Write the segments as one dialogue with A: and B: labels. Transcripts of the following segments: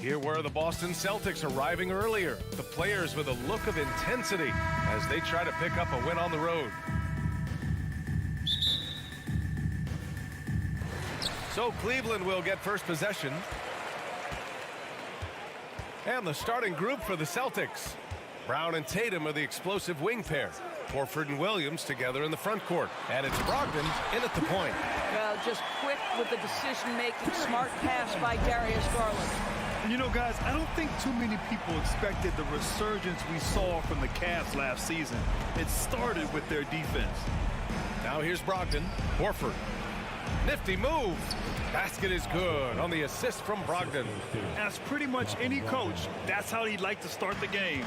A: Here were the Boston Celtics arriving earlier. The players with a look of intensity as they try to pick up a win on the road. So Cleveland will get first possession. And the starting group for the Celtics. Brown and Tatum are the explosive wing pair. Horford and Williams together in the front court. And it's Brogdon in at the point.
B: Well, just quick with the decision-making, smart pass by Darius Garland.
C: You know, guys, I don't think too many people expected the resurgence we saw from the Cavs last season. It started with their defense.
A: Now here's Brogdon. Horford. Nifty move. Basket is good on the assist from Brogdon.
C: As pretty much any coach, that's how he'd like to start the game.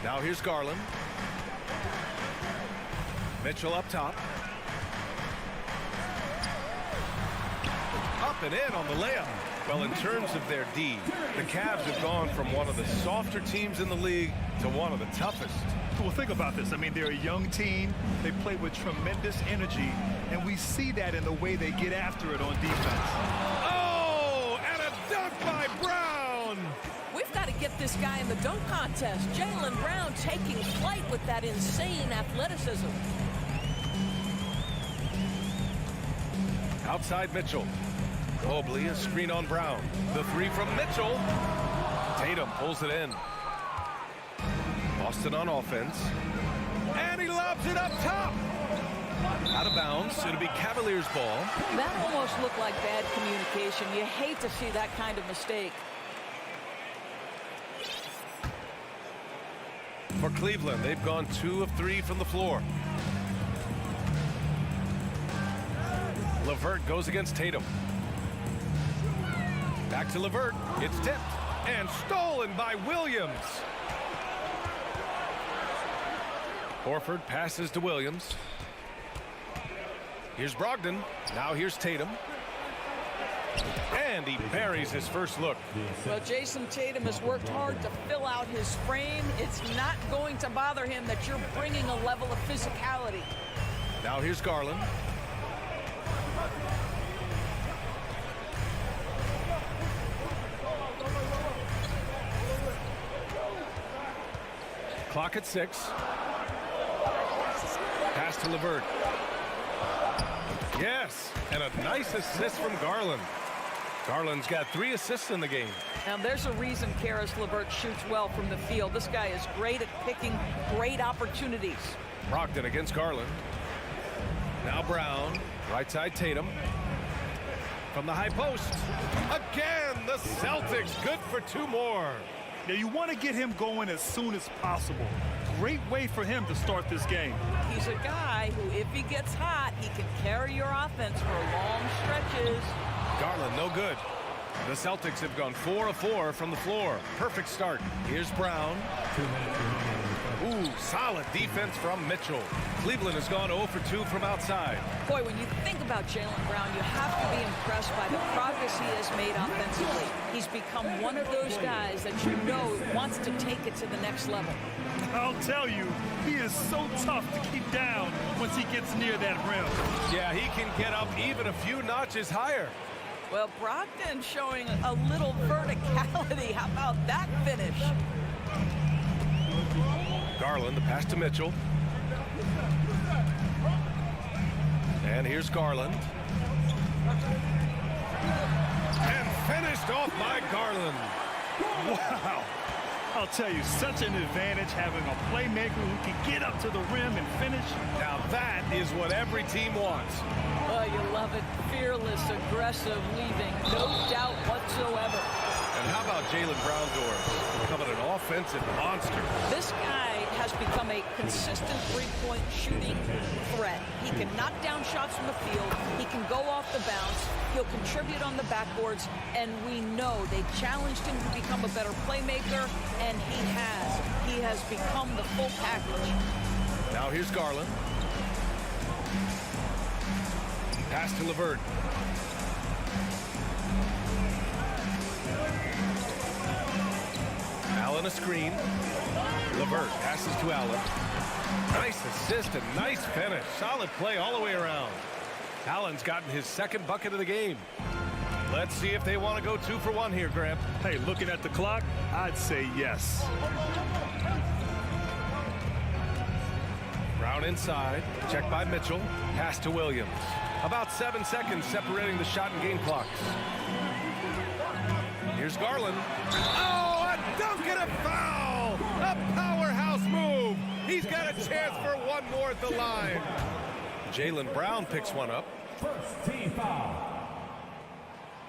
A: Now here's Garland. Mitchell up top. Up and in on the layup. Well, in terms of their D, the Cavs have gone from one of the softer teams in the league to one of the toughest.
C: Well, think about this. I mean, they're a young team. They play with tremendous energy, and we see that in the way they get after it on defense.
A: Oh, and a dunk by Brown.
B: We've got to get this guy in the dunk contest. Jaylen Brown taking flight with that insane athleticism.
A: Outside Mitchell. Mobley, a screen on Brown. The three from Mitchell. Tatum pulls it in. Boston on offense. And he lobs it up top. Out of bounds. It'll be Cavaliers ball.
B: That almost looked like bad communication. You hate to see that kind of mistake.
A: For Cleveland, they've gone 2 of 3 from the floor. LeVert goes against Tatum. Back to LeVert. It's tipped and stolen by Williams. Horford passes to Williams. Here's Brogdon. Now here's Tatum. And he buries his first look.
B: Well, Jason Tatum has worked hard to fill out his frame. It's not going to bother him that you're bringing a level of physicality.
A: Now here's Garland. Clock at 6. Pass to LeVert. Yes, and a nice assist from Garland. Garland's got 3 assists in the game.
B: Now, there's a reason Caris LeVert shoots well from the field. This guy is great at picking great opportunities.
A: Brogdon against Garland. Now Brown, right side Tatum. From the high post. Again, the Celtics good for 2 more.
C: Now, you want to get him going as soon as possible. Great way for him to start this game.
B: He's a guy who, if he gets hot, he can carry your offense for long stretches.
A: Garland, no good. The Celtics have gone 4 of 4 from the floor. Perfect start. Here's Brown. Ooh, solid defense from Mitchell. Cleveland has gone 0 for 2 from outside.
B: Boy, when you think about Jaylen Brown, you have to be impressed by the progress he has made offensively. He's become one of those guys that you know wants to take it to the next level.
C: I'll tell you, he is so tough to keep down once he gets near that rim.
A: Yeah, he can get up even a few notches higher.
B: Well, Brogdon showing a little verticality. How about that finish?
A: Garland, the pass to Mitchell. And here's Garland. And finished off by Garland.
C: Wow. I'll tell you, such an advantage having a playmaker who can get up to the rim and finish.
A: Now that is what every team wants.
B: Oh, you love it. Fearless, aggressive, leaving. No doubt whatsoever.
A: And how about Jaylen Brown becoming an offensive monster?
B: This guy has become a consistent three-point shooting threat. He can knock down shots from the field. He can go off the bounce. He'll contribute on the backboards. And we know they challenged him to become a better playmaker, and he has. He has become the full package.
A: Now here's Garland. Pass to LeVert. Allen a screen. LeVert passes to Allen. Nice assist and nice finish. Solid play all the way around. Allen's gotten his 2nd bucket of the game. Let's see if they want to go 2 for 1 here, Graham.
C: Hey, looking at the clock, I'd say yes.
A: Brown inside. Check by Mitchell. Pass to Williams. About 7 seconds separating the shot and game clocks. Here's Garland. Oh, a dunk and a foul! A powerhouse move! He's got a chance for one more at the line. Jaylen Brown picks one up.
D: First team foul.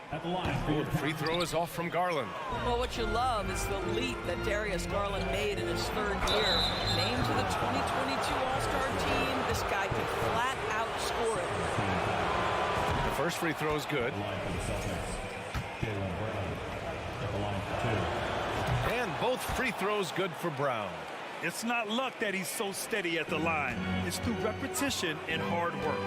D: At the line.
A: Ooh, free throw is off from Garland.
B: Well, what you love is the leap that Darius Garland made in his 3rd year. Named to the 2022 All-Star team, this guy can flat out score it.
A: The first free throw is good.
D: Line for the Celtics. Jaylen Brown at the line for 2.
A: And both free throws good for Brown.
C: It's not luck that he's so steady at the line. It's through repetition and hard work.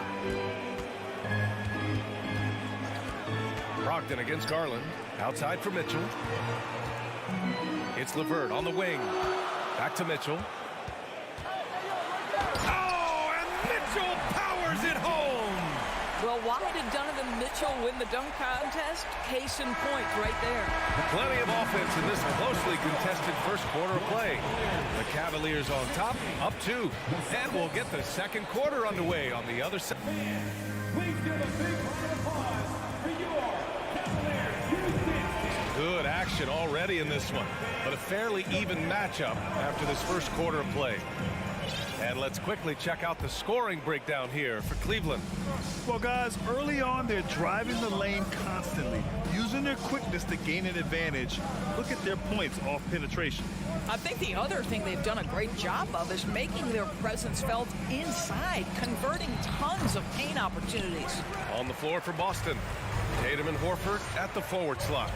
A: Brogdon against Garland. Outside for Mitchell. It's LeVert on the wing. Back to Mitchell. Oh, and Mitchell powers it home!
B: Well, why did Donovan Mitchell win the dunk contest? Case in point right there.
A: Plenty of offense in this closely contested first quarter of play. The Cavaliers on top, up 2. And we'll get the second quarter underway on the other side.
D: Please give a big round of applause for your Cavaliers.
A: Good action already in this one, but a fairly even matchup after this first quarter of play. And let's quickly check out the scoring breakdown here for Cleveland.
C: Well, guys, early on, they're driving the lane constantly, using their quickness to gain an advantage. Look at their points off penetration.
B: I think the other thing they've done a great job of is making their presence felt inside, converting tons of paint opportunities.
A: On the floor for Boston, Tatum and Horford at the forward slots.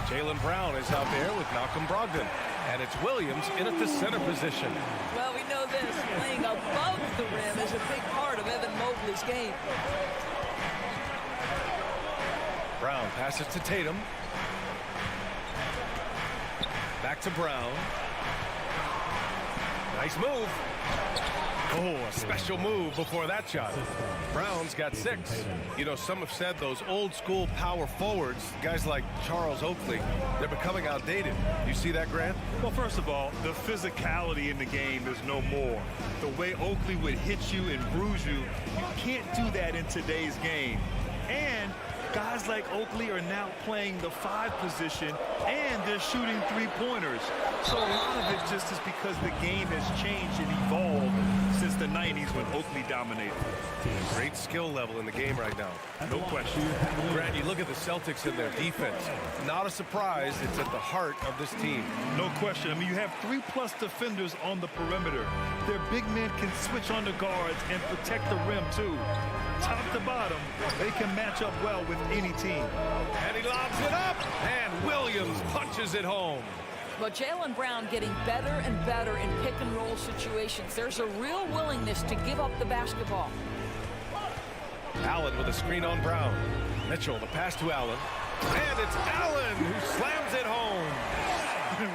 A: Jaylen Brown is out there with Malcolm Brogdon. And it's Williams in at the center position.
B: Well, we know this. Playing above the rim is a big part of Evan Mobley's game.
A: Brown passes to Tatum. Back to Brown. Nice move. Oh, a special move before that shot. Brown's got 6. You know, some have said those old school power forwards, guys like Charles Oakley, they're becoming outdated. You see that, Grant?
C: Well, first of all, the physicality in the game is no more. The way Oakley would hit you and bruise you, you can't do that in today's game. And guys like Oakley are now playing the 5 position, and they're shooting 3-pointers. So a lot of it just is because the game has changed and evolved since the 90s when Oakley dominated.
A: Great skill level in the game right now.
C: No question.
A: Grant, you look at the Celtics and their defense. Not a surprise, it's at the heart of this team.
C: No question. I mean, you have 3+ defenders on the perimeter. Their big men can switch on the guards and protect the rim, too. Top to bottom, they can match up well with any team.
A: And he lobs it up, and Williams punches it home.
B: But Jaylen Brown getting better and better in pick-and-roll situations. There's a real willingness to give up the basketball.
A: Allen with a screen on Brown. Mitchell, the pass to Allen. And it's Allen who slams it home.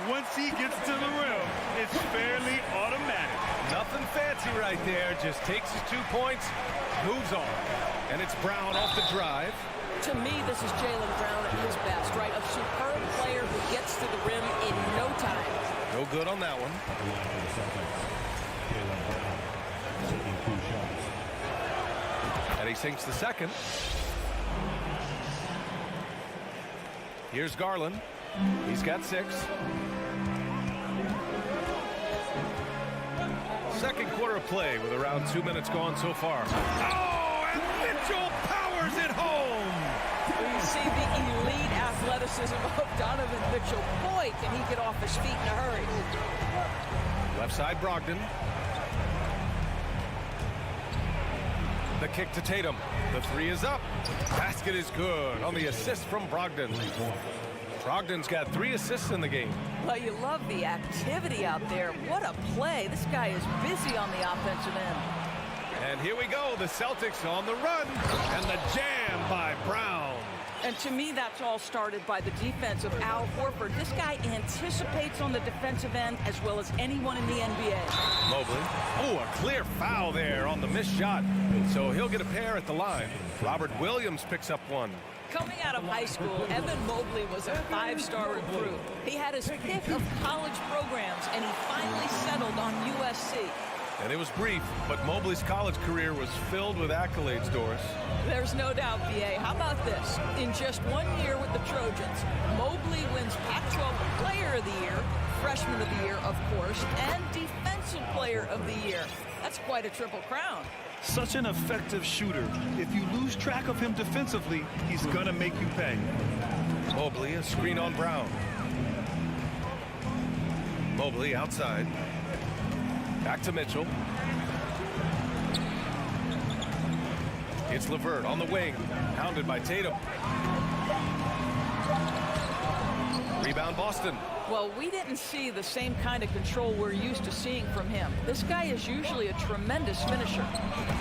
C: Once he gets to the rim, it's fairly automatic.
A: Nothing fancy right there. Just takes his 2 points, moves on. And it's Brown off the drive.
B: To me, this is Jaylen Brown at his best, right? A superb player who gets to the rim in no time.
A: No good on that one.
D: At the line for the Celtics. Jaylen Brown taking 2 shots.
A: And he sinks the second. Here's Garland. He's got 6. Second quarter of play with around 2 minutes gone so far. Oh, and Mitchell powers it home.
B: You see the elite athleticism of Donovan Mitchell. Boy, can he get off his feet in a hurry.
A: Left side, Brogdon. The kick to Tatum. The 3 is up. Basket is good on the assist from Brogdon. Brogdon's got 3 assists in the game.
B: Well, you love the activity out there. What a play. This guy is busy on the offensive end.
A: And here we go. The Celtics on the run. And the jam by Brown.
B: And to me, that's all started by the defense of Al Horford. This guy anticipates on the defensive end as well as anyone in the NBA.
A: Mobley. Oh, a clear foul there on the missed shot. So he'll get a pair at the line. Robert Williams picks up 1.
B: Coming out of high school, Evan Mobley was a 5-star recruit. He had his pick of college programs, and he finally settled on USC.
A: And it was brief, but Mobley's college career was filled with accolades, Doris.
B: There's no doubt, BA. How about this? In just 1 year with the Trojans, Mobley wins Pac-12 Player of the Year, Freshman of the Year, of course, and Defensive Player of the Year. That's quite a triple crown.
C: Such an effective shooter. If you lose track of him defensively, he's gonna make you pay.
A: Mobley, a screen on Brown. Mobley outside. Back to Mitchell. It's LeVert on the wing, hounded by Tatum. Rebound Boston.
B: Well, we didn't see the same kind of control we're used to seeing from him. This guy is usually a tremendous finisher.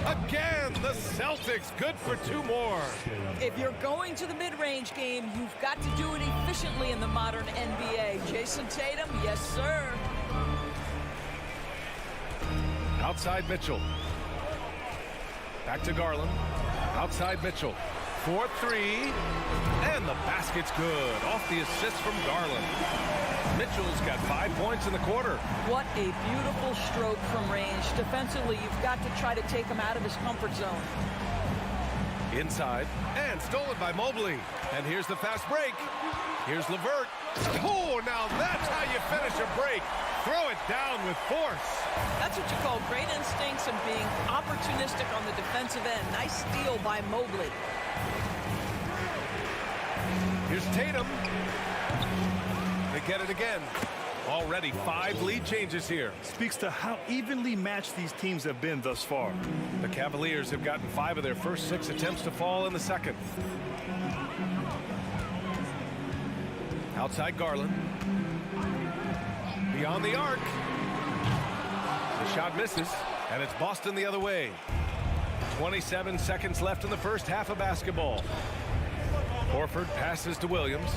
A: Again, the Celtics good for 2 more.
B: If you're going to the mid-range game, you've got to do it efficiently in the modern NBA. Jason Tatum, yes, sir.
A: Outside Mitchell. Back to Garland. Outside Mitchell. 4-3. And the basket's good. Off the assist from Garland. Mitchell's got 5 points in the quarter.
B: What a beautiful stroke from range. Defensively, you've got to try to take him out of his comfort zone.
A: Inside. And stolen by Mobley. And here's the fast break. Here's LeVert. Oh, now that's how you finish a break. Throw it down with force.
B: That's what you call great instincts and being opportunistic on the defensive end. Nice steal by Mobley.
A: Here's Tatum. They get it again. Already 5 lead changes here.
C: Speaks to how evenly matched these teams have been thus far.
A: The Cavaliers have gotten 5 of their first 6 attempts to fall in the second. Outside Garland. Beyond the arc. The shot misses, and it's Boston the other way. 27 seconds left in the first half of basketball. Horford passes to Williams.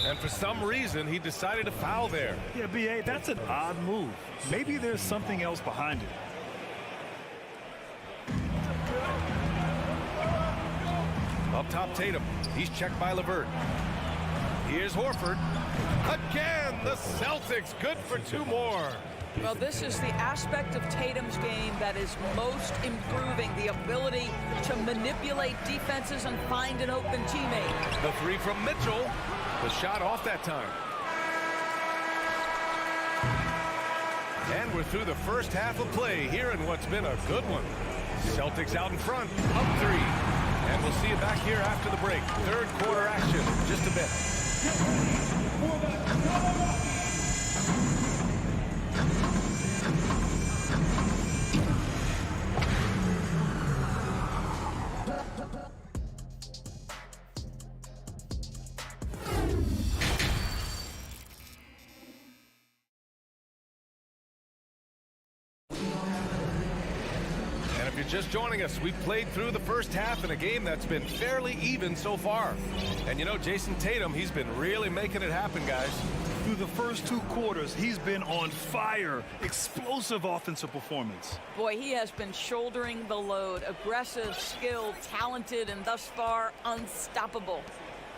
A: And for some reason, he decided to foul there.
C: Yeah, BA, that's an odd move. Maybe there's something else behind it.
A: Up top, Tatum. He's checked by LeVert. Here's Horford. Again, the Celtics good for 2 more.
B: Well, this is the aspect of Tatum's game that is most improving, the ability to manipulate defenses and find an open teammate.
A: The 3 from Mitchell. The shot off that time. And we're through the first half of play here in what's been a good one. Celtics out in front, up 3. And we'll see you back here after the break. Third quarter action in just a bit. Just joining us, we've played through the first half in a game that's been fairly even so far. And you know, Jason Tatum, he's been really making it happen, guys.
C: Through the first 2 quarters, he's been on fire. Explosive offensive performance.
B: Boy, he has been shouldering the load. Aggressive, skilled, talented, and thus far, unstoppable.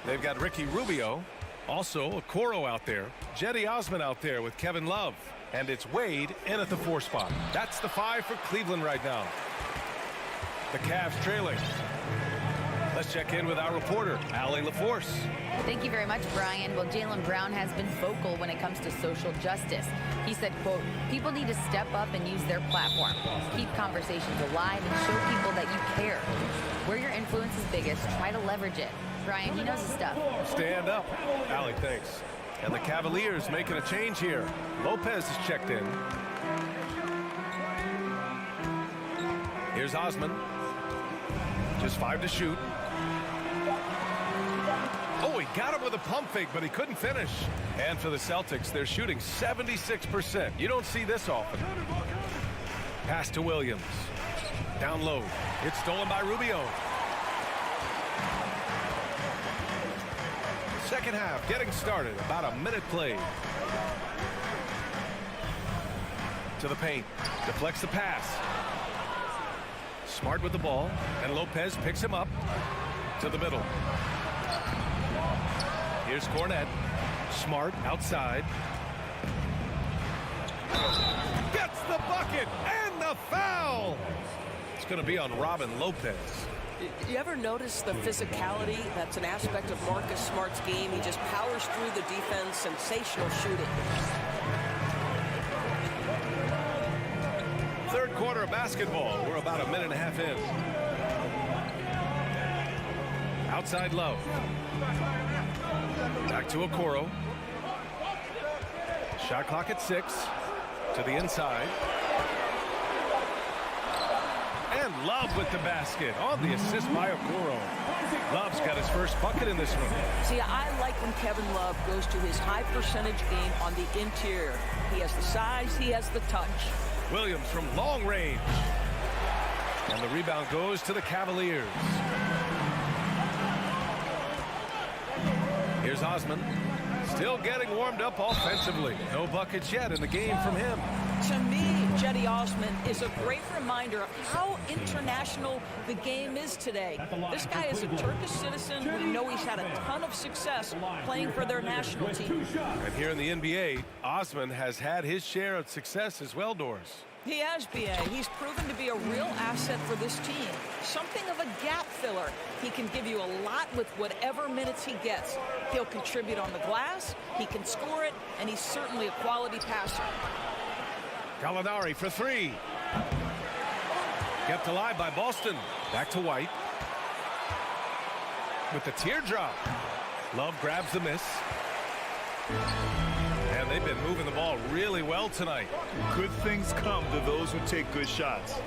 A: They've got Ricky Rubio, also Okoro out there, Jetty Osman out there with Kevin Love. And it's Wade in at the 4 spot. That's the 5 for Cleveland right now. The Cavs trailing. Let's check in with our reporter, Allie LaForce.
E: Thank you very much, Brian. Well, Jaylen Brown has been vocal when it comes to social justice. He said, quote, people need to step up and use their platform. Keep conversations alive and show people that you care. Where your influence is biggest, try to leverage it. Brian, he knows his stuff.
A: Stand up. Allie, thanks. And the Cavaliers making a change here. Lopez is checked in. Here's Osman. Just 5 to shoot. Oh, he got him with a pump fake, but he couldn't finish. And for the Celtics, they're shooting 76%. You don't see this often. Pass to Williams. Down low. It's stolen by Rubio. Second half getting started. About a minute played. To the paint. Deflects the pass. Smart with the ball, and Lopez picks him up. to the middle. Here's Cornette. Smart outside. Gets the bucket and the foul. It's going to be on Robin Lopez.
B: You ever notice the physicality? That's an aspect of Marcus Smart's game. He just powers through the defense. Sensational shooting.
A: Third quarter of basketball. We're about a minute and a half in. Outside Love. Back to Okoro. Shot clock at 6. To the inside. And Love with the basket on the assist by Okoro. Love's got his first bucket in this one.
B: See, I like when Kevin Love goes to his high percentage game on the interior. He has the size, he has the touch.
A: Williams from long range. And the rebound goes to the Cavaliers. Here's Osman. Still getting warmed up offensively. No buckets yet in the game from him.
B: To me, Jetty Osman is a great reminder of how international the game is today. This guy is a Turkish citizen. We know he's had a ton of success playing for their national team.
A: And here in the NBA, Osman has had his share of success as well, Doris.
B: He has, B.A. He's proven to be a real asset for this team. Something of a gap filler. He can give you a lot with whatever minutes he gets. He'll contribute on the glass, he can score it, and he's certainly a quality passer.
A: Gallinari for 3. Kept alive by Boston. Back to White. With the teardrop. Love grabs the miss. And they've been moving the ball really well tonight.
C: Good things come to those who take good shots.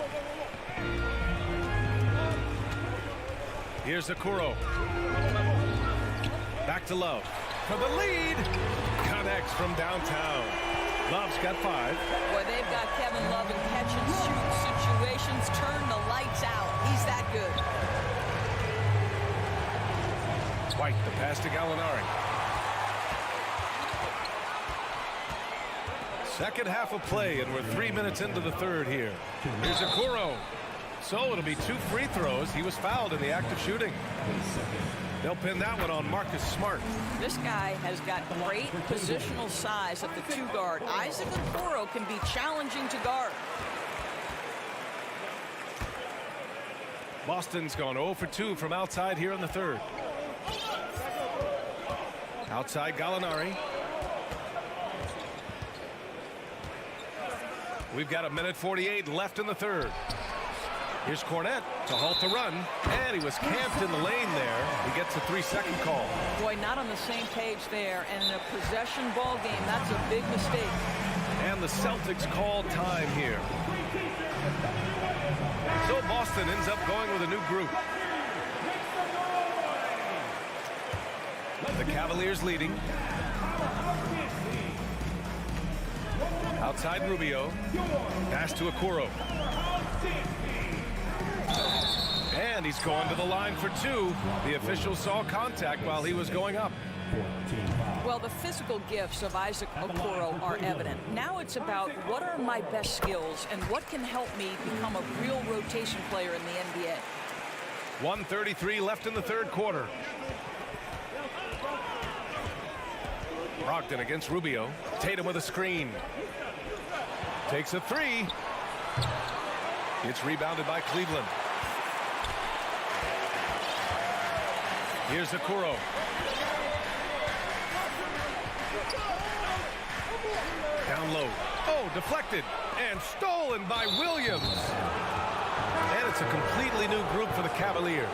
A: Here's Okoro. Back to Love. For the lead. Connects from downtown. Love's got 5.
B: Boy, they've got Kevin Love in catch-and-shoot situations. Turn the lights out. He's that good.
A: White, the pass to Gallinari. Second half of play, and we're 3 minutes into the third here. Here's Okoro. So it'll be 2 free throws. He was fouled in the act of shooting. They'll pin that one on Marcus Smart.
B: This guy has got great positional size at the 2 guard. Isaac Okoro can be challenging to guard.
A: Boston's gone 0 for 2 from outside here in the third. Outside Gallinari. We've got 1:48 left in the third. Here's Cornette to halt the run, and he was camped in the lane there. He gets a 3-second call.
B: Boy, not on the same page there, and in a possession ball game, that's a big mistake.
A: And the Celtics call time here. So Boston ends up going with a new group. The Cavaliers leading. Outside Rubio. Pass to Okoro. And he's going to the line for 2. The official saw contact while he was going up.
B: Well, the physical gifts of Isaac Okoro are evident. Now it's about what are my best skills and what can help me become a real rotation player in the NBA.
A: 1:33 left in the third quarter. Brogdon against Rubio. Tatum with a screen. Takes a 3. It's rebounded by Cleveland. Here's Okoro. Down low. Oh, deflected. And stolen by Williams. And it's a completely new group for the Cavaliers.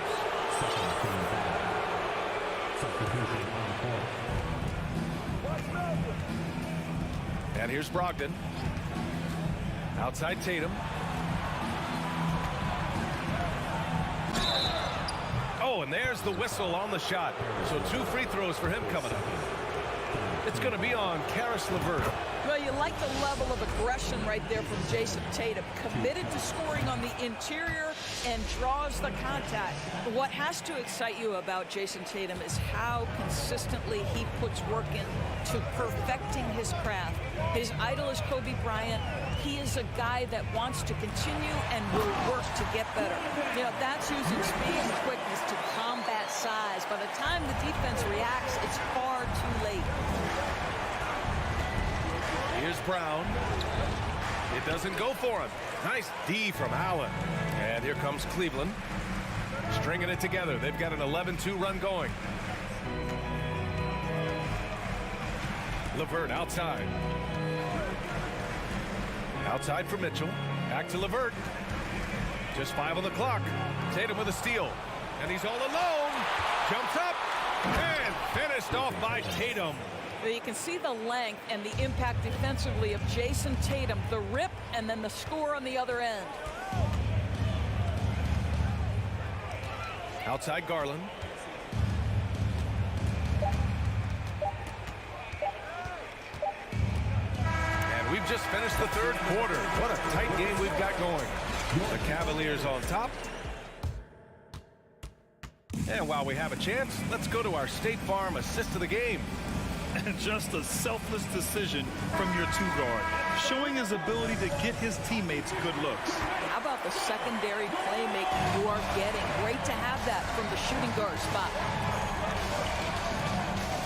A: And here's Brogdon. Outside Tatum. Oh, and there's the whistle on the shot. So 2 free throws for him coming up. It's going to be on Karis LeVert.
B: Well, you like the level of aggression right there from Jason Tatum. Committed to scoring on the interior and draws the contact. What has to excite you about Jason Tatum is how consistently he puts work into perfecting his craft. His idol is Kobe Bryant. He is a guy that wants to continue and will work to get better. You know, that's using speed and quickness to combat size. By the time the defense reacts, it's far too late.
A: Here's Brown. It doesn't go for him. Nice D from Allen. And here comes Cleveland. Stringing it together. They've got an 11-2 run going. LeVert outside. Outside for Mitchell. Back to LeVert. Just 5 on the clock. Tatum with a steal. And he's all alone. Jumps up. And finished off by Tatum.
B: You can see the length and the impact defensively of Jason Tatum. The rip and then the score on the other end.
A: Outside Garland. And we've just finished the third quarter. What a tight game we've got going. The Cavaliers on top. And while we have a chance, let's go to our State Farm assist of the game.
C: And just a selfless decision from your two-guard, showing his ability to get his teammates good looks.
B: How about the secondary playmaking you are getting? Great to have that from the shooting guard spot.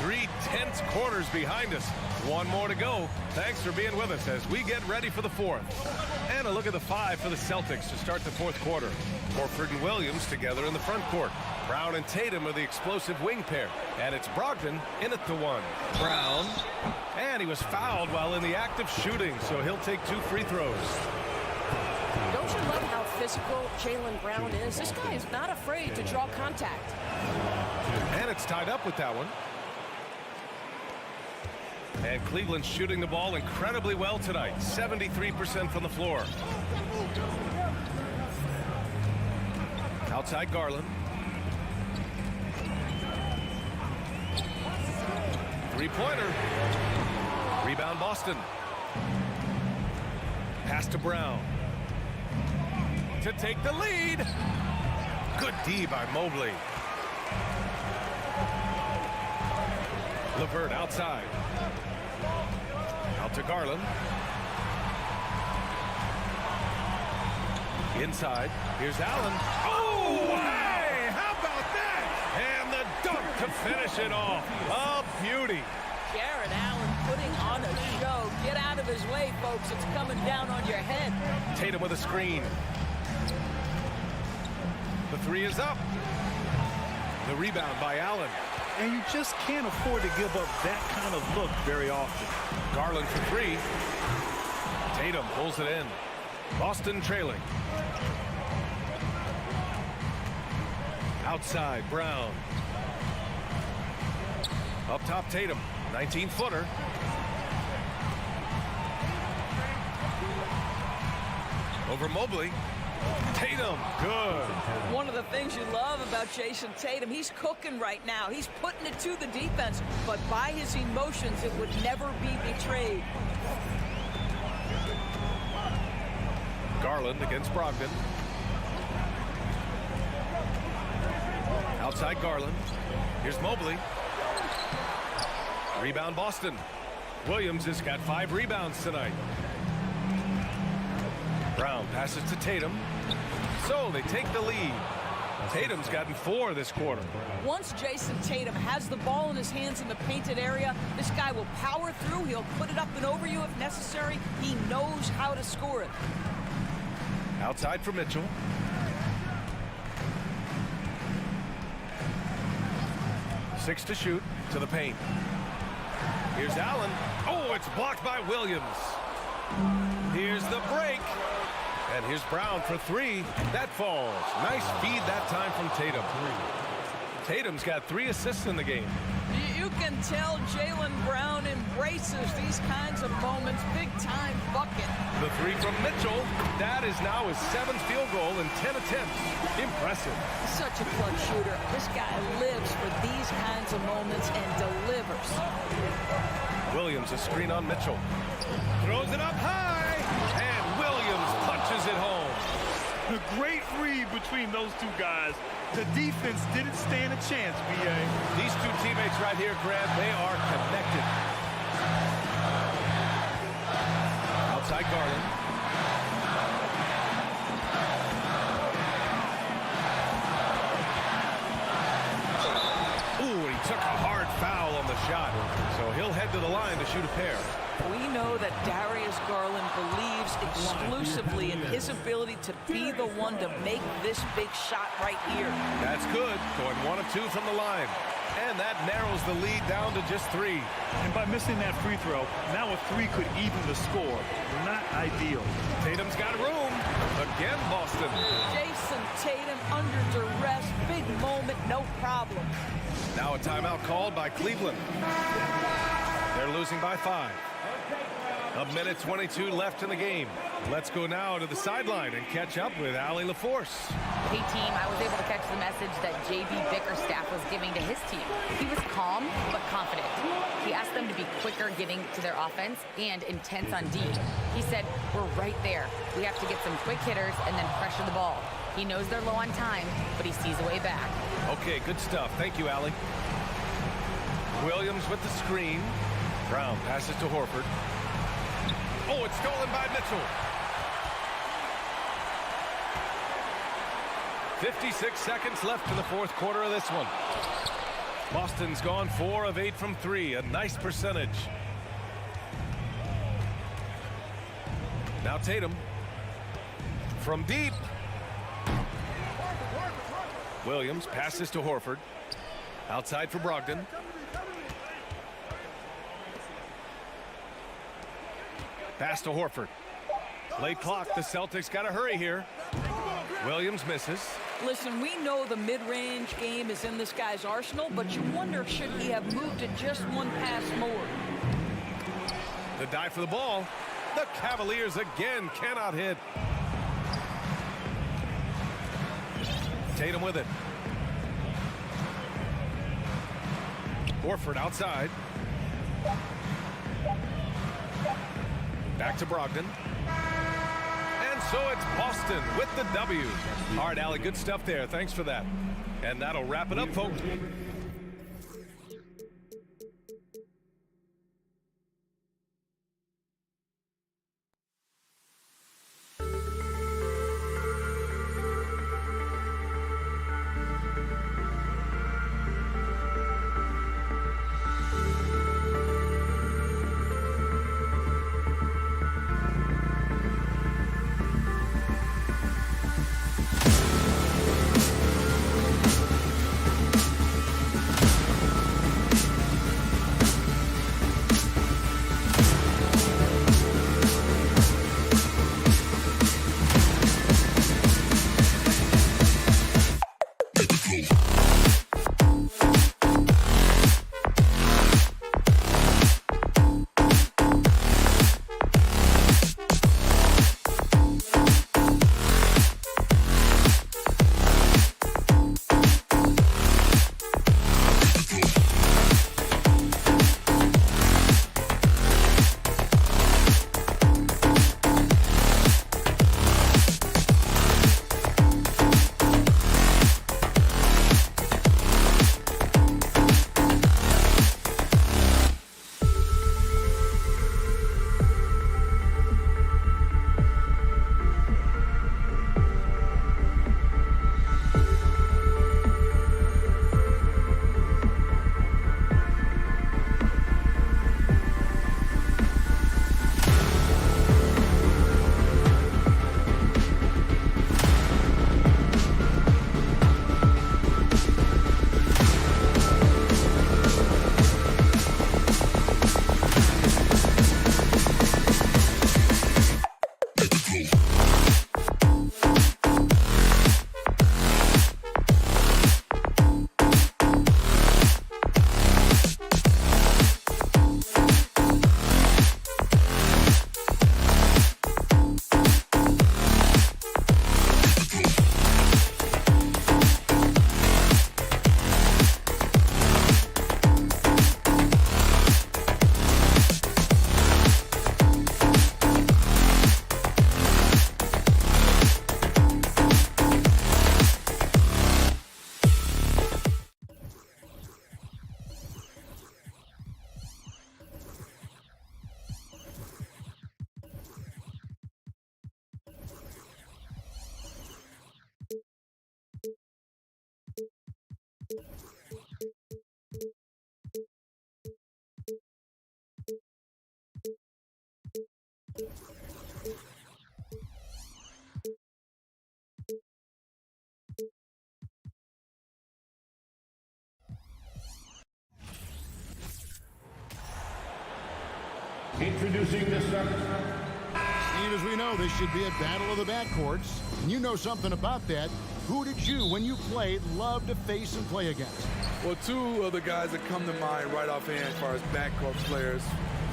A: 3 tense quarters behind us. One more to go. Thanks for being with us as we get ready for the fourth. And a look at the 5 for the Celtics to start the fourth quarter. Horford and Williams together in the front court. Brown and Tatum are the explosive wing pair. And it's Brogdon in at the 1. Brown. And he was fouled while in the act of shooting, so he'll take 2 free throws.
F: Don't you love how physical Jaylen Brown is? This guy is not afraid to draw contact.
A: And it's tied up with that one. And Cleveland's shooting the ball incredibly well tonight. 73% from the floor. Outside Garland. Three-pointer. Rebound Boston. Pass to Brown. To take the lead. Good D by Mobley. LeVert outside. Out to Garland. Inside. Here's Allen. Oh, hey! How about that? And the dunk to finish it off. A beauty.
B: Jared Allen putting on a show. Get out of his way, folks. It's coming down on your head.
A: Tatum with a screen. The 3 is up. The rebound by Allen.
C: And you just can't afford to give up that kind of look very often.
A: Garland for 3. Tatum pulls it in. Boston trailing. Outside, Brown. Up top, Tatum. 19-footer. Over Mobley. Tatum, good.
B: One of the things you love about Jason Tatum, he's cooking right now. He's putting it to the defense, but by his emotions, it would never be betrayed.
A: Garland against Brogdon. Outside Garland. Here's Mobley. Rebound Boston. Williams has got 5 rebounds tonight. Brown passes to Tatum. So they take the lead. Tatum's gotten 4 this quarter.
B: Once Jason Tatum has the ball in his hands in the painted area, this guy will power through. He'll put it up and over you if necessary. He knows how to score it.
A: Outside for Mitchell. Six to shoot to the paint. Here's Allen. Oh, it's blocked by Williams. Here's the break. And here's Brown for 3. That falls. Nice feed that time from Tatum. Tatum's got 3 assists in the game.
B: You can tell Jaylen Brown embraces these kinds of moments. Big-time bucket.
A: The 3 from Mitchell. That is now his 7th field goal in 10 attempts. Impressive.
B: Such a clutch shooter. This guy lives for these kinds of moments and delivers.
A: Williams, a screen on Mitchell. Throws it up high. And Williams punches it home.
C: The great read between those two guys. The defense didn't stand a chance, B.A.
A: These 2 teammates right here, Grant, they are connected. Outside Garland. shot. So he'll head to the line to shoot a pair.
B: We know that Darius Garland believes exclusively in his ability to be the one to make this big shot right here.
A: That's good. Going 1 of 2 from the line. And that narrows the lead down to just 3.
C: And by missing that free throw, now a 3 could even the score. Not ideal.
A: Tatum's got room. Again, Boston.
B: Jason Tatum under duress. Big moment, no problem.
A: Now a timeout called by Cleveland. They're losing by 5. A minute 22 left in the game. Let's go now to the sideline and catch up with Allie LaForce.
E: Hey team, I was able to catch the message that JB Bickerstaff was giving to his team. He was calm but confident. He asked them to be quicker getting to their offense and intense on D. He said, we're right there. We have to get some quick hitters and then pressure the ball. He knows they're low on time, but he sees a way back.
A: Okay, good stuff. Thank you, Allie. Williams with the screen. Brown passes to Horford. Oh, it's stolen by Mitchell. 56 seconds left in the fourth quarter of this one. Boston's gone 4 of 8 from 3. A nice percentage. Now Tatum. From deep. Williams passes to Horford. Outside for Brogdon. Pass to Horford. Late clock. The Celtics got to hurry here. Williams misses.
B: Listen, we know the mid-range game is in this guy's arsenal, but you wonder, should he have moved it just one pass more?
A: The dive for the ball. The Cavaliers again cannot hit. Tatum with it. Horford outside. Back to Brogdon. And so it's Boston with the W. All right, Allie, good stuff there. Thanks for that. And that'll wrap it up, folks.
D: Introducing the second.
G: Steve, as we know, this should be a battle of the backcourts. And you know something about that. Who did you, when you played, love to face and play against?
H: Well, two of the guys that come to mind right offhand as far as backcourt players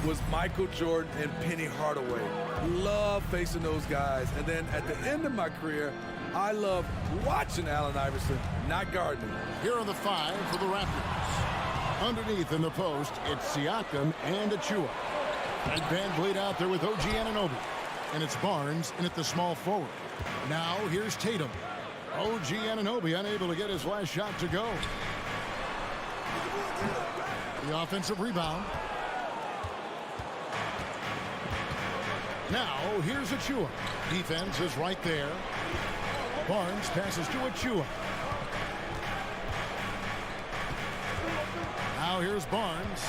H: was Michael Jordan and Penny Hardaway. Love facing those guys. And then at the end of my career, I love watching Allen Iverson, not guarding him.
G: Here are the five for the Raptors. Underneath in the post, it's Siakam and Achua. And Van Vliet out there with OG Anunoby. And it's Barnes in at the small forward. Now here's Tatum. OG Anunoby unable to get his last shot to go. The offensive rebound. Now here's Achua. Defense is right there. Barnes passes to Achua. Now here's Barnes.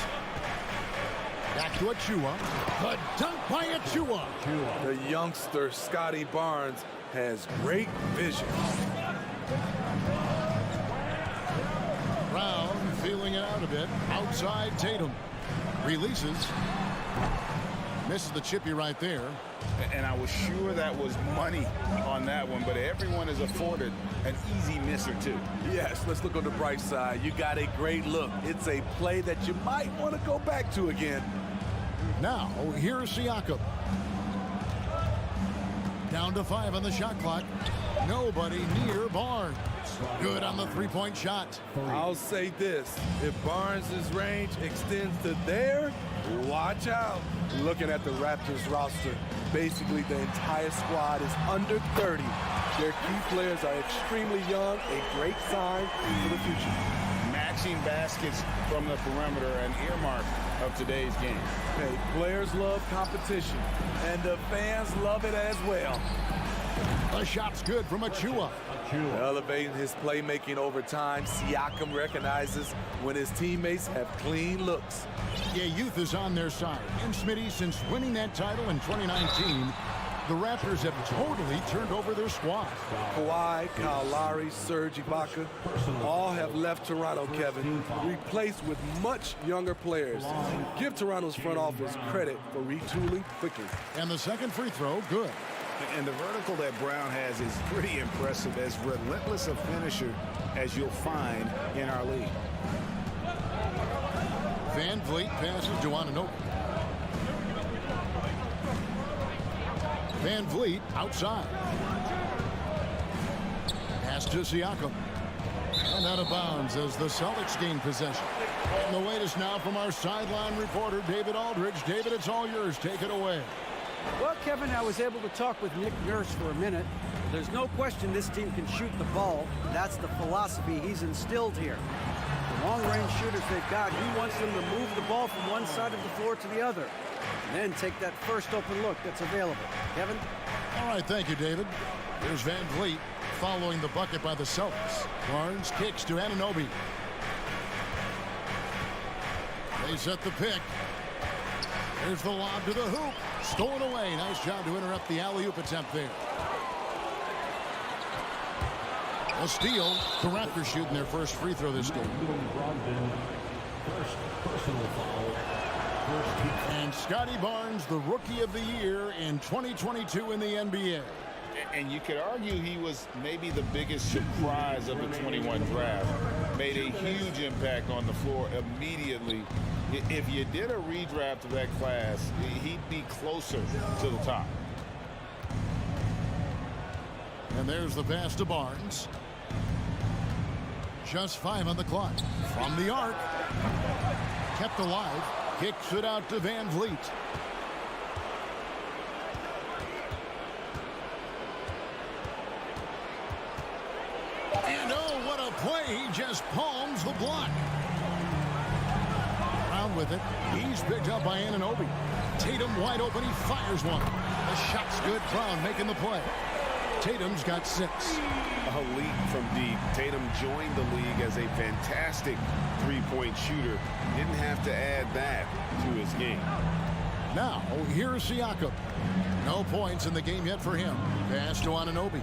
G: Back to Achua. The dunk by Achua.
H: The youngster, Scotty Barnes, has great vision.
G: Brown feeling it out a bit. Outside Tatum. Releases. Misses the chippy right there.
I: And I was sure that was money on that one, but everyone is afforded an easy miss or two.
H: Yes, let's look on the bright side. You got a great look. It's a play that you might want to go back to again.
G: Now, here's Siakam. Down to 5 on the shot clock. Nobody near Barnes. Good on the three-point shot.
H: I'll say this. If Barnes' range extends to there, watch out. Looking at the Raptors roster, basically the entire squad is under 30. Their key players are extremely young, a great sign for the future.
I: Matching baskets from the perimeter, an earmark of today's game.
H: Hey, players love competition, and the fans love it as well.
G: The shot's good from Achua.
H: Elevating his playmaking over time, Siakam recognizes when his teammates have clean looks.
G: Yeah, youth is on their side. And Smitty, since winning that title in 2019, the Raptors have totally turned over their squad.
H: Kawhi, Kyle Lowry, Serge Ibaka, all have left Toronto, Kevin, replaced with much younger players. Give Toronto's front office credit for retooling quickly.
G: And the second free throw, good.
I: And the vertical that Brown has is pretty impressive, as relentless a finisher as you'll find in our league.
G: Van Vliet passes to Anunoby. Van Vliet outside. Pass to Siakam. And out of bounds as the Celtics gain possession. And the latest now from our sideline reporter, David Aldridge. David, it's all yours. Take it away.
J: Well, Kevin, I was able to talk with Nick Nurse for a minute. There's no question this team can shoot the ball. That's the philosophy he's instilled here. The long-range shooters they've got, he wants them to move the ball from one side of the floor to the other. And then take that first open look that's available. Kevin?
G: All right, thank you, David. Here's Van Vliet following the bucket by the Celtics. Barnes kicks to Anunoby. They set the pick. Here's the lob to the hoop. Stolen away. Nice job to interrupt the alley-oop attempt there. A steal. The Raptors shooting their first free throw this game.
D: First personal foul.
G: And Scotty Barnes, the Rookie of the Year in 2022 in the NBA.
I: And you could argue he was maybe the biggest surprise of the 21 draft. Made a huge impact on the floor immediately. If you did a redraft of that class, he'd be closer to the top.
G: And there's the pass to Barnes. Just 5 on the clock. From the arc. Kept alive. Kicks it out to Van Vliet. And oh, what a play. He just palms the block. Brown with it. He's picked up by Anunoby. Tatum wide open. He fires one. The shot's good. Brown making the play. Tatum's got 6.
I: A leap from deep. Tatum joined the league as a fantastic three-point shooter. Didn't have to add that to his game.
G: Now, here's Siakam. No points in the game yet for him. Pass to Anunoby.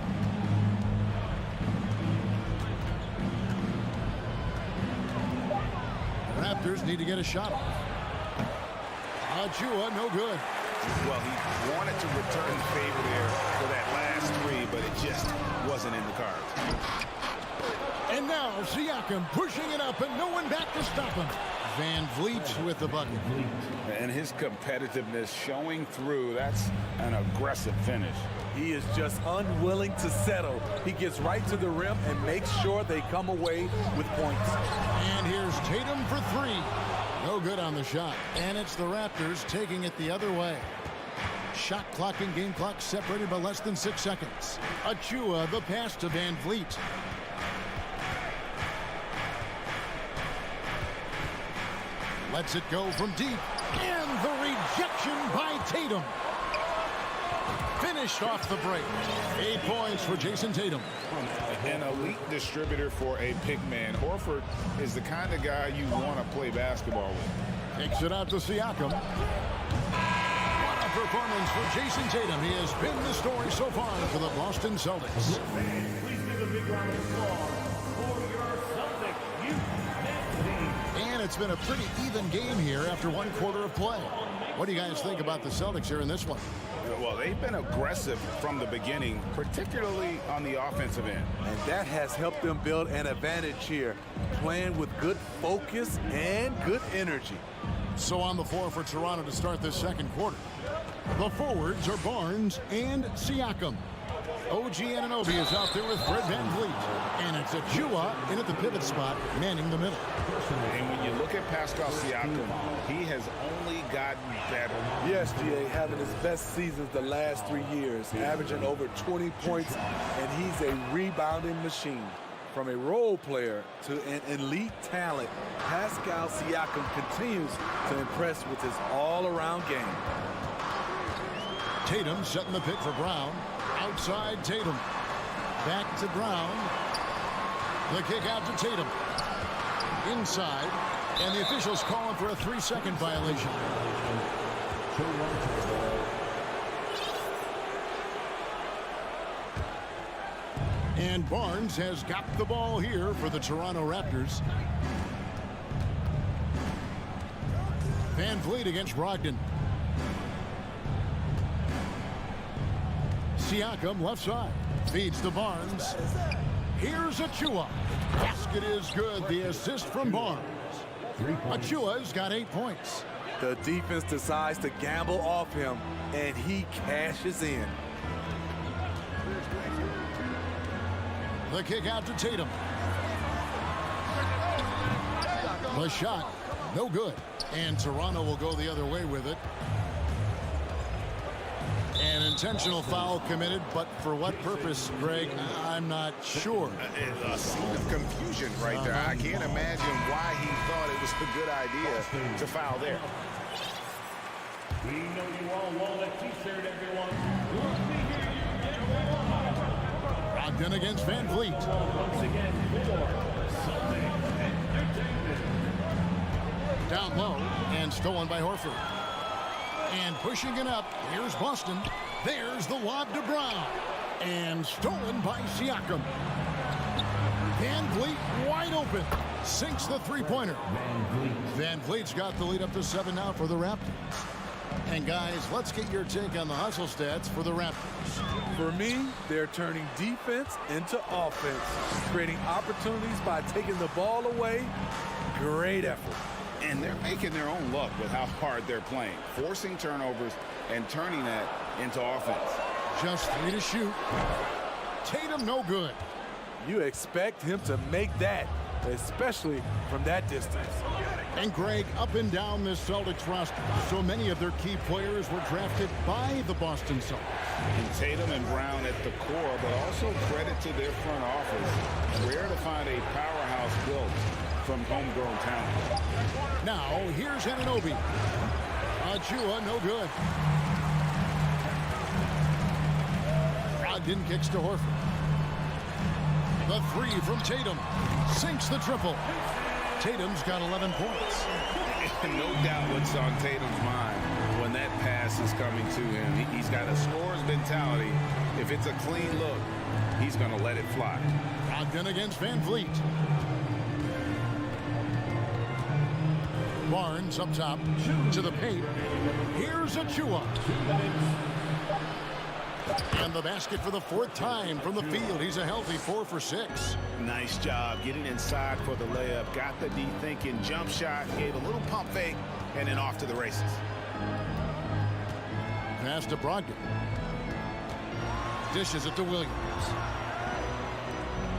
G: Raptors need to get a shot off. Achua, no good.
I: Well, he wanted to return the favor there for that last three, but it just wasn't in the cards.
G: And now Siakam pushing it up and no one back to stop him. Van Vliet with the bucket.
I: And his competitiveness showing through. That's an aggressive finish.
H: He is just unwilling to settle. He gets right to the rim and makes sure they come away with points.
G: And here's Tatum for three. No good on the shot. And it's the Raptors taking it the other way. Shot clock and game clock separated by less than 6 seconds. Achua, the pass to Van Vliet. Lets it go from deep. And the rejection by Tatum. Finished off the break. 8 points for Jason Tatum.
I: An elite distributor for a pick man. Horford is the kind of guy you want to play basketball with.
G: Takes it out to Siakam. What a performance for Jason Tatum. He has been the story so far for the Boston Celtics.
D: Please give a big round of applause for your Celtics youth team.
G: And it's been a pretty even game here after 1 quarter of play. What do you guys think about the Celtics here in this one?
I: Well, they've been aggressive from the beginning, particularly on the offensive end.
H: And that has helped them build an advantage here, playing with good focus and good energy.
G: So on the floor for Toronto to start this second quarter. The forwards are Barnes and Siakam. OG Anunoby is out there with Fred VanVleet. And it's Achua in at the pivot spot, manning the middle.
I: And when you look at Pascal Siakam, he has only gotten better.
H: Yes, GA, having his best seasons the last 3 years, averaging over 20 points, and he's a rebounding machine. From a role player to an elite talent, Pascal Siakam continues to impress with his all-around game.
G: Tatum setting the pick for Brown. Outside Tatum. Back to Brown. The kick out to Tatum. Inside. And the officials calling for a 3-second violation. And Barnes has got the ball here for the Toronto Raptors. Van Vliet against Brogdon. Siakam left side. Feeds to Barnes. Here's Achua. Basket is good. The assist from Barnes. Achua's got 8 points.
H: The defense decides to gamble off him, and he cashes in.
G: The kick out to Tatum. The shot, no good. And Toronto will go the other way with it. An intentional foul committed, but for what purpose, Greg, I'm not sure.
I: A scene of confusion right there. I can't imagine why he thought it was a good idea to foul there.
D: We know you all want a t-shirt, everyone.
G: Brogdon against Van Vliet.
D: Once again, for Celtics Entertainment.
G: Down low and stolen by Horford. And pushing it up, here's Boston. There's the lob to Brown. And stolen by Siakam. Van Vliet wide open. Sinks the three-pointer. Van Vliet's got the lead up to 7 now for the Raptors. And guys, let's get your take on the hustle stats for the Raptors.
H: For me, they're turning defense into offense, creating opportunities by taking the ball away. Great effort.
I: And they're making their own luck with how hard they're playing, forcing turnovers and turning that into offense.
G: Just 3 to shoot. Tatum no good.
H: You expect him to make that, especially from that distance.
G: And Greg, up and down this Celtics roster, so many of their key players were drafted by the Boston Celtics.
I: And Tatum and Brown at the core, but also credit to their front office. Rare to find a powerhouse built from homegrown talent.
G: Now, here's Anunoby. Achua, no good. Brogdon kicks to Horford. The 3 from Tatum. Sinks the triple. Tatum's got 11 points.
I: No doubt what's on Tatum's mind when that pass is coming to him. He's got a scorer's mentality. If it's a clean look, he's going to let it fly.
G: Brogdon against Van Vliet. Barnes up top to the paint. Here's Achua. And the basket for the 4th time from the field. He's a healthy 4 for 6.
K: Nice job getting inside for the layup. Got the deep thinking jump shot, gave a little pump fake, and then off to the races.
G: Pass to Brogdon. Dishes it to Williams.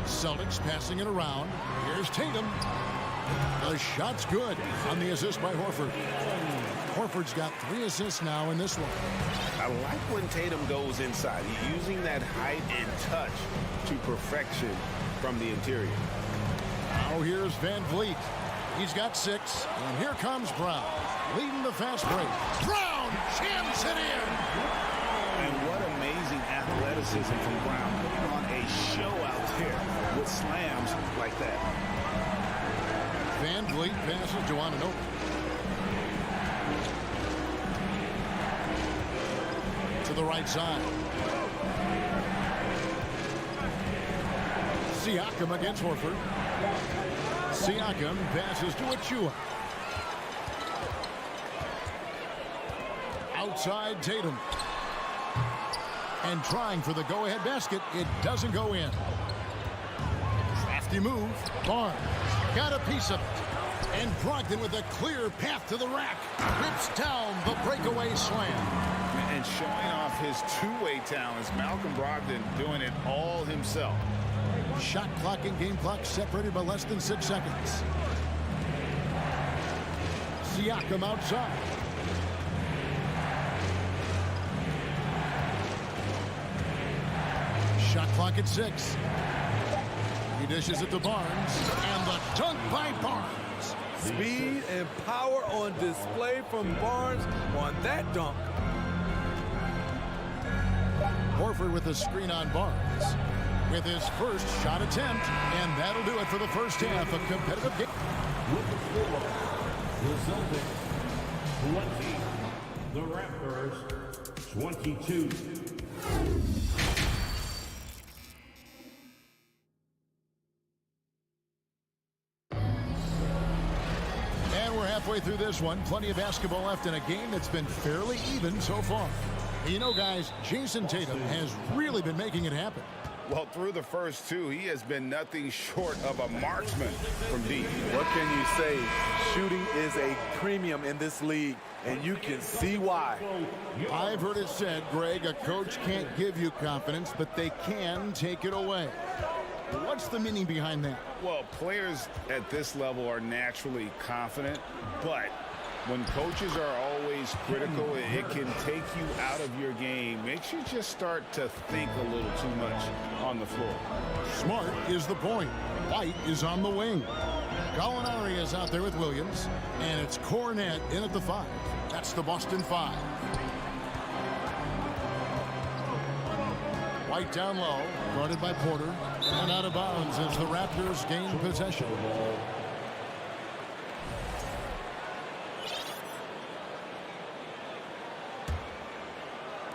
G: Celtics passing it around. Here's Tatum. The shot's good on the assist by Horford. Horford's got 3 assists now in this one.
K: I like when Tatum goes inside. He's using that height and touch to perfection from the interior.
G: Now here's Van Vliet. He's got 6. And here comes Brown. Leading the fast break. Brown jams it in.
K: And what amazing athleticism from Brown. Putting on a show out there with slams like that.
G: Van Vliet passes to Anunoby. To the right side. Siakam against Horford. Siakam passes to Achua. Outside Tatum. And trying for the go-ahead basket. It doesn't go in. Crafty move. Barnes got a piece of it. And Brogdon with a clear path to the rack. Rips down the breakaway slam.
I: And showing off his two-way talents, Malcolm Brogdon doing it all himself.
G: Shot clock and game clock separated by less than 6 seconds. Siakam outside. Shot clock at 6. He dishes it to Barnes. And the dunk by Barnes.
H: Speed and power on display from Barnes on that dunk.
G: Horford with a screen on Barnes. With his first shot attempt. And that'll do it for the first half. A competitive game.
D: With the score, the Celtics 20, the Raptors 22.
G: Halfway through this one, plenty of basketball left in a game that's been fairly even so far. You know, guys, Jason Tatum has really been making it happen.
I: Well, through the first 2, he has been nothing short of a marksman from deep.
H: What can you say? Shooting is a premium in this league, and you can see why.
G: I've heard it said, Greg, a coach can't give you confidence, but they can take it away. What's the meaning behind that?
I: Well, players at this level are naturally confident, but when coaches are always critical, it can take you out of your game. Makes you just start to think a little too much on the floor.
G: Smart is the point. White is on the wing. Gallinari is out there with Williams, and it's Cornette in at the 5. That's the Boston 5. White down low, guarded by Porter, and out of bounds as the Raptors gain possession.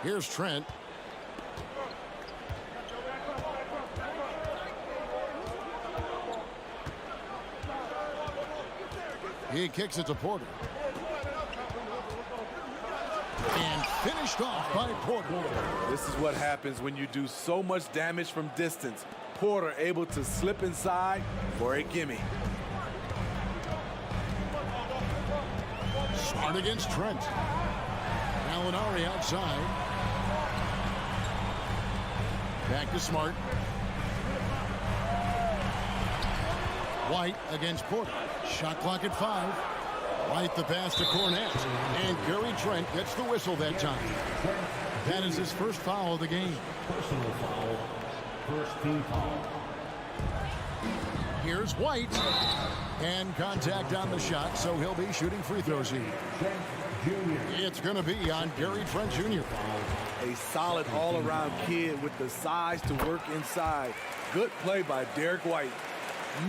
G: Here's Trent. He kicks it to Porter. And finished off by Porter.
H: This is what happens when you do so much damage from distance. Porter able to slip inside for a gimme.
G: Smart against Trent. Gallinari outside. Back to Smart. White against Porter. Shot clock at 5. White the pass to Cornette. And Gary Trent gets the whistle that time. That is his first foul of the game.
D: Personal foul. First team foul.
G: Here's White. And contact on the shot, so he'll be shooting free throws here. It's going to be on Gary Trent Jr.
H: A solid all-around kid with the size to work inside. Good play by Derek White.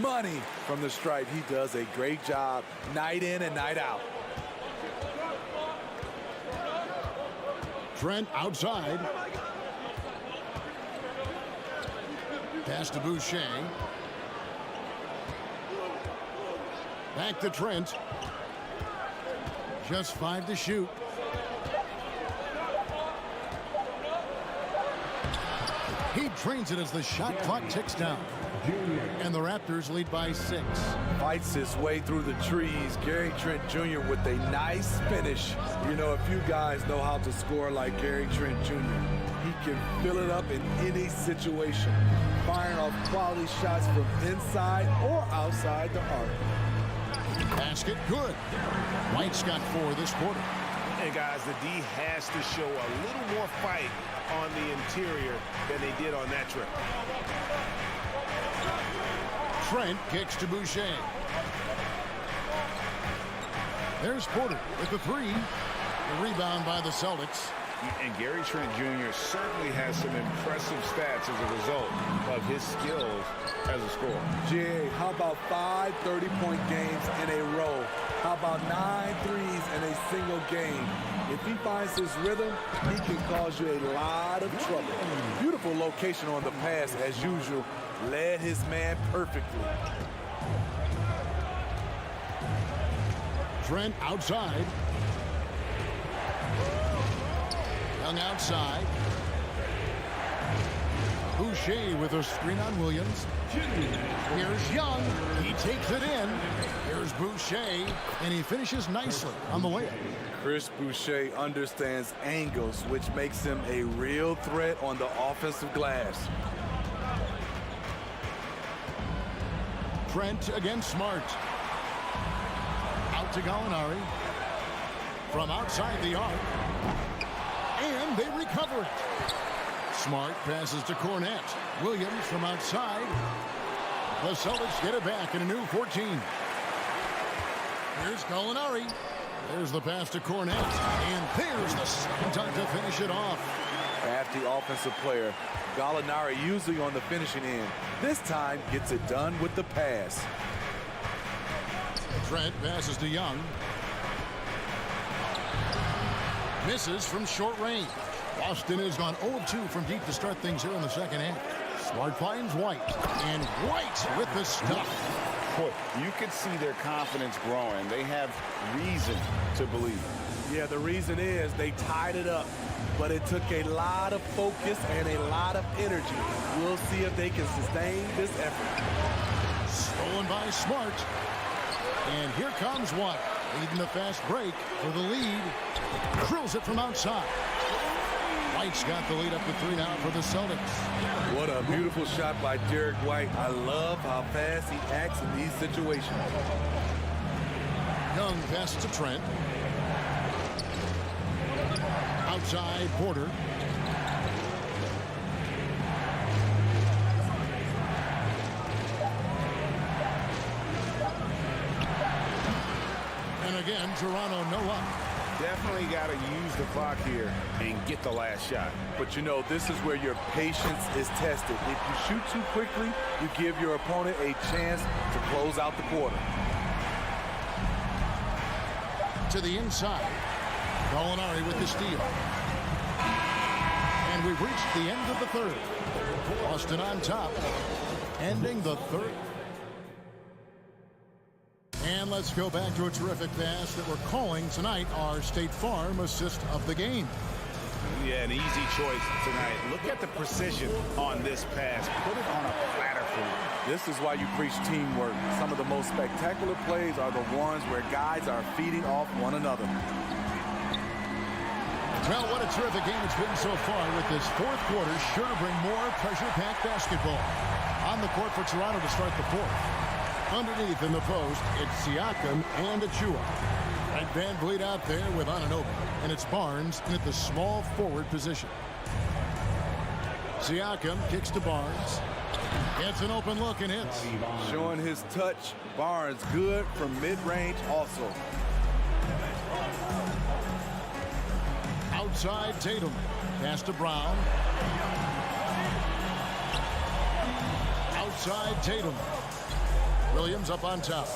H: Money from the stripe. He does a great job night in and night out.
G: Trent outside. Pass to Boucher. Back to Trent. Just 5 to shoot. He drains it as the shot clock ticks down. And the Raptors lead by 6.
H: Fights his way through the trees. Gary Trent Jr. with a nice finish. You know, a few guys know how to score like Gary Trent Jr. He can fill it up in any situation, firing off quality shots from inside or outside the arc.
G: Basket good. White's got 4 this quarter.
K: And guys, the D has to show a little more fight on the interior than they did on that trip.
G: Trent kicks to Boucher. There's Porter with the 3. The rebound by the Celtics.
I: And Gary Trent Jr. certainly has some impressive stats as a result of his skills as a scorer.
H: GA, how about 5 30-point games in a row? How about 9 threes in a single game? If he finds his rhythm, he can cause you a lot of trouble. Beautiful location on the pass, as usual. Led his man perfectly.
G: Trent outside. Young outside. Boucher with a screen on Williams. Here's Young. He takes it in. Here's Boucher, and he finishes nicely on the layup.
H: Chris Boucher understands angles, which makes him a real threat on the offensive glass.
G: Trent against Smart. Out to Gallinari. From outside the arc. And they recover it. Smart passes to Cornette. Williams from outside. The Celtics get it back in a new 14. Here's Gallinari. There's the pass to Cornette. And there's the second time to finish it off.
H: At the offensive player, Gallinari usually on the finishing end. This time gets it done with the pass.
G: Trent passes to Young. Misses from short range. Boston has gone 0-2 from deep to start things here in the second half. Smart finds White. And White with the stuff.
I: Boy, you could see their confidence growing. They have reason to believe.
H: Yeah, the reason is they tied it up. But it took a lot of focus and a lot of energy. We'll see if they can sustain this effort.
G: Stolen by Smart. And here comes White, leading the fast break for the lead. Drills it from outside. White's got the lead up to 3 now for the Celtics.
H: What a beautiful shot by Derek White. I love how fast he acts in these situations.
G: Young passes to Trent. Outside Porter. And again, Toronto no up.
I: Definitely got to use the clock here and get the last shot.
H: But you know, this is where your patience is tested. If you shoot too quickly, you give your opponent a chance to close out the quarter.
G: To the inside. Gallinari with the steal. And we've reached the end of the third. Boston on top. Ending the third. And let's go back to a terrific pass that we're calling tonight our State Farm assist of the game.
K: Yeah, an easy choice tonight. Look at the precision on this pass. Put it on a platter for him.
H: This is why you preach teamwork. Some of the most spectacular plays are the ones where guys are feeding off one another.
G: Well, what a terrific game it's been so far, with this fourth quarter sure to bring more pressure-packed basketball. On the court for Toronto to start the fourth. Underneath in the post, it's Siakam and Achua. And Van Vliet out there with Anunoby. And it's Barnes in at the small forward position. Siakam kicks to Barnes. Gets an open look and hits.
H: Showing his touch. Barnes good from mid-range also.
G: Outside Tatum. Pass to Brown. Outside Tatum. Williams up on top.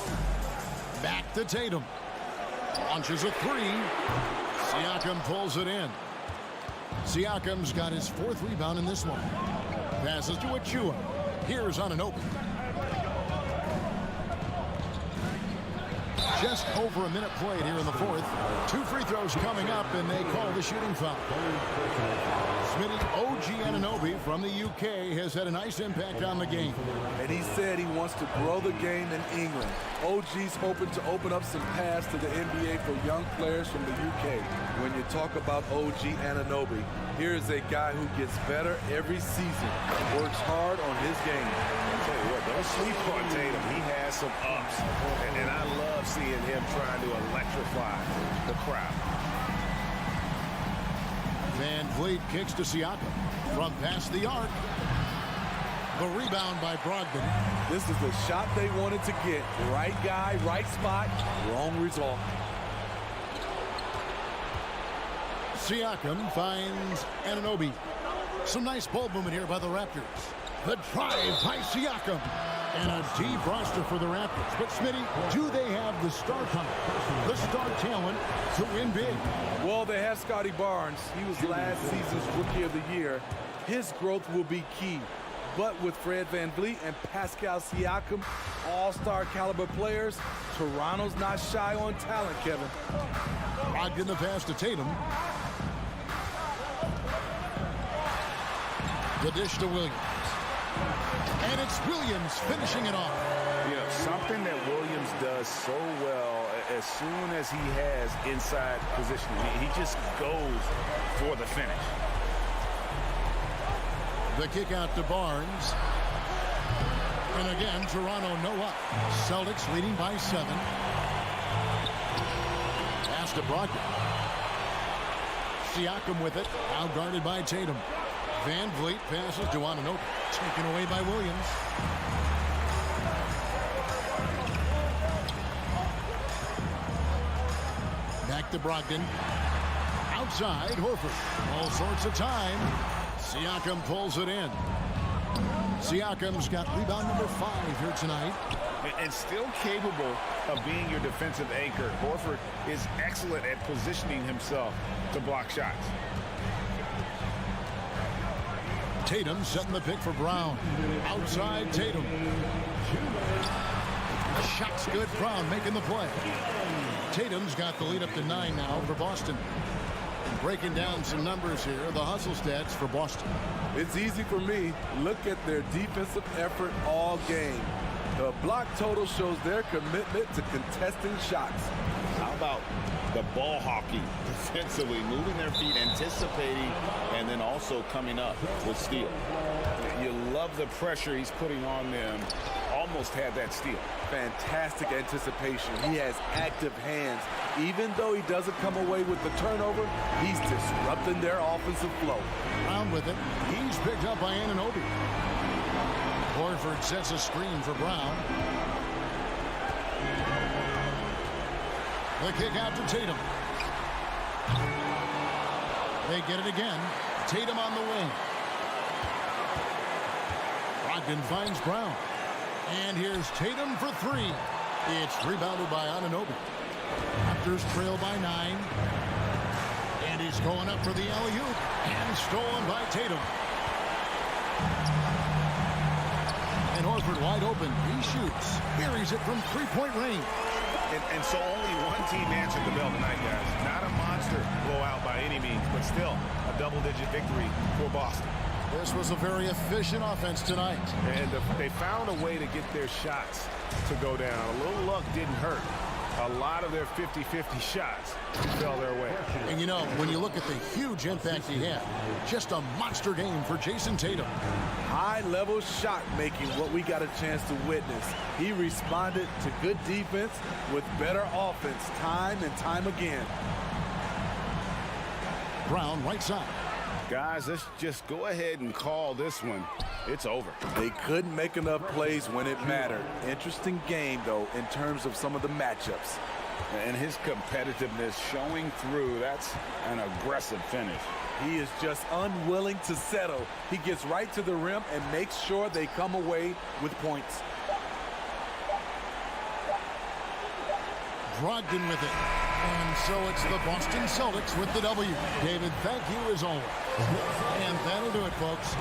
G: Back to Tatum. Launches a 3. Siakam pulls it in. Siakam's got his 4th rebound in this one. Passes to Achua. Here's Anunoby. Just over a minute played here in the fourth. 2 free throws coming up, and they call the shooting foul. Smitty, OG Anunoby from the UK has had a nice impact on the game.
H: And he said he wants to grow the game in England. OG's hoping to open up some paths to the NBA for young players from the UK. When you talk about OG Anunoby, here is a guy who gets better every season, works hard on his game.
K: I'll tell you what, don't sleep on Tatum. He has some ups, and I love seeing him trying to electrify the crowd.
G: Van Vliet kicks to Siakam from past the arc. The rebound by Brogdon.
H: This is the shot they wanted to get. Right guy, right spot, wrong result.
G: Siakam finds Anunoby. Some nice ball movement here by the Raptors. The drive by Siakam. And a deep roster for the Raptors. But Smitty, do they have the star power, the star talent to win big?
H: Well, they have Scotty Barnes. He was last season's Rookie of the Year. His growth will be key. But with Fred VanVleet and Pascal Siakam, all-star caliber players, Toronto's not shy on talent, Kevin.
G: Brogdon the pass to Tatum. The dish to Williams. And it's Williams finishing it off.
K: You know, something that Williams does so well as soon as he has inside positioning, he just goes for the finish.
G: The kick out to Barnes. And again, Toronto no up. Celtics leading by 7. Pass to Brogdon. Siakam with it. Now guarded by Tatum. Van Vliet passes to Anunoby. Taken away by Williams. Back to Brogdon. Outside, Horford. All sorts of time. Siakam pulls it in. Siakam's got rebound number 5 here tonight.
K: And still capable of being your defensive anchor. Horford is excellent at positioning himself to block shots.
G: Tatum setting the pick for Brown. Outside Tatum. Shot's good. Brown making the play. Tatum's got the lead up to 9 now for Boston. Breaking down some numbers here, the hustle stats for Boston.
H: It's easy for me. Look at their defensive effort all game. The block total shows their commitment to contesting shots.
K: How about the ball hockey defensively, moving their feet, anticipating, and then also coming up with steal. You love the pressure he's putting on them. Almost had that steal.
H: Fantastic anticipation. He has active hands. Even though he doesn't come away with the turnover, he's disrupting their offensive flow.
G: Brown with it. He's picked up by Anunoby. Horford sets a screen for Brown. The kick out to Tatum. They get it again. Tatum on the wing. Brogdon finds Brown. And here's Tatum for 3. It's rebounded by Anunoby. Raptors trail by 9. And he's going up for the alley-oop. And stolen by Tatum. And Horford wide open. He shoots. Buries it from 3-point range.
K: And so only one team answered the bell tonight, guys. Not a monster blowout by any means, but still a double-digit victory for Boston.
G: This was a very efficient offense tonight.
K: And they found a way to get their shots to go down. A little luck didn't hurt. A lot of their 50-50 shots fell their way.
G: And you know, when you look at the huge impact he had, just a monster game for Jason Tatum.
H: High-level shot making, what we got a chance to witness. He responded to good defense with better offense time and time again.
G: Brown right side.
K: Guys, let's just go ahead and call this one. It's over.
H: They couldn't make enough plays when it mattered. Interesting game, though, in terms of some of the matchups.
K: And his competitiveness showing through. That's an aggressive finish.
H: He is just unwilling to settle. He gets right to the rim and makes sure they come away with points.
G: Brogdon with it. And so it's the Boston Celtics with the W. David, thank you as always. And that'll do it, folks.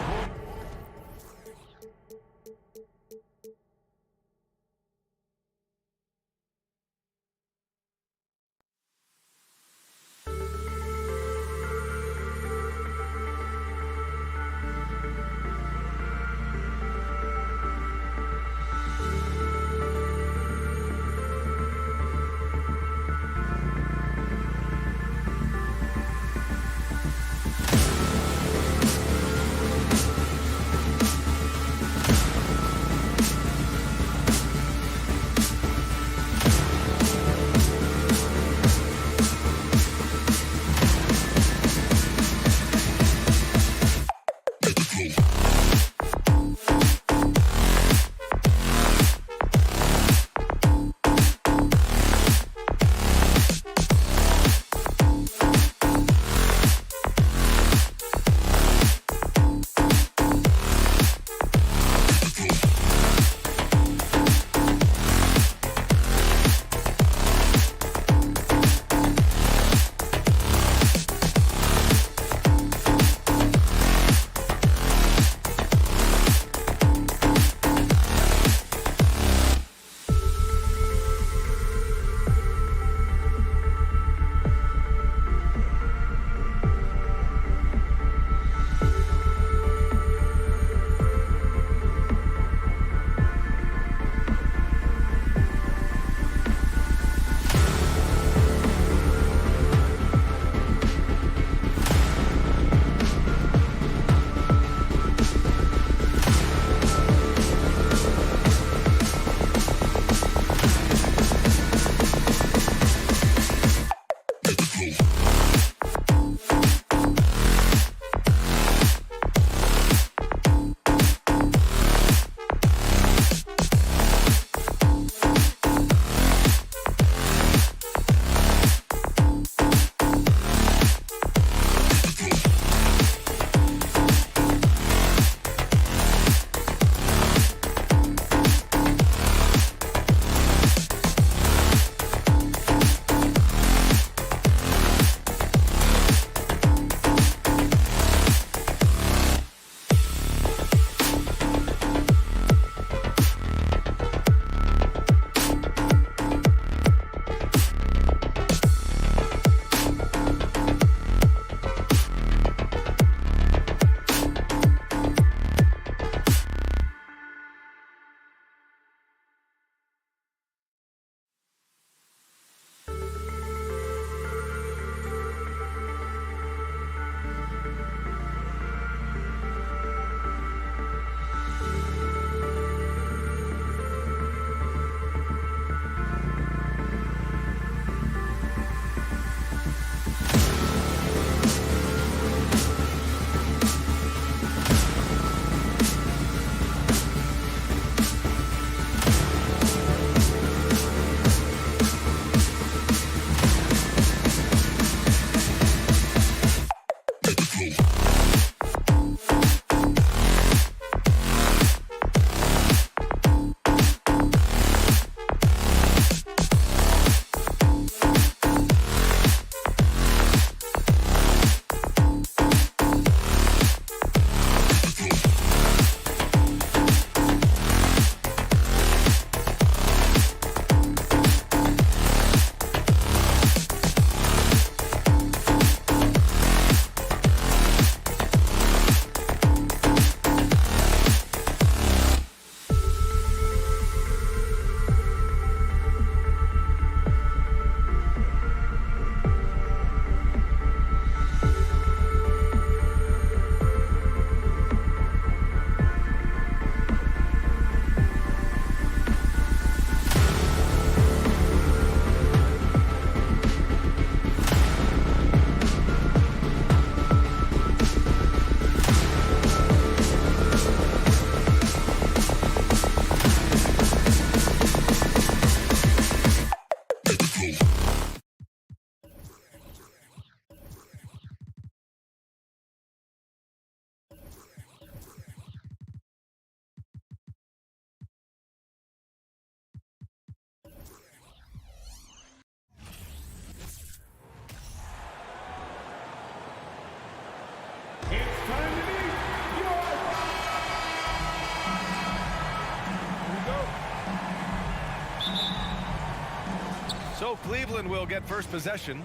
A: So Cleveland will get first possession.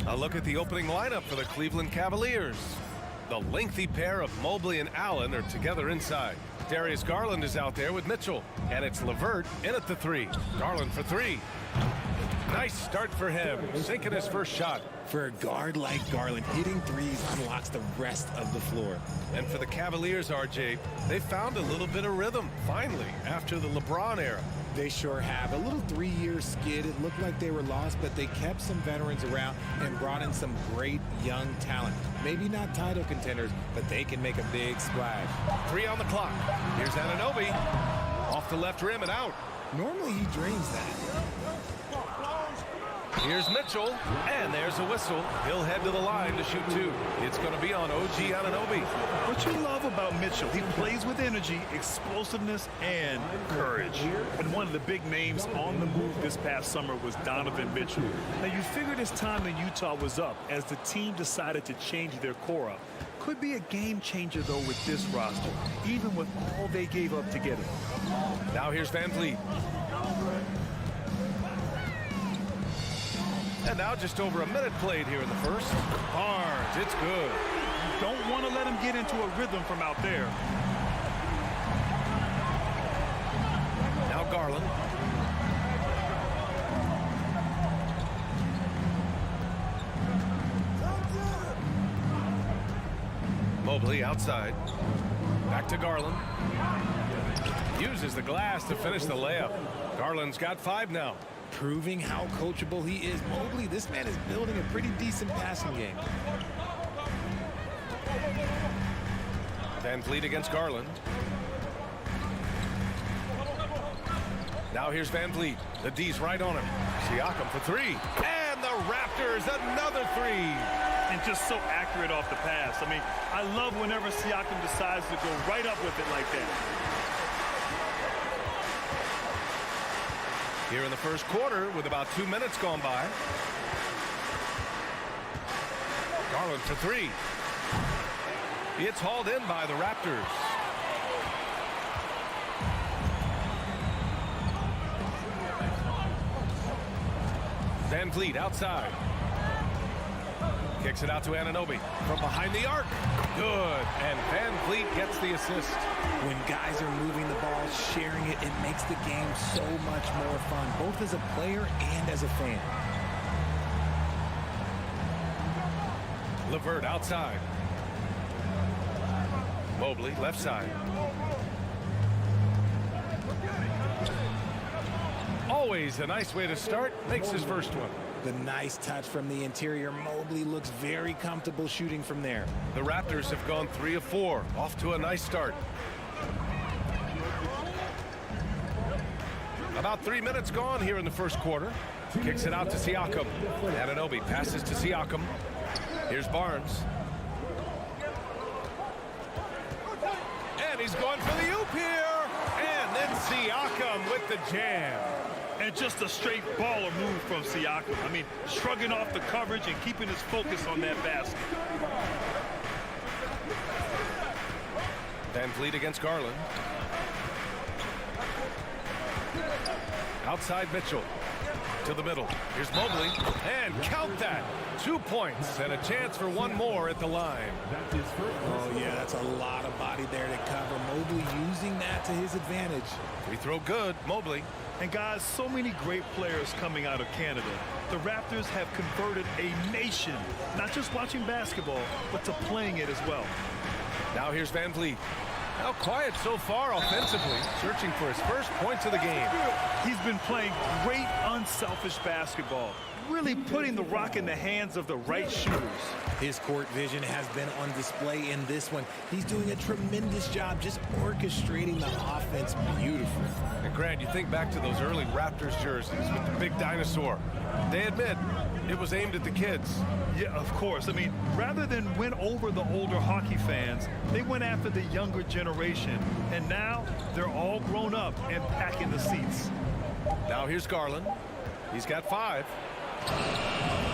A: A look at the opening lineup for the Cleveland Cavaliers. The lengthy pair of Mobley and Allen are together inside. Darius Garland is out there with Mitchell. And it's LeVert in at the 3. Garland for 3. Nice start for him, sinking his first shot.
L: For a guard like Garland, hitting threes unlocks the rest of the floor.
A: And for the Cavaliers, RJ, they found a little bit of rhythm, finally, after the LeBron era.
L: They sure have. A little 3-year skid. It looked like they were lost, but they kept some veterans around and brought in some great young talent. Maybe not title contenders, but they can make a big splash.
A: 3 on the clock. Here's Anunoby. Off the left rim and out.
L: Normally he drains that.
A: Here's Mitchell, and there's a whistle. He'll head to the line to shoot 2. It's going to be on OG Anunoby.
C: What you love about Mitchell, he plays with energy, explosiveness, and courage. And one of the big names on the move this past summer was Donovan Mitchell. Now, you figured his time in Utah was up as the team decided to change their core up. Could be a game changer, though, with this roster, even with all they gave up to get him.
A: Now here's VanVleet. And now just over a minute played here in the first. Barnes, it's good.
C: Don't want to let him get into a rhythm from out there.
A: Now Garland. Mobley outside. Back to Garland. Uses the glass to finish the layup. Garland's got 5 now.
L: Proving how coachable he is. Mobley, this man is building a pretty decent passing game.
A: VanVleet against Garland. Now here's VanVleet. The D's right on him. Siakam for 3. And the Raptors, another 3.
C: And just so accurate off the pass. I mean, I love whenever Siakam decides to go right up with it like that.
A: Here in the first quarter with about 2 minutes gone by. Garland for 3. It's hauled in by the Raptors. VanVleet outside. Kicks it out to Anunoby from behind the arc. Good. And VanVleet gets the assist.
L: When guys are moving the ball, sharing it, it makes the game so much more fun, both as a player and as a fan.
A: LeVert outside. Mobley left side. Always a nice way to start. Makes his first one.
L: The nice touch from the interior. Mobley looks very comfortable shooting from there.
A: The Raptors have gone 3 of 4. Off to a nice start. About 3 minutes gone here in the first quarter. Kicks it out to Siakam. Anunoby passes to Siakam. Here's Barnes. And he's going for the oop here. And then Siakam with the jam.
C: And just a straight baller move from Siakam. I mean, shrugging off the coverage and keeping his focus on that basket.
A: VanVleet against Garland. Outside Mitchell. To the middle. Here's Mobley. And count that. 2 points and a chance for one more at the line.
L: Oh, yeah, that's a lot of body there to cover. Mobley using that to his advantage.
A: Free throw good. Mobley.
C: And guys, so many great players coming out of Canada. The Raptors have converted a nation, not just watching basketball, but to playing it as well.
A: Now here's VanVleet. Now quiet so far offensively, searching for his first points of the game.
C: He's been playing great, unselfish basketball, really putting the rock in the hands of the right shooters.
L: His court vision has been on display in this one. He's doing a tremendous job just orchestrating the offense beautifully.
A: And Grant, you think back to those early Raptors jerseys with the big dinosaur. They admit it was aimed at the kids.
C: Yeah, of course. I mean, rather than win over the older hockey fans, they went after the younger generation. And now they're all grown up and packing the seats.
A: Now here's Garland. He's got 5.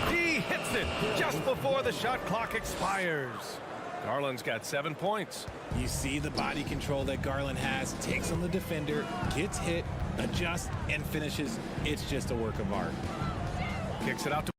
A: He hits it just before the shot clock expires. Garland's got 7 points.
L: You see the body control that Garland has, takes on the defender, gets hit, adjusts, and finishes. It's just a work of art.
A: Kicks it out to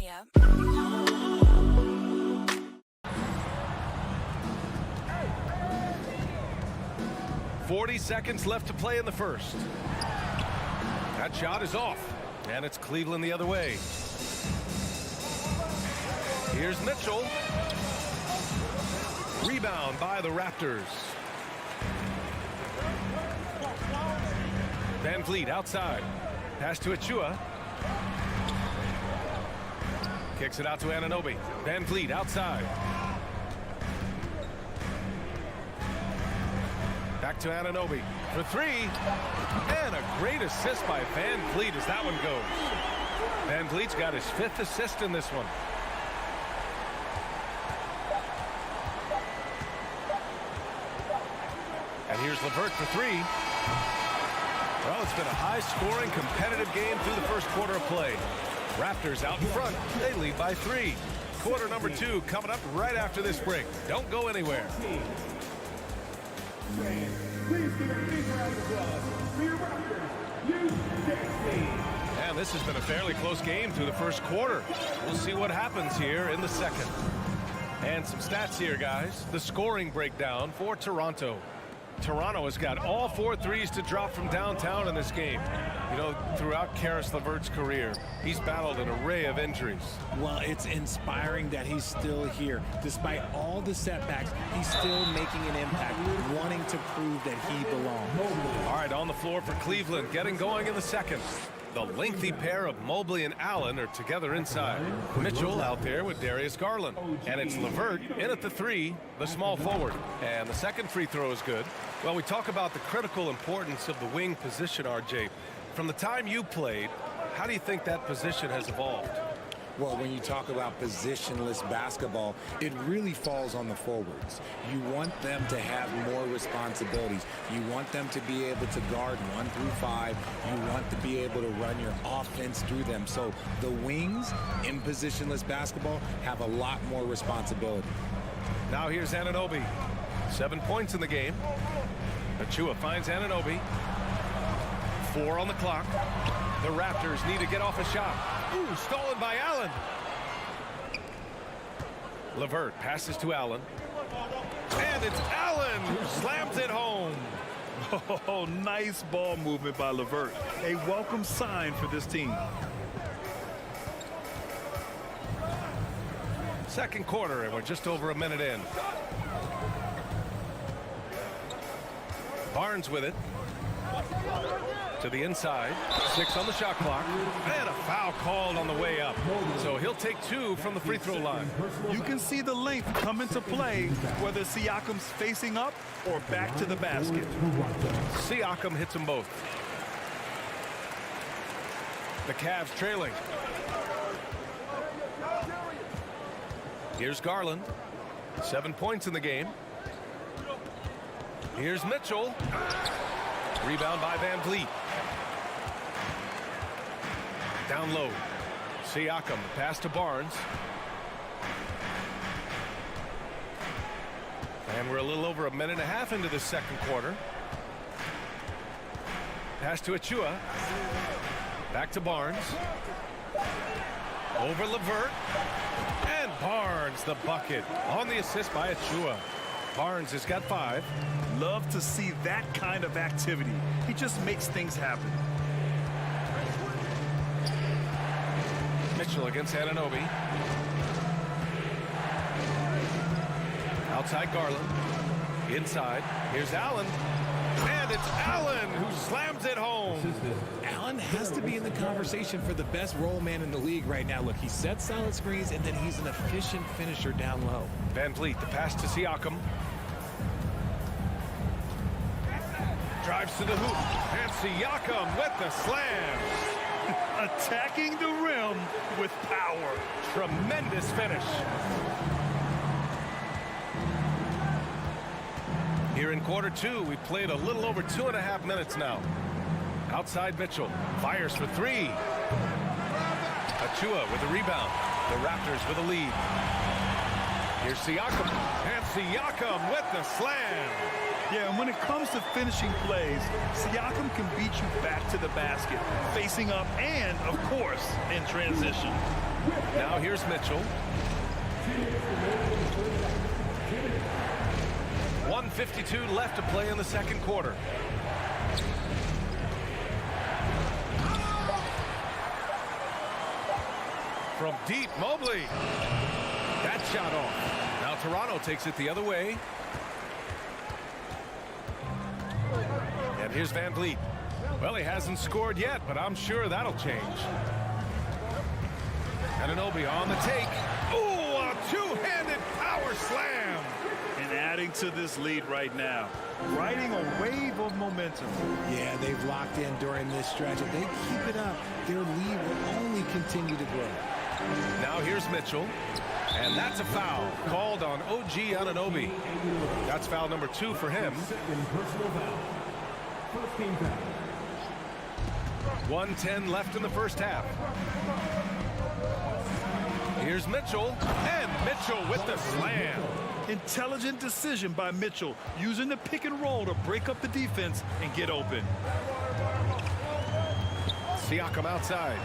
M: Yeah.
A: 40 seconds left to play in the first. That shot is off, and it's Cleveland the other way. Here's Mitchell. Rebound by the Raptors. Van Vliet outside. Pass to Achua. Kicks it out to Anunoby. Van Vliet outside. Back to Anunoby for three. And a great assist by Van Vliet as that one goes. Van Vliet's got his 5th assist in this one. And here's LeVert for three. Well, it's been a high-scoring, competitive game through the first quarter of play. Raptors out in front. They lead by 3. Quarter number 2 coming up right after this break. Don't go anywhere. And this has been a fairly close game through the first quarter. We'll see what happens here in the second. And some stats here, guys. The scoring breakdown for Toronto. Toronto has got all 4 threes to drop from downtown in this game. You know, throughout Caris LeVert's career, he's battled an array of injuries.
L: Well, it's inspiring that he's still here. Despite all the setbacks, he's still making an impact, wanting to prove that he belongs.
A: All right, on the floor for Cleveland, getting going in the second. The lengthy pair of Mobley and Allen are together inside. Mitchell out there with Darius Garland. And it's LeVert in at the 3, the small forward. And the second free throw is good. Well, we talk about the critical importance of the wing position, RJ. From the time you played, how do you think that position has evolved?
L: Well, when you talk about positionless basketball, it really falls on the forwards. You want them to have more responsibilities. You want them to be able to guard 1 through 5. You want to be able to run your offense through them. So the wings in positionless basketball have a lot more responsibility.
A: Now here's Anunoby. 7 points in the game. Achua finds Anunoby. 4 on the clock. The Raptors need to get off a shot. Ooh, stolen by Allen. LeVert passes to Allen. And it's Allen who slams it home.
C: Oh, nice ball movement by LeVert. A welcome sign for this team.
A: Second quarter, and we're just over a minute in. Barnes with it. To the inside. 6 on the shot clock. And a foul called on the way up. So he'll take 2 from the free throw line.
C: You can see the length come into play, whether Siakam's facing up or back to the basket.
A: Siakam hits them both. The Cavs trailing. Here's Garland. 7 points in the game. Here's Mitchell. Rebound by Van Vliet. Down low. Siakam, pass to Barnes. And we're a little over a minute and a half into the second quarter. Pass to Achua. Back to Barnes. Over LeVert. And Barnes, the bucket. On the assist by Achua. Barnes has got 5.
C: Love to see that kind of activity. He just makes things happen.
A: Mitchell against Anunoby. Outside Garland. Inside. Here's Allen. And it's Allen who slams it home.
L: Allen has to be in the conversation for the best roll man in the league right now. Look, he sets solid screens, and then he's an efficient finisher down low.
A: Van Vliet, the pass to Siakam. drives to the hoop. And Siakam with the slam.
C: Attacking the rim with power.
A: Tremendous finish. Here in quarter two, we've played a little over 2.5 minutes now. Outside Mitchell. Fires for three. Achua with the rebound. The Raptors with a lead. Here's Siakam. And Siakam with the slam.
C: Yeah, and when it comes to finishing plays, Siakam can beat you back to the basket, facing up and, of course, in transition.
A: Now here's Mitchell. 1:52 left to play in the second quarter. From deep, Mobley. That shot off. Now Toronto takes it the other way. And here's Van Vliet. Well, he hasn't scored yet, but I'm sure that'll change. Anunoby on the take. Ooh, a two-handed power slam.
C: And adding to this lead right now, riding a wave of momentum.
L: Yeah, they've locked in during this stretch. If they keep it up, their lead will only continue to grow.
A: Now here's Mitchell. And that's a foul called on OG Anunoby. That's foul number 2 for him. 1:10 left in the first half. Here's Mitchell. And Mitchell with the slam.
C: Intelligent decision by Mitchell, using the pick and roll to break up the defense and get open.
A: Siakam outside.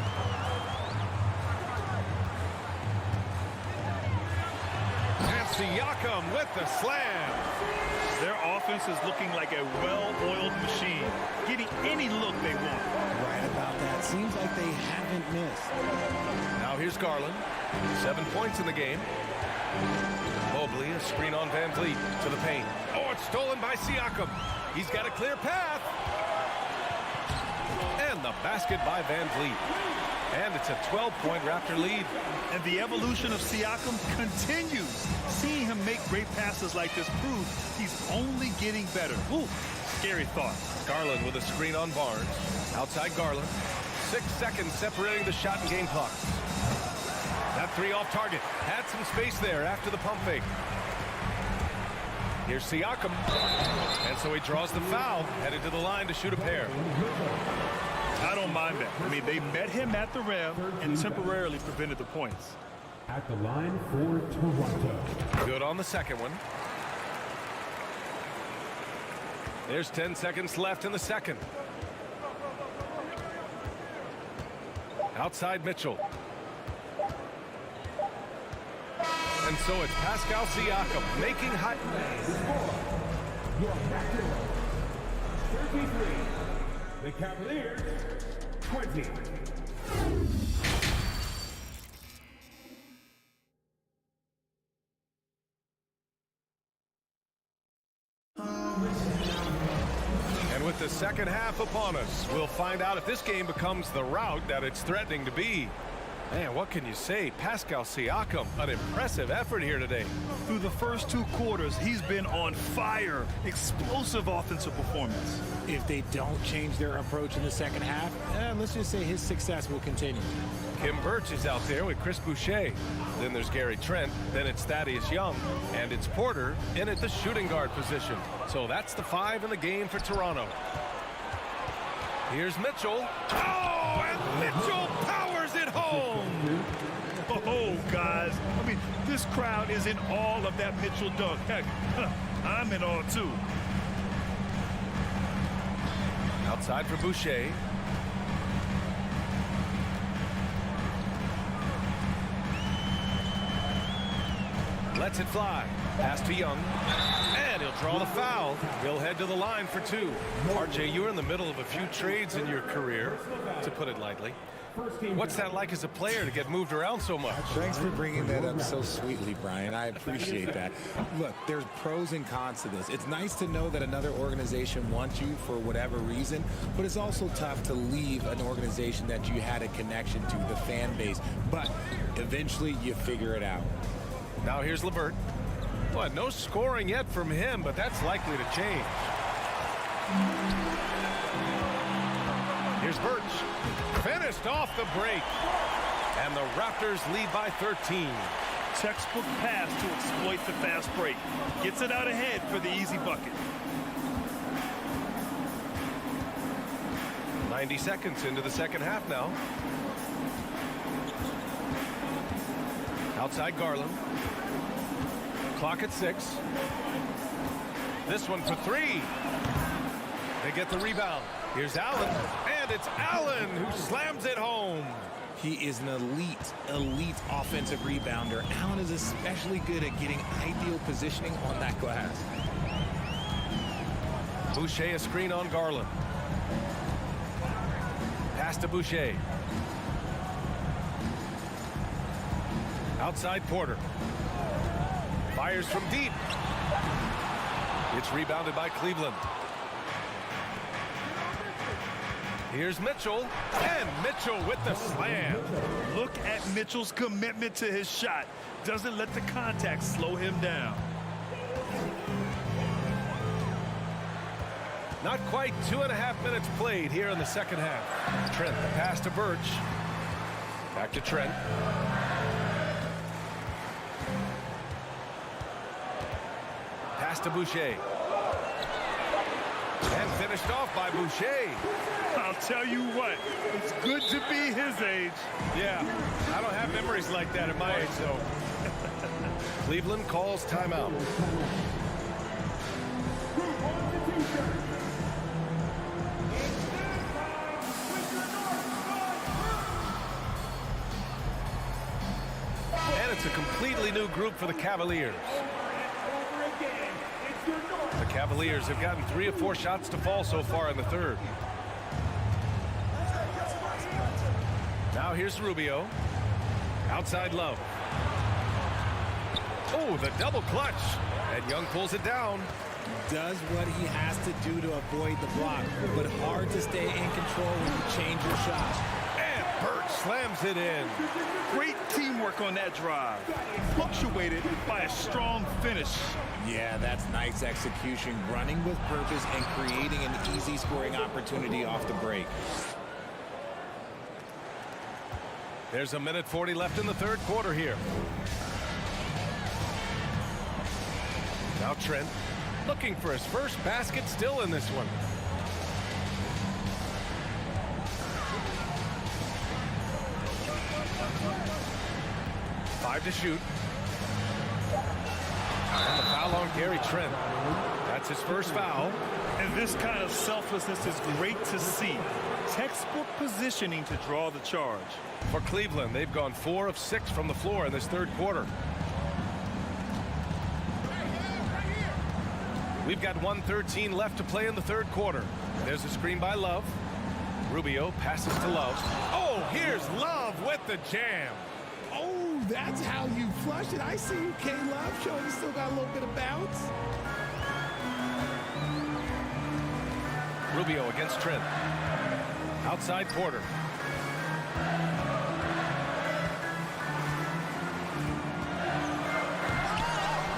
A: And Siakam with the slam.
C: Their offense is looking like a well-oiled machine, getting any look they want.
L: Right about that. Seems like they haven't missed.
A: Now here's Garland. 7 points in the game. Mobley, a screen on Van Vliet to the paint. Oh, it's stolen by Siakam. He's got a clear path. And the basket by Van Vliet. And it's a 12-point Raptor lead.
C: And the evolution of Siakam continues. Seeing him make great passes like this proves he's only getting better. Ooh, scary thought.
A: Garland with a screen on Barnes. Outside Garland. 6 seconds separating the shot and game clock. That three off target. Had some space there after the pump fake. Here's Siakam. And so he draws the foul, headed to the line to shoot a pair.
C: I don't mind that. I mean, they met him at the rim and temporarily prevented the points.
D: At the line for Toronto.
A: Good on the second one. There's 10 seconds left in the second. Outside Mitchell. And so it's Pascal Siakam making high.
D: Your Raptors 33. The Cavaliers 20.
A: And with the second half upon us, we'll find out if this game becomes the rout that it's threatening to be. Man, what can you say? Pascal Siakam, an impressive effort here today.
C: Through the first 2 quarters, he's been on fire. Explosive offensive performance.
L: If they don't change their approach in the second half, let's just say his success will continue.
A: Kim Birch is out there with Chris Boucher. Then there's Gary Trent. Then it's Thaddeus Young. And it's Porter in at the shooting guard position. So that's the 5 in the game for Toronto. Here's Mitchell. Oh, and Mitchell powers it home.
C: Oh, guys. I mean, this crowd is in awe of that Mitchell dunk. Heck, I'm in awe, too.
A: Outside for Boucher. Lets it fly. Pass to Young. And he'll draw the foul. He'll head to the line for 2. RJ, you're in the middle of a few trades in your career, to put it lightly. What's that like as a player to get moved around so much?
L: Thanks for bringing that up so sweetly, Brian. I appreciate that. Look, there's pros and cons to this. It's nice to know that another organization wants you for whatever reason, but it's also tough to leave an organization that you had a connection to, the fan base. But eventually you figure it out.
A: Now here's LeVert. Well, no scoring yet from him, but that's likely to change. Here's Birch. Finished off the break. And the Raptors lead by 13.
C: Textbook pass to exploit the fast break. Gets it out ahead for the easy bucket.
A: 90 seconds into the second half now. Outside Garland. Clock at 6. This one for 3. They get the rebound. Here's Allen. And it's Allen who slams it home.
L: He is an elite offensive rebounder. Allen is especially good at getting ideal positioning on that glass.
A: Boucher a screen on Garland. Pass to Boucher. Outside Porter. Fires from deep. It's rebounded by Cleveland. Here's Mitchell, and Mitchell with the slam.
C: Look at Mitchell's commitment to his shot. Doesn't let the contact slow him down.
A: Not quite 2.5 minutes played here in the second half. Trent, the pass to Birch. Back to Trent. Pass to Boucher. And finished off by Boucher.
C: I'll tell you what, it's good to be his age.
A: Yeah, I don't have memories like that at my age, though. Cleveland calls timeout. And it's a completely new group for the Cavaliers. The Cavaliers have gotten 3 of 4 shots to fall so far in the third. Now here's Rubio. Outside Love. Oh, the double clutch. And Young pulls it down.
L: Does what he has to do to avoid the block, but hard to stay in control when you change your shot.
A: And Birch slams it in.
C: Great teamwork on that drive. Punctuated by a strong finish.
L: Yeah, that's nice execution, running with purpose and creating an easy scoring opportunity off the break.
A: There's a minute 40 left in the third quarter here. Now Trent looking for his first basket, still in this one. Five to shoot. And the foul on Gary Trent. That's his first foul.
C: And this kind of selflessness is great to see. Textbook positioning to draw the charge.
A: For Cleveland, they've gone 4 of 6 from the floor in this third quarter. We've got 1:13 left to play in the third quarter. There's a screen by Love. Rubio passes to Love. Oh, here's Love with the jam.
L: Oh, that's how you flush it. I see you, K-Love, showing you still got a little bit of bounce.
A: Rubio against Trent. Outside Porter.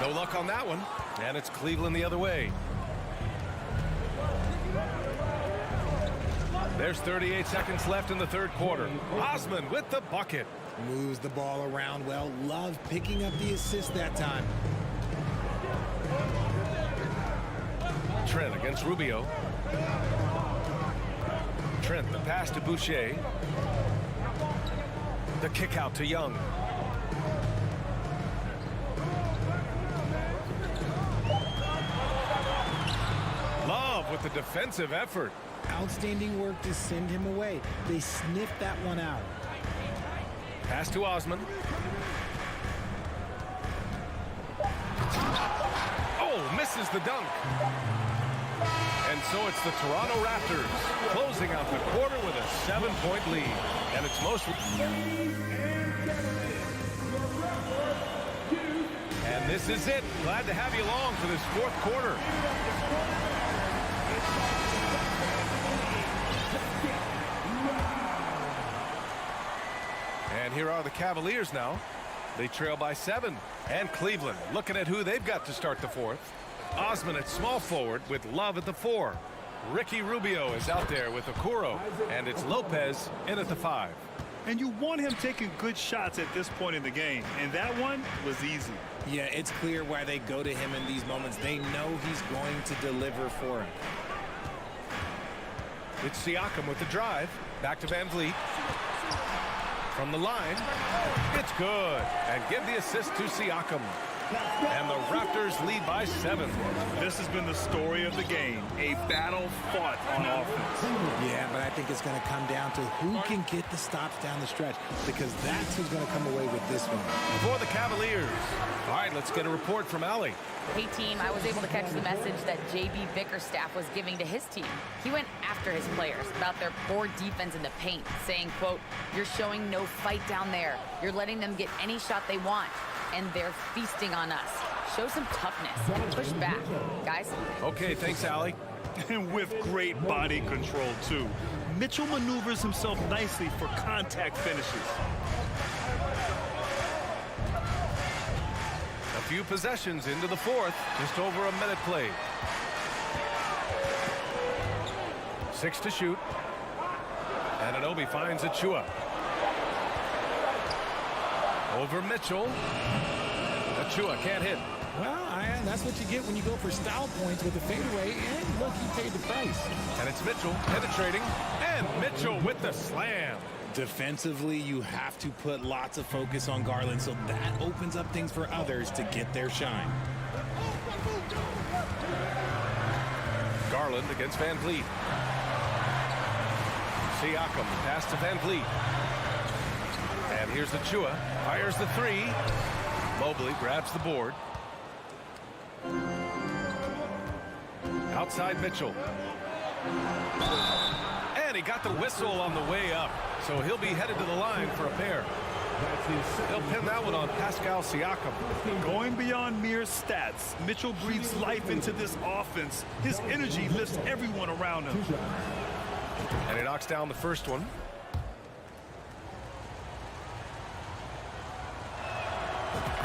A: No luck on that one. And it's Cleveland the other way. There's 38 seconds left in the third quarter. Osman with the bucket.
L: Moves the ball around well. Love picking up the assist that time.
A: Trent against Rubio. Trent, the pass to Boucher. The kick out to Young. Love with the defensive effort.
L: Outstanding work to send him away. They sniffed that one out.
A: Pass to Osman. Oh, misses the dunk. And so it's the Toronto Raptors closing out the quarter with a 7-point lead. And it's most... And this is it. Glad to have you along for this fourth quarter. And here are the Cavaliers now. They trail by 7. And Cleveland looking at who they've got to start the fourth. Osman at small forward with Love at the 4. Ricky Rubio is out there with Okoro, and it's Lopez in at the 5.
C: And you want him taking good shots at this point in the game, and that one was easy.
L: Yeah, it's clear why they go to him in these moments. They know he's going to deliver for him.
A: It's Siakam with the drive. Back to Van Vliet. From the line, it's good. And give the assist to Siakam. And the Raptors lead by 7.
C: This has been the story of the game, a battle fought on offense.
L: Yeah, but I think it's going to come down to who can get the stops down the stretch, because that's who's going to come away with this one.
A: For the Cavaliers. All right, let's get a report from Allie.
E: Hey, team, I was able to catch the message that J.B. Bickerstaff was giving to his team. He went after his players about their poor defense in the paint, saying, quote, "You're showing no fight down there. You're letting them get any shot they want, and they're feasting on us. Show some toughness and push back, guys."
A: Okay, thanks, Allie.
C: And with great body control, too. Mitchell maneuvers himself nicely for contact finishes.
A: A few possessions into the 4th, just over a minute played. 6 to shoot. And Anunoby finds Achua. Over Mitchell. Achua can't hit.
L: Well, that's what you get when you go for style points with the fadeaway, and look, he paid the price.
A: And it's Mitchell penetrating, and Mitchell with the slam.
L: Defensively, you have to put lots of focus on Garland, so that opens up things for others to get their shine.
A: Garland against Van Vliet. Siakam pass to Van Vliet. And here's Achua. Fires the 3. Mobley grabs the board. Outside Mitchell. And he got the whistle on the way up. So he'll be headed to the line for a pair. He'll pin that one on Pascal Siakam.
C: Going beyond mere stats, Mitchell breathes life into this offense. His energy lifts everyone around him.
A: And he knocks down the first one.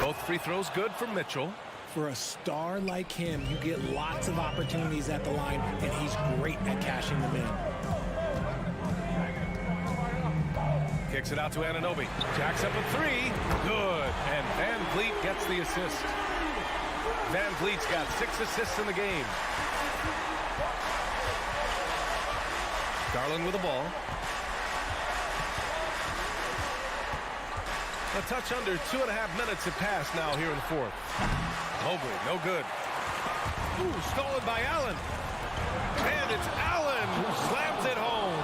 A: Both free throws good for Mitchell.
L: For a star like him, you get lots of opportunities at the line, and he's great at cashing them in.
A: Kicks it out to Anunoby. Jacks up a 3. Good. And Van Vliet gets the assist. Van Vliet's got 6 assists in the game. Garland with the ball. A touch under 2.5 minutes have passed now here in the 4th. Mobley, no good. Ooh, stolen by Allen. And it's Allen who slams it home.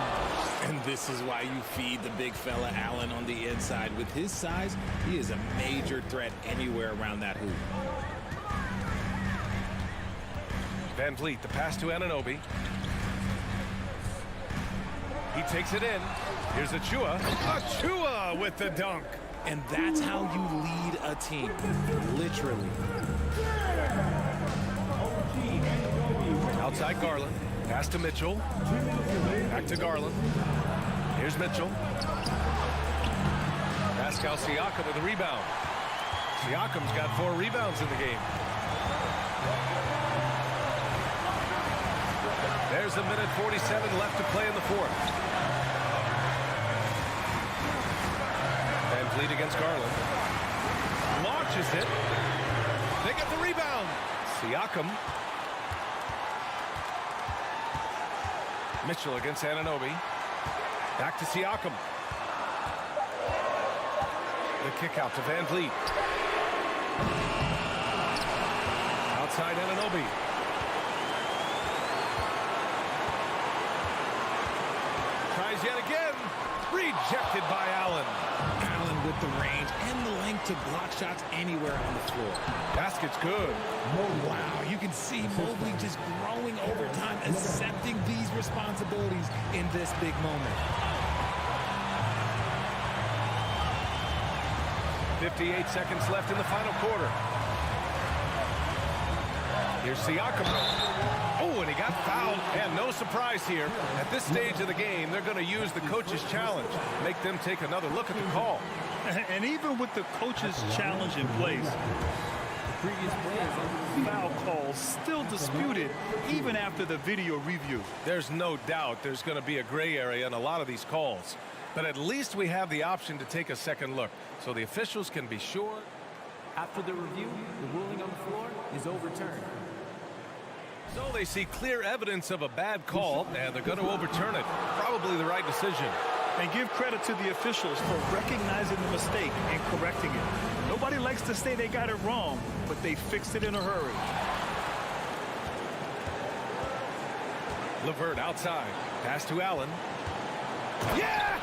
L: And this is why you feed the big fella Allen on the inside. With his size, he is a major threat anywhere around that hoop.
A: Van Vliet, the pass to Anunoby. He takes it in. Here's Achua. Achua with the dunk.
L: And that's how you lead a team, literally.
A: Outside Garland. Pass to Mitchell. Back to Garland. Here's Mitchell. Pascal Siakam with a rebound. Siakam's got 4 rebounds in the game. There's a minute 47 left to play in the 4th. Van Vliet against Garland. Launches it. They get the rebound. Siakam. Mitchell against Anunoby. Back to Siakam. The kick out to Van Vliet. Outside Anunoby. Tries yet again. Rejected by Allen.
L: Allen with the range and the length to block shots anywhere on the floor.
A: Basket's good.
L: Oh, wow. You can see Mobley just growing over time, accepting these responsibilities in this big moment.
A: 58 seconds left in the final quarter. Here's Siakam. Oh, and he got fouled. And no surprise here. At this stage of the game, they're going to use the coach's challenge. Make them take another look at the call.
C: And even with the coach's challenge in place, Foul call still disputed even after the video review.
A: There's no doubt there's going to be a gray area in a lot of these calls. But at least we have the option to take a second look so the officials can be sure.
M: After the review, the ruling on the floor is overturned.
A: So they see clear evidence of a bad call, and they're going to overturn it. Probably the right decision.
C: And give credit to the officials for recognizing the mistake and correcting it. Nobody likes to say they got it wrong, but they fixed it in a hurry.
A: LeVert outside. Pass to Allen.
C: Yeah!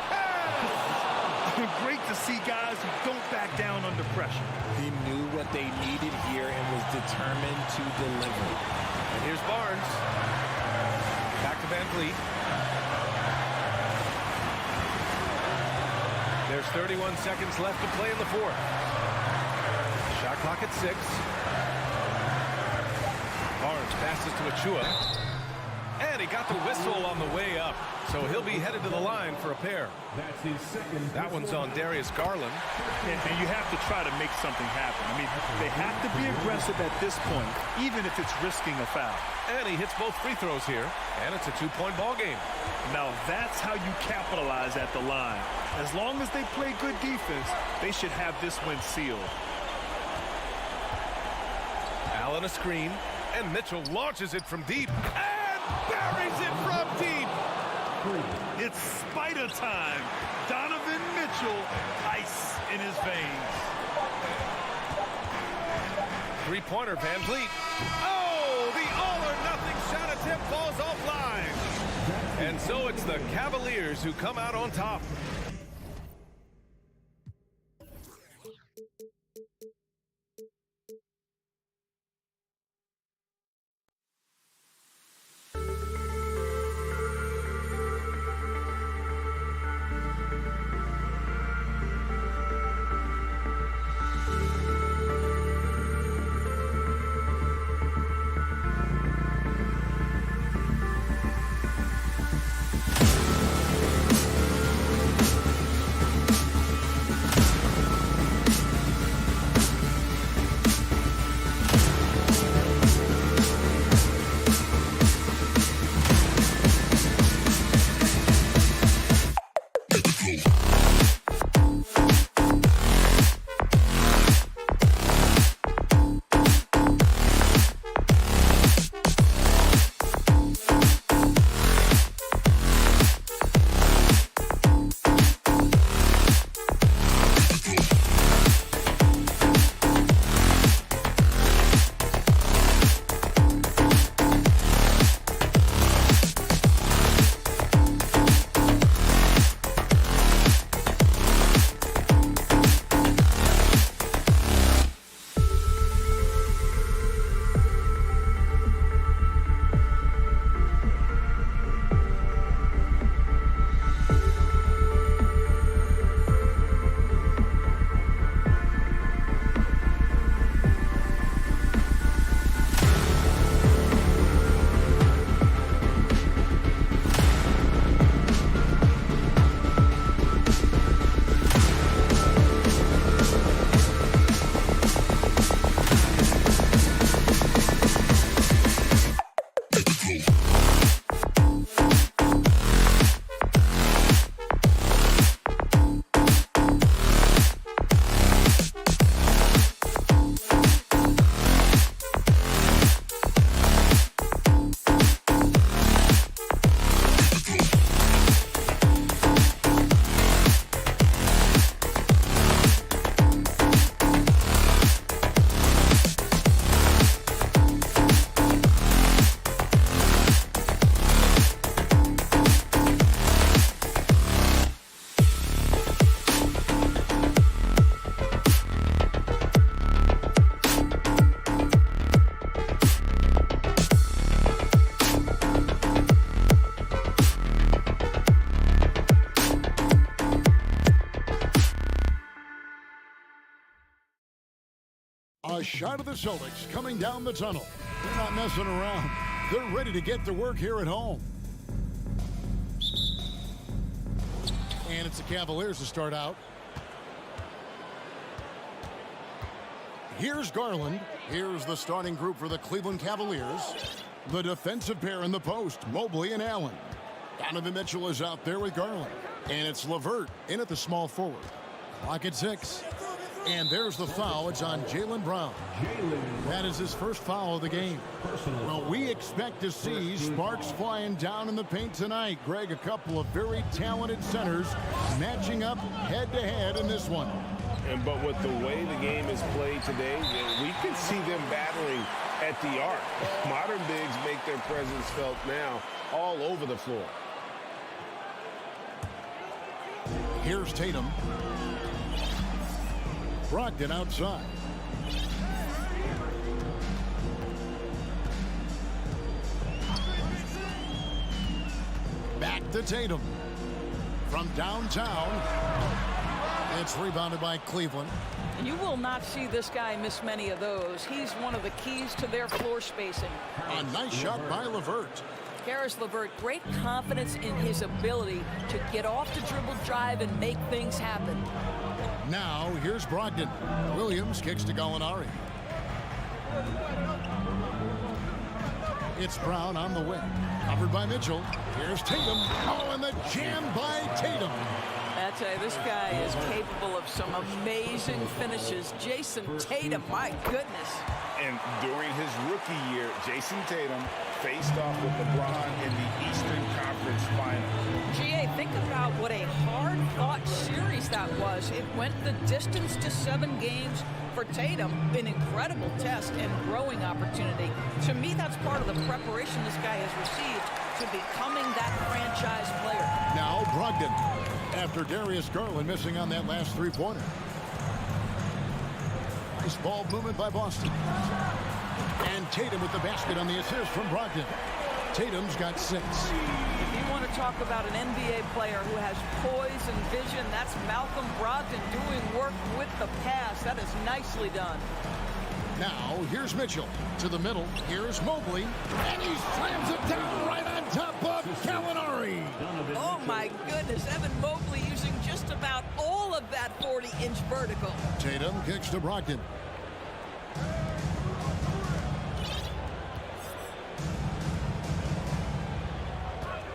C: Great to see guys who don't back down under pressure.
L: He knew what they needed here and was determined to deliver.
A: And here's Barnes. Back to Van Vliet. There's 31 seconds left to play in the fourth. Shot clock at 6. Barnes passes to Achua. And he got the whistle on the way up. So he'll be headed to the line for a pair.
D: That's his second.
A: That one's on Darius Garland.
C: And you have to try to make something happen. I mean, they have to be aggressive at this point, even if it's risking a foul.
A: And he hits both free throws here. And it's a 2-point ball game.
C: Now that's how you capitalize at the line. As long as they play good defense, they should have this win sealed.
A: Allen a screen. And Mitchell launches it from deep. And buries it from deep.
C: It's spider time. Donovan Mitchell, ice in his veins.
A: Three-pointer, Van Vliet. Oh, the all-or-nothing shot attempt falls offline. And so it's the Cavaliers who come out on top.
G: A shot of the Celtics coming down the tunnel. They're not messing around. They're ready to get to work here at home. And it's the Cavaliers to start out. Here's Garland. Here's the starting group for the Cleveland Cavaliers. The defensive pair in the post, Mobley and Allen. Donovan Mitchell is out there with Garland. And it's LeVert in at the small forward. Clock at 6. And there's the foul. It's on Jaylen Brown. That is his first foul of the game. Well, we expect to see sparks flying down in the paint tonight. Greg, a couple of very talented centers matching up head-to-head in this one.
K: But with the way the game is played today, we can see them battling at the arc. Modern bigs make their presence felt now all over the floor.
G: Here's Tatum. Brogdon outside. Back to Tatum. From downtown. It's rebounded by Cleveland.
B: You will not see this guy miss many of those. He's one of the keys to their floor spacing.
G: A nice shot by LeVert.
B: Karis LeVert, great confidence in his ability to get off the dribble drive and make things happen.
G: Now, here's Brogdon. Williams kicks to Gallinari. It's Brown on the wing. Covered by Mitchell. Here's Tatum. Oh, and the jam by Tatum.
B: I tell you, this guy is capable of some amazing finishes. Jason Tatum, my goodness.
K: And during his rookie year, Jason Tatum faced off with LeBron in the Eastern Conference Final.
B: GA, think about what a hard-fought series that was. It went the distance to 7 games for Tatum. An incredible test and growing opportunity. To me, that's part of the preparation this guy has received to becoming that franchise player.
G: Now Brogdon, after Darius Garland missing on that last three-pointer. Nice ball movement by Boston. And Tatum with the basket on the assist from Brogdon. Tatum's got 6.
B: If you want to talk about an NBA player who has poise and vision, that's Malcolm Brogdon doing work with the pass. That is nicely done.
G: Now, here's Mitchell to the middle. Here's Mobley. And he slams it down right on top of Gallinari.
B: Oh, my goodness. Evan Mobley using just about all of that 40-inch vertical.
G: Tatum kicks to Brogdon.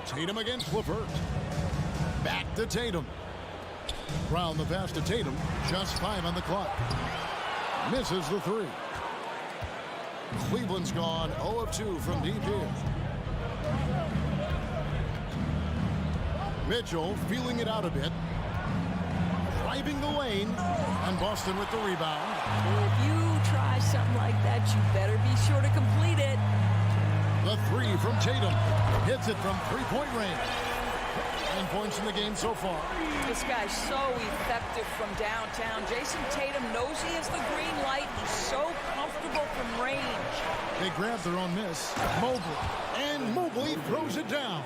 G: Tatum against LeVert. Back to Tatum. Brown the pass to Tatum. Just 5 on the clock. Misses the 3. Cleveland's gone 0 of 2 from deep here. Mitchell feeling it out a bit. Driving the lane. And Boston with the rebound.
B: If you try something like that, you better be sure to complete it.
G: The 3 from Tatum. Hits it from 3-point range. 9 points in the game so far.
B: This guy's so effective from downtown. Jason Tatum knows he has the green light. He's so comfortable from range.
G: They grab their own miss. Mobley. And Mobley throws it down.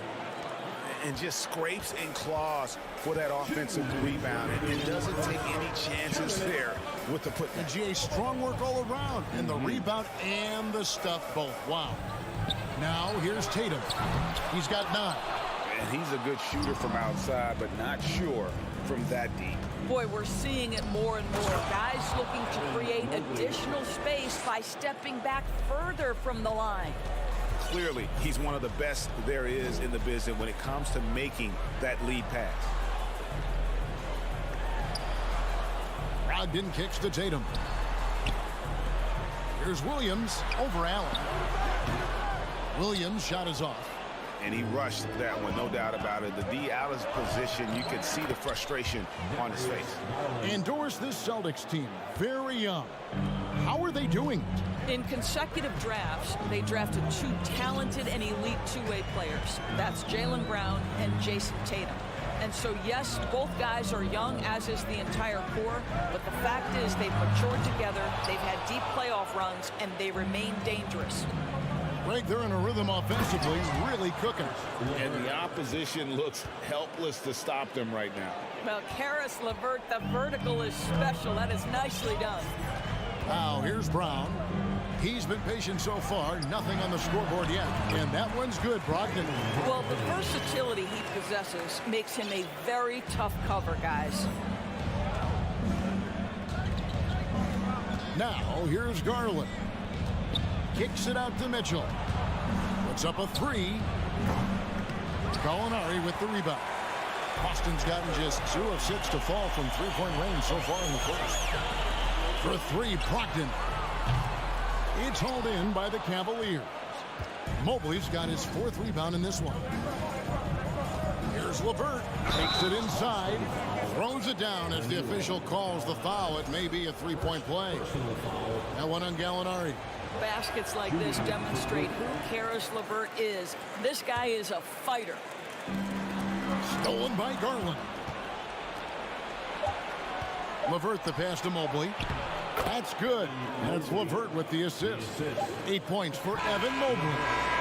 K: And just scrapes and claws for that offensive rebound. And doesn't take any chances there with the put.
G: And GA, strong work all around. And the rebound and the stuff both. Wow. Now here's Tatum. He's got 9.
K: And he's a good shooter from outside, but not sure from that deep.
B: Boy, we're seeing it more and more. Guys looking to create additional space by stepping back further from the line.
K: Clearly, he's one of the best there is in the business when it comes to making that lead pass.
G: Brogdon kicks to Tatum. Here's Williams over Allen. Williams' shot is off.
K: And he rushed that one, no doubt about it. The D Allen's position, you could see the frustration on his face.
G: Endorse this Celtics team. Very young. How are they doing it?
B: In consecutive drafts, they drafted 2 talented and elite two-way players. That's Jaylen Brown and Jason Tatum. And so, yes, both guys are young, as is the entire core. But the fact is they've matured together, they've had deep playoff runs, and they remain dangerous.
G: Greg, they're in a rhythm offensively, really cooking.
K: And the opposition looks helpless to stop them right now.
B: Well, Karis LeVert, the vertical is special. That is nicely done.
G: Now, here's Brown. He's been patient so far. Nothing on the scoreboard yet. And that one's good, Brogdon.
B: Well, the versatility he possesses makes him a very tough cover, guys.
G: Now, here's Garland. Kicks it out to Mitchell. Puts up a three. Gallinari with the rebound. Boston's gotten just 2 of 6 to fall from three-point range so far in the first. For three, Brogdon. It's hauled in by the Cavaliers. Mobley's got his 4th rebound in this one. Here's LeVert. Takes it inside. Throws it down as the official calls the foul. It may be a three-point play. That one on Gallinari.
B: Baskets like this demonstrate who Caris LeVert is. This guy is a fighter.
G: Stolen by Garland. LeVert the pass to Mobley. That's good. That's LeVert with the assist. 8 points for Evan Mobley.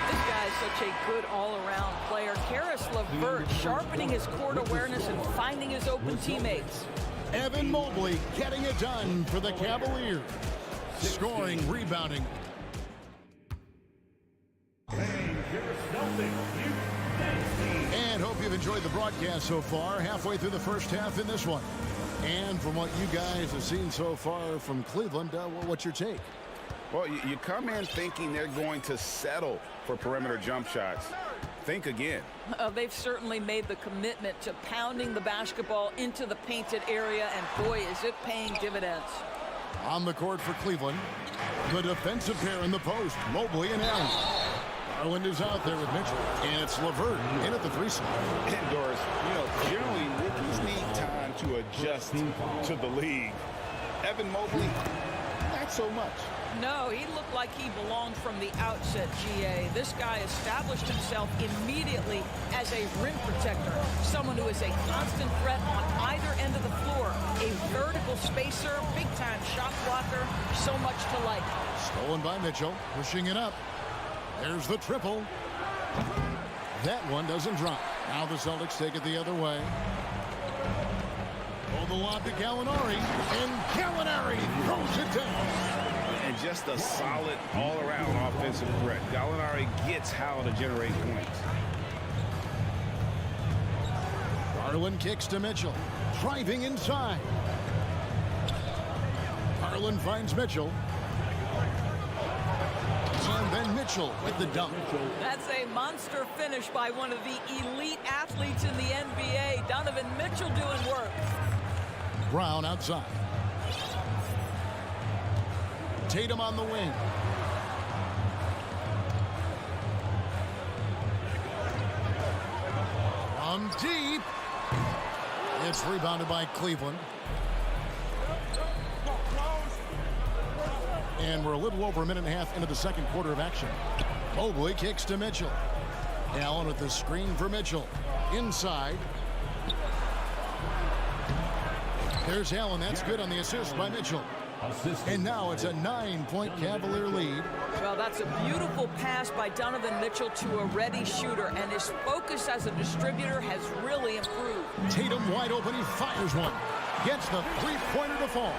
B: This guy is such a good all-around player. Caris LeVert sharpening his court awareness and finding his open teammates.
G: Evan Mobley getting it done for the Cavaliers. Scoring, rebounding. And hope you've enjoyed the broadcast so far. Halfway through the first half in this one. And from what you guys have seen so far from Cleveland, what's your take?
K: Well, you come in thinking they're going to settle for perimeter jump shots. Think again.
B: They've certainly made the commitment to pounding the basketball into the painted area, and boy, is it paying dividends.
G: On the court for Cleveland, the defensive pair in the post, Mobley and Allen. Garland is out there with Mitchell, and it's LeVert in at the threesome.
K: And Doris, generally rookies need time to adjust to the league. Evan Mobley, not so much.
B: No, he looked like he belonged from the outset, GA. This guy established himself immediately as a rim protector, someone who is a constant threat on either end of the floor, a vertical spacer, big-time shot blocker, so much to like.
G: Stolen by Mitchell, pushing it up. There's the triple. That one doesn't drop. Now the Celtics take it the other way. Pull the lob to Gallinari, and Gallinari throws it down.
K: And just a solid all-around offensive threat. Gallinari gets how to generate points.
G: Garland kicks to Mitchell, driving inside. Garland finds Mitchell. And then Mitchell with the dunk.
B: That's a monster finish by one of the elite athletes in the NBA. Donovan Mitchell doing work.
G: Brown outside. Tatum on the wing. From deep. It's rebounded by Cleveland. And we're a little over a minute and a half into the second quarter of action. Mobley kicks to Mitchell. Allen with the screen for Mitchell. Inside. There's Allen. That's good on the assist by Mitchell. And now it's a 9-point Cavalier lead.
B: Well, that's a beautiful pass by Donovan Mitchell to a ready shooter, and his focus as a distributor has really improved.
G: Tatum wide open. He fires one. Gets the three-pointer to fall.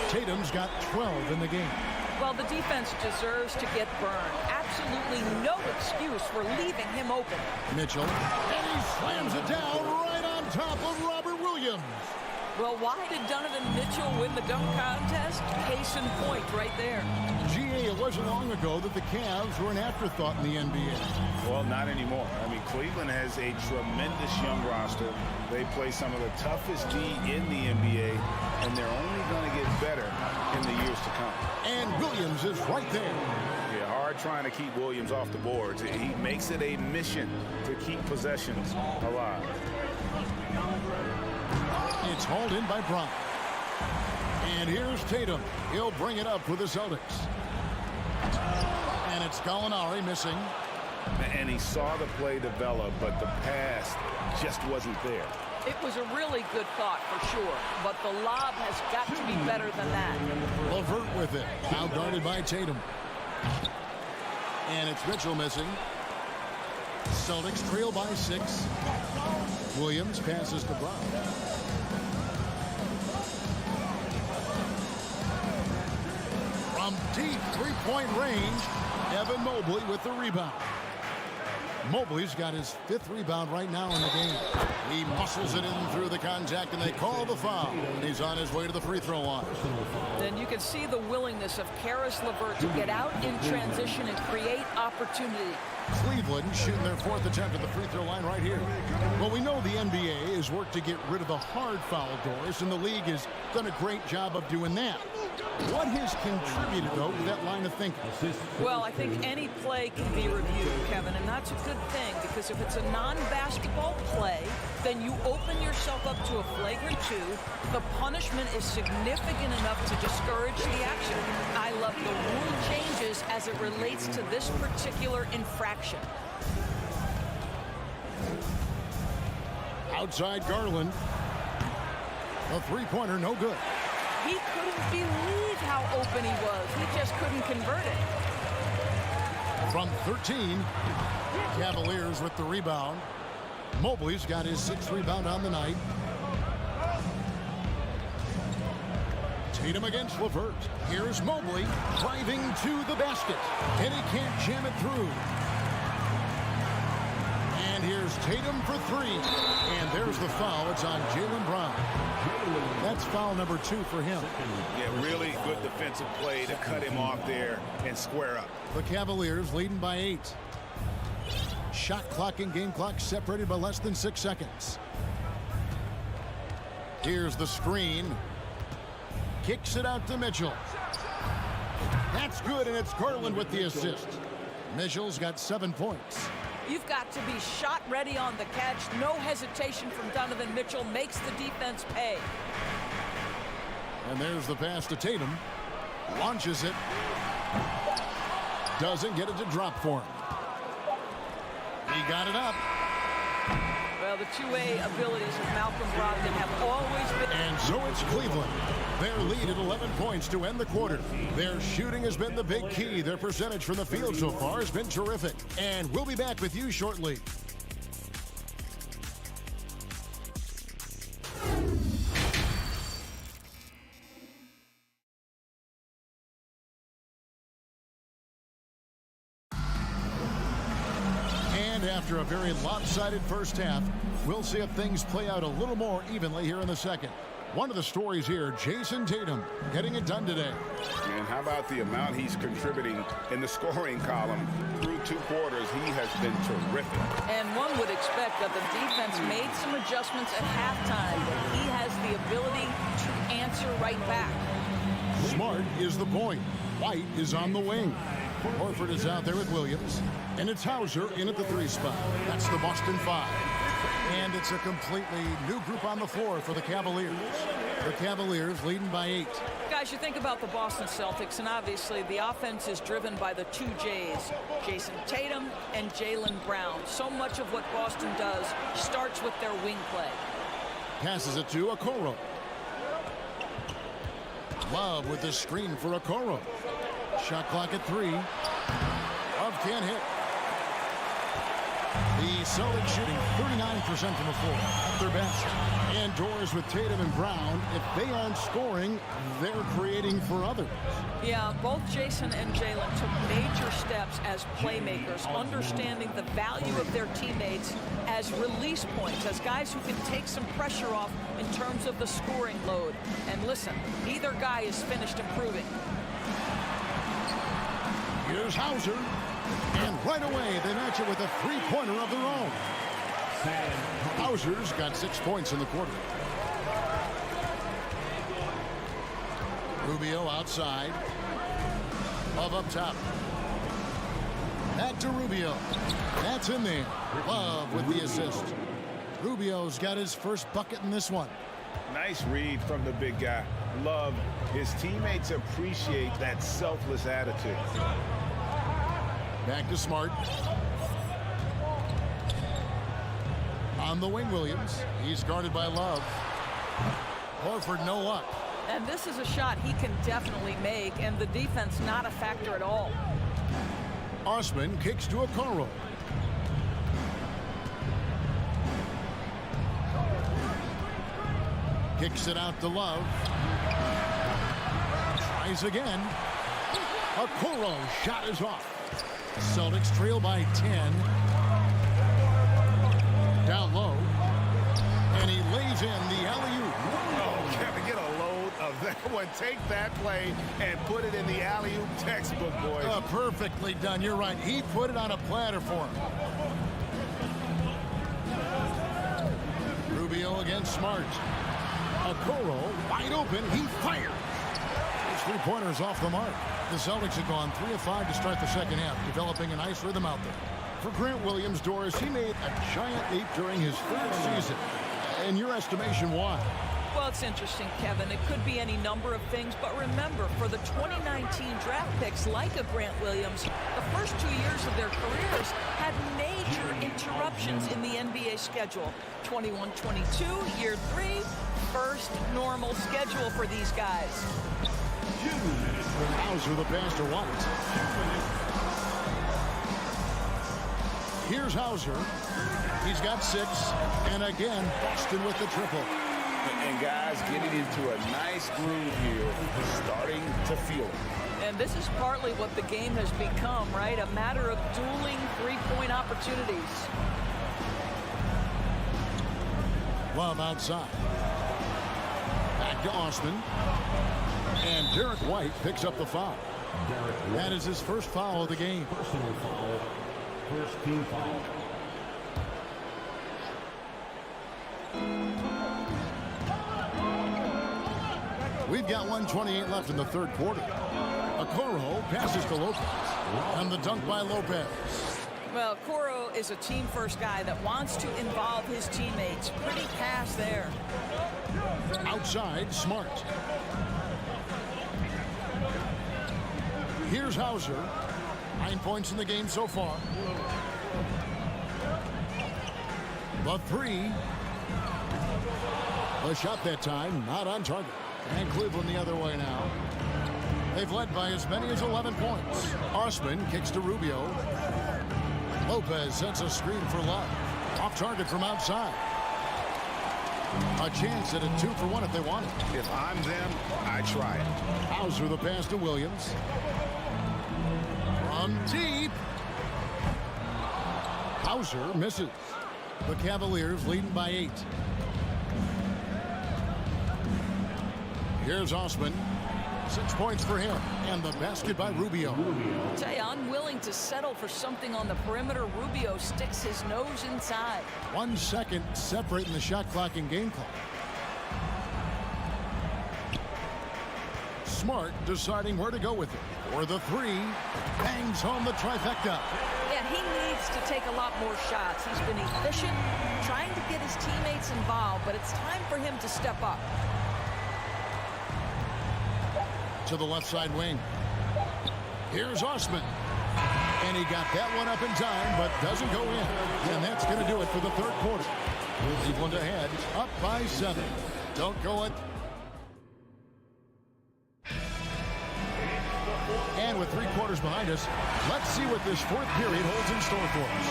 G: Tatum's got 12 in the game.
B: Well, the defense deserves to get burned. Absolutely no excuse for leaving him open.
G: Mitchell, and he slams it down right on top of Robert Williams.
B: Well, why did Donovan Mitchell win the dunk contest? Case in point right there.
G: GA, it wasn't long ago that the Cavs were an afterthought in the NBA.
K: Well, not anymore. I mean, Cleveland has a tremendous young roster. They play some of the toughest D in the NBA, and they're only going to get better in the years to come.
G: And Williams is right there.
K: Yeah, hard trying to keep Williams off the boards. He makes it a mission to keep possessions alive.
G: It's hauled in by Brown. And here's Tatum. He'll bring it up for the Celtics. And it's Gallinari missing.
K: And he saw the play develop, but the pass just wasn't there.
B: It was a really good thought for sure, but the lob has got to be better than that.
G: LeVert with it. Now guarded by Tatum. And it's Mitchell missing. Celtics trail by 6. Williams passes to Brown. From deep three-point range, Evan Mobley with the rebound. Mobley's got his 5th rebound right now in the game. He muscles it in through the contact, and they call the foul. He's on his way to the free throw line.
B: Then you can see the willingness of Karis LeVert to get out in transition and create opportunity.
G: Cleveland shooting their 4th attempt at the free throw line right here. Well, we know the NBA has worked to get rid of the hard foul doors, and the league has done a great job of doing that. What has contributed, though, to that line of thinking?
B: Well, I think any play can be reviewed, Kevin, and that's a good thing, because if it's a non-basketball play, then you open yourself up to a flagrant 2. The punishment is significant enough to discourage the action. I love the rule changes as it relates to this particular infraction.
G: Outside Garland. A three-pointer, no good.
B: He couldn't believe how open he was. He just couldn't convert it.
G: From 13, Cavaliers with the rebound. Mobley's got his 6th rebound on the night. Tatum against LeVert. Here's Mobley driving to the basket, and he can't jam it through. And here's Tatum for 3. And there's the foul. It's on Jaylen Brown. That's foul number 2 for him.
K: Yeah, really good defensive play to cut him off there and square up.
G: The Cavaliers leading by 8. Shot clock and game clock separated by less than 6 seconds. Here's the screen. Kicks it out to Mitchell. That's good, and it's Garland with the assist. Mitchell's got 7 points.
B: You've got to be shot ready on the catch. No hesitation from Donovan Mitchell. Makes the defense pay.
G: And there's the pass to Tatum. Launches it. Doesn't get it to drop for him. He got it up.
B: Well, the two-way abilities of Malcolm Brogdon have always been...
G: And so it's Cleveland. Their lead at 11 points to end the quarter. Their shooting has been the big key. Their percentage from the field so far has been terrific. And we'll be back with you shortly. And after a very lopsided first half, we'll see if things play out a little more evenly here in the second. One of the stories here, Jason Tatum getting it done today.
K: And how about the amount he's contributing in the scoring column through 2 quarters? He has been terrific.
B: And one would expect that the defense made some adjustments at halftime, but he has the ability to answer right back.
G: Smart is the point. White is on the wing. Horford is out there with Williams. And it's Hauser in at the 3 spot. That's the Boston 5. And it's a completely new group on the floor for the Cavaliers. The Cavaliers leading by 8.
B: Guys, you think about the Boston Celtics, and obviously the offense is driven by the 2 J's, Jason Tatum and Jaylen Brown. So much of what Boston does starts with their wing play.
G: Passes it to Okoro. Love with the screen for Okoro. Shot clock at 3. Love can't hit. The Celtics shooting 39% from the floor at their best. Indoors with Tatum and Brown. If they aren't scoring, they're creating for others.
B: Yeah, both Jason and Jaylen took major steps as playmakers, understanding the value of their teammates as release points, as guys who can take some pressure off in terms of the scoring load. And listen, neither guy is finished improving.
G: Here's Hauser. And right away, they match it with a 3-pointer of their own. Hauser's got 6 points in the quarter. Rubio outside. Love up top. Back to Rubio. That's in there. Love with the assist. Rubio's got his first bucket in this one.
K: Nice read from the big guy. Love. His teammates appreciate that selfless attitude.
G: Back to Smart. On the wing, Williams. He's guarded by Love. Horford, no luck.
B: And this is a shot he can definitely make, and the defense not a factor at all.
G: Osman kicks to Okoro. Kicks it out to Love. Tries again. Okoro shot is off. Celtics trail by 10. Down low. lays in the alley-oop.
I: Oh, Kevin, get a load of that one. Take that play and put it in the alley-oop textbook, boys.
G: Perfectly done. You're right. He put it on a platter for him. Rubio against Smart. Okoro wide open. He fires. His three-pointers off the mark. The Celtics have gone 3 of 5 to start the second half, developing a nice rhythm out there. For Grant Williams, Doris, he made a giant leap during his third season. In your estimation, why?
B: Well, it's interesting, Kevin. It could be any number of things, but remember, for the 2019 draft picks like a Grant Williams, the first 2 years of their careers had major interruptions in the NBA schedule. 21-22, year 3, first normal schedule for these guys.
G: Hauser the pass to White. Here's Hauser. He's got 6. And again, Boston with the triple.
I: And guys getting into a nice groove here, starting to feel it.
B: And this is partly what the game has become, right? A matter of dueling three-point opportunities.
G: Love outside. Back to Osman. And Derek White picks up the foul. That is his first foul of the game.
D: Personal foul. First team foul.
G: We've got 1:28 left in the third quarter. Okoro passes to Lopez. And the dunk by Lopez.
B: Well, Okoro is a team-first guy that wants to involve his teammates. Pretty pass there.
G: Outside, Smart. Here's Hauser. 9 points in the game so far. The 3. The shot that time, not on target. And Cleveland the other way now. They've led by as many as 11 points. Osman kicks to Rubio. Lopez sets a screen for Love. Off target from outside. A chance at a 2-for-1 if they want it.
I: If I'm them, I try it.
G: Hauser the pass to Williams. From deep. Hauser misses. The Cavaliers leading by 8. Here's Osman. 6 points for him. And the basket by Rubio.
B: I'll tell you, unwilling to settle for something on the perimeter. Rubio sticks his nose inside.
G: 1 second separating the shot clock and game clock. Smart deciding where to go with it. For the 3. Bangs home the trifecta.
B: Yeah, he needs to take a lot more shots. He's been efficient, trying to get his teammates involved, but it's time for him to step up.
G: To the left side wing. Here's Osman. And he got that one up in time, but doesn't go in. And that's going to do it for the third quarter. Cleveland ahead, up by 7. Don't go it. And with 3 quarters behind us, let's see what this fourth period holds in store for us.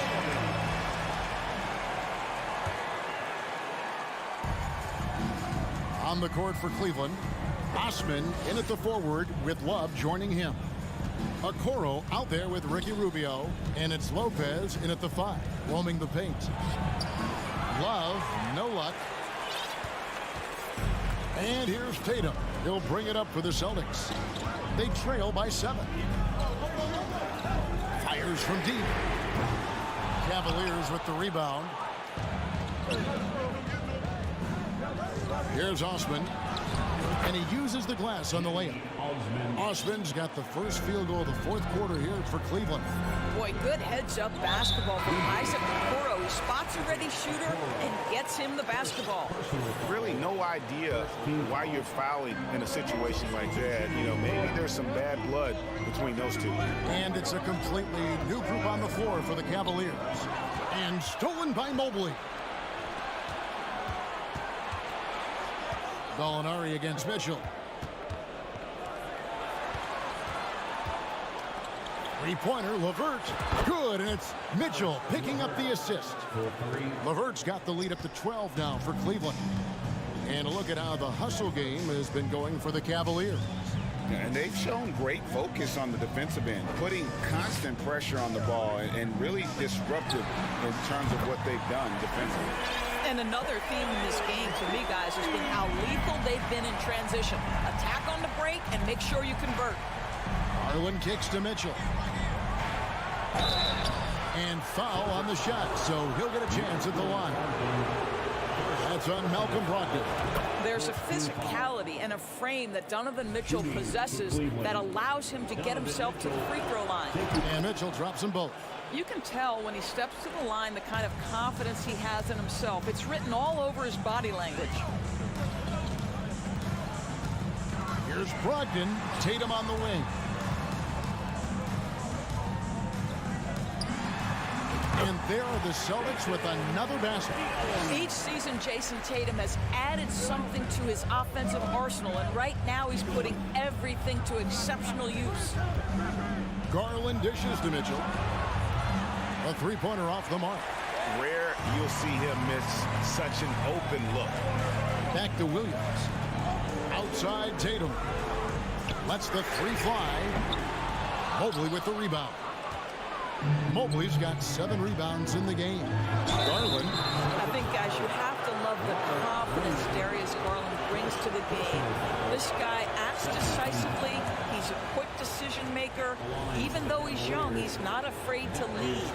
G: On the court for Cleveland, Osman in at the forward with Love joining him. Okoro out there with Ricky Rubio, and it's Lopez in at the 5, roaming the paint. Love, no luck. And here's Tatum. He'll bring it up for the Celtics. They trail by 7. Fires from deep. Cavaliers with the rebound. Here's Osman. And he uses the glass on the layup. Osman's got the first field goal of the fourth quarter here for Cleveland.
B: Boy, good heads-up basketball from Isaac Okoro. He spots a ready shooter and gets him the basketball.
I: Really no idea why you're fouling in a situation like that. You know, maybe there's some bad blood between those two.
G: And it's a completely new group on the floor for the Cavaliers. And stolen by Mobley. Gallinari against Mitchell. 3-pointer, LeVert. Good, and it's Mitchell picking up the assist. LeVert's got the lead up to 12 now for Cleveland. And a look at how the hustle game has been going for the Cavaliers.
I: And they've shown great focus on the defensive end, putting constant pressure on the ball and really disruptive in terms of what they've done defensively.
B: And another theme in this game, to me, guys, has been how lethal they've been in transition. Attack on the break and make sure you convert.
G: Garland kicks to Mitchell. And foul on the shot, so he'll get a chance at the line. That's on Malcolm Brogdon.
B: There's a physicality and a frame that Donovan Mitchell possesses that allows him to get himself to the free throw line.
G: And Mitchell drops them both.
B: You can tell when he steps to the line the kind of confidence he has in himself. It's written all over his body language.
G: Here's Brogdon, Tatum on the wing. And there are the Celtics with another basket.
B: Each season, Jason Tatum has added something to his offensive arsenal, and right now he's putting everything to exceptional use.
G: Garland dishes to Mitchell. A three-pointer off the mark.
K: Rare you'll see him miss such an open look.
G: Back to Williams. Outside Tatum. Lets the three fly. Mobley with the rebound. Mobley's got 7 rebounds in the game. Garland.
B: I think, guys, you have to love the confidence Darius Garland brings to the game. This guy acts decisively. He's a quick decision maker. Even though he's young, he's not afraid to lead.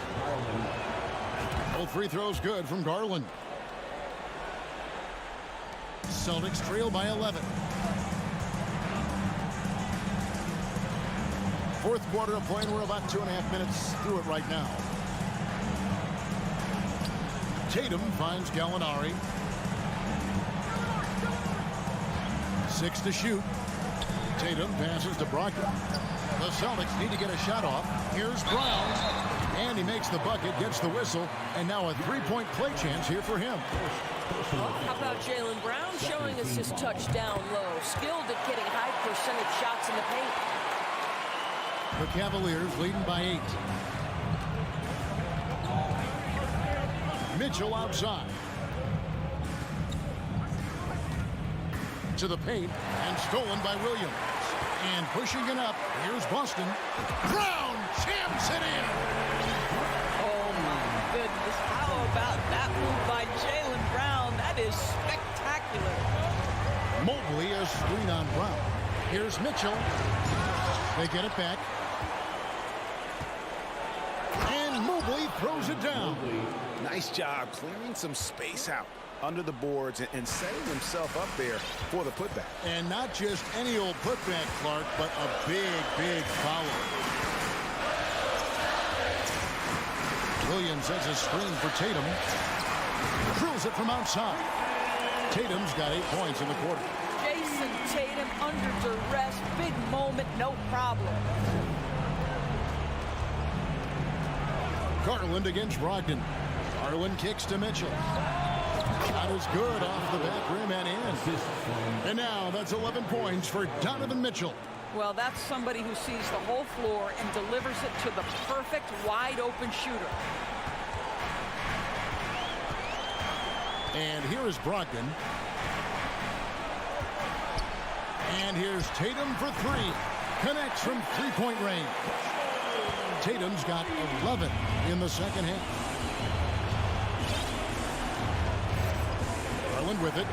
G: Both free throws good from Garland. Celtics trail by 11. Fourth quarter of play, and we're about 2.5 minutes through it right now. Tatum finds Gallinari. 6 to shoot. Tatum passes to Brogdon. The Celtics need to get a shot off. Here's Brown. And he makes the bucket, gets the whistle, and now a three-point play chance here for him.
F: How about Jaylen Brown showing us his touchdown low? Skilled at getting high percentage shots in the paint.
G: The Cavaliers leading by 8. Mitchell outside. To the paint and stolen by Williams. And pushing it up, here's Boston. Brown jams it in.
B: Oh, my goodness. How about that move by Jaylen Brown? That is spectacular.
G: Mobley a screen on Brown. Here's Mitchell. They get it back. And Mobley throws it down.
K: Nice job clearing some space out under the boards and setting himself up there for the putback.
G: And not just any old putback, Clark, but a big, big foul. Williams has a screen for Tatum. Drills it from outside. Tatum's got 8 points in the quarter.
B: Jason Tatum under duress. Big moment, no problem.
G: Garland against Brogdon. Garland kicks to Mitchell. Shot is good off the back rim and in. And now that's 11 points for Donovan Mitchell.
B: Well, that's somebody who sees the whole floor and delivers it to the perfect wide-open shooter.
G: And here is Brogdon. And here's Tatum for 3. Connects from three-point range. Tatum's got 11 in the second half. Garland with it.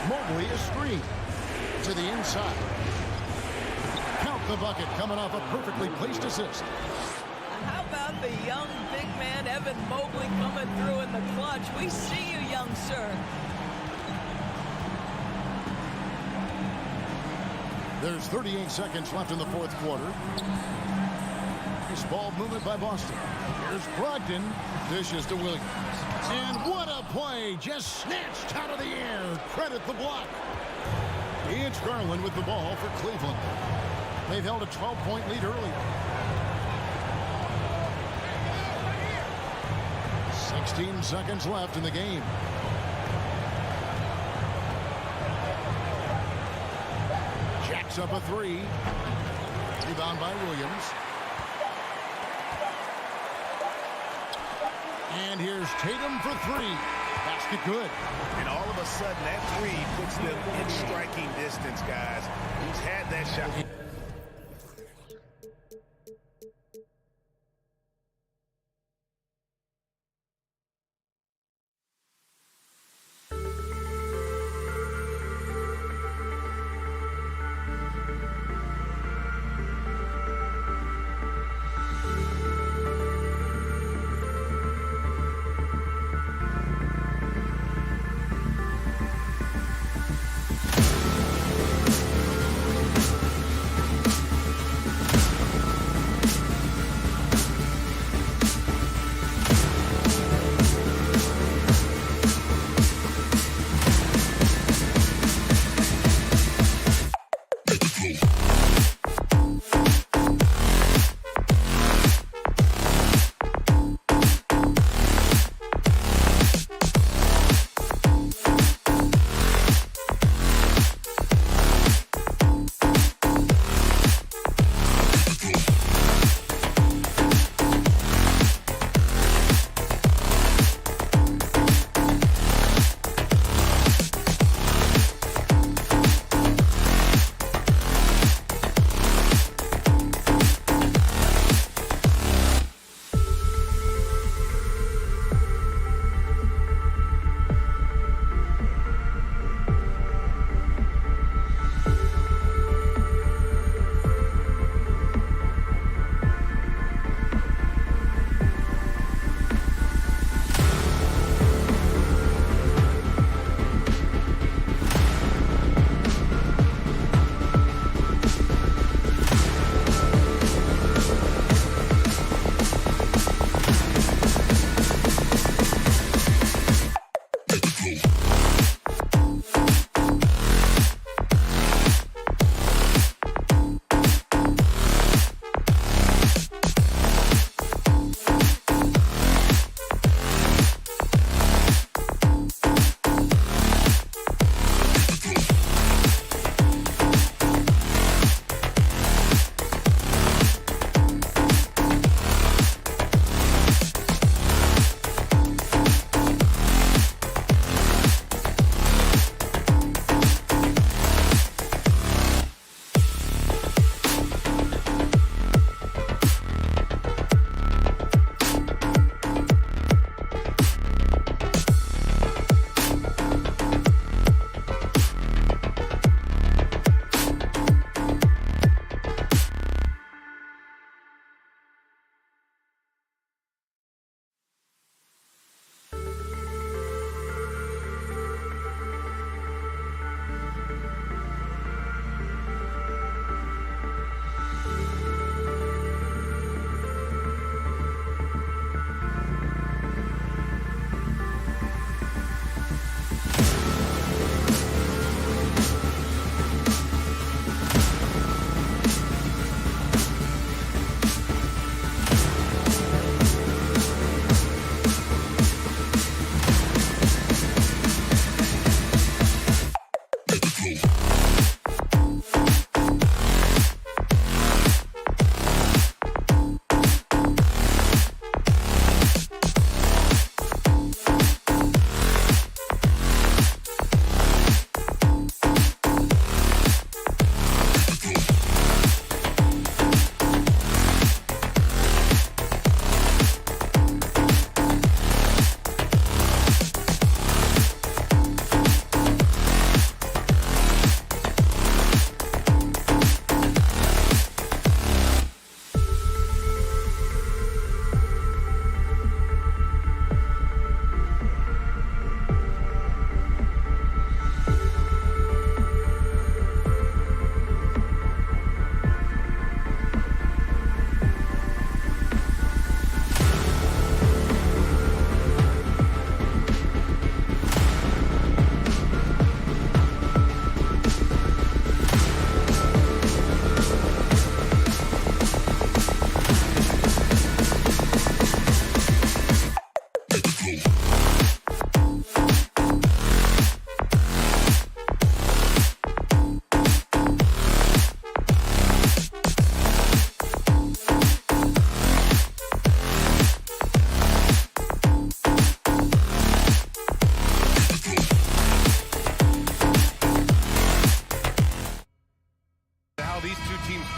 G: Mobley a screen to the inside. Count the bucket coming off a perfectly placed assist.
B: How about the young big man Evan Mobley coming through in the clutch? We see you, young sir.
G: There's 38 seconds left in the fourth quarter. Nice ball movement by Boston. Here's Brogdon. Dishes to Williams. And what a play. Just snatched out of the air. Credit the block. It's Garland with the ball for Cleveland. They've held a 12-point lead earlier. 16 seconds left in the game. Jacks up a 3. Rebound by Williams. And here's Tatum for 3. Basket good.
K: And all of a sudden, that 3 puts them in striking distance, guys. He's had that shot.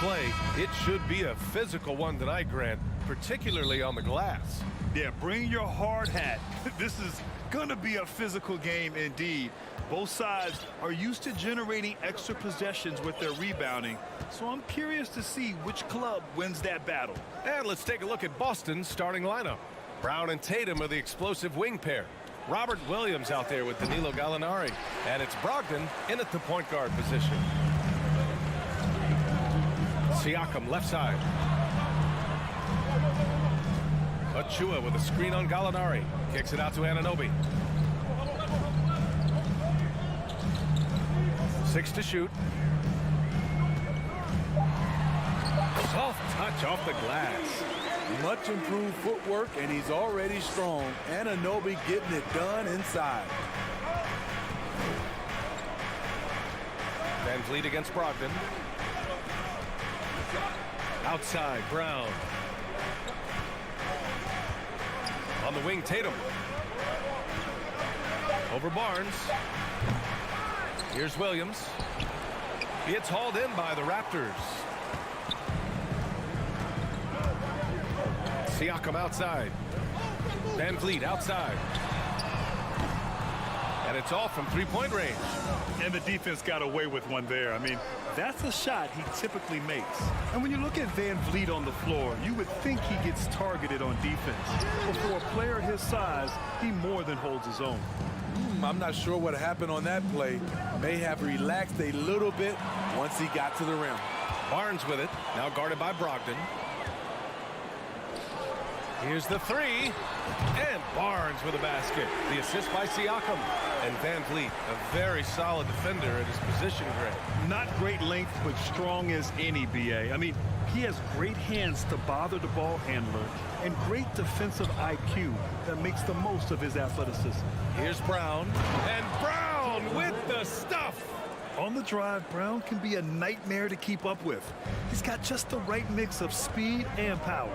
A: play. It should be a physical one tonight, Grant, particularly on the glass.
C: Yeah, bring your hard hat. This is going to be a physical game indeed. Both sides are used to generating extra possessions with their rebounding, so I'm curious to see which club wins that battle.
A: And let's take a look at Boston's starting lineup. Brown and Tatum are the explosive wing pair. Robert Williams out there with Danilo Gallinari. And it's Brogdon in at the point guard position. Siakam left side. Achua with a screen on Gallinari. Kicks it out to Anunoby. 6 to shoot. Soft touch off the glass.
H: Much improved footwork, and he's already strong. Anunoby getting it done inside.
A: Van Vliet against Brogdon. Outside, Brown. On the wing, Tatum. Over Barnes. Here's Williams. It's hauled in by the Raptors. Siakam outside. Van Vliet outside. And it's off from three-point range.
C: And the defense got away with one there. I mean, that's a shot he typically makes. And when you look at Van Vliet on the floor, you would think he gets targeted on defense. But for a player his size, he more than holds his own.
H: I'm not sure what happened on that play. May have relaxed a little bit once he got to the rim.
A: Barnes with it, now guarded by Brogdon. Here's the three, and Barnes with a basket. The assist by Siakam. And Van Vliet, a very solid defender at his position, Grant.
C: Not great length, but strong as any, B.A. I mean, he has great hands to bother the ball handler and great defensive IQ that makes the most of his athleticism.
A: Here's Brown, and Brown with the stuff.
C: On the drive, Brown can be a nightmare to keep up with. He's got just the right mix of speed and power.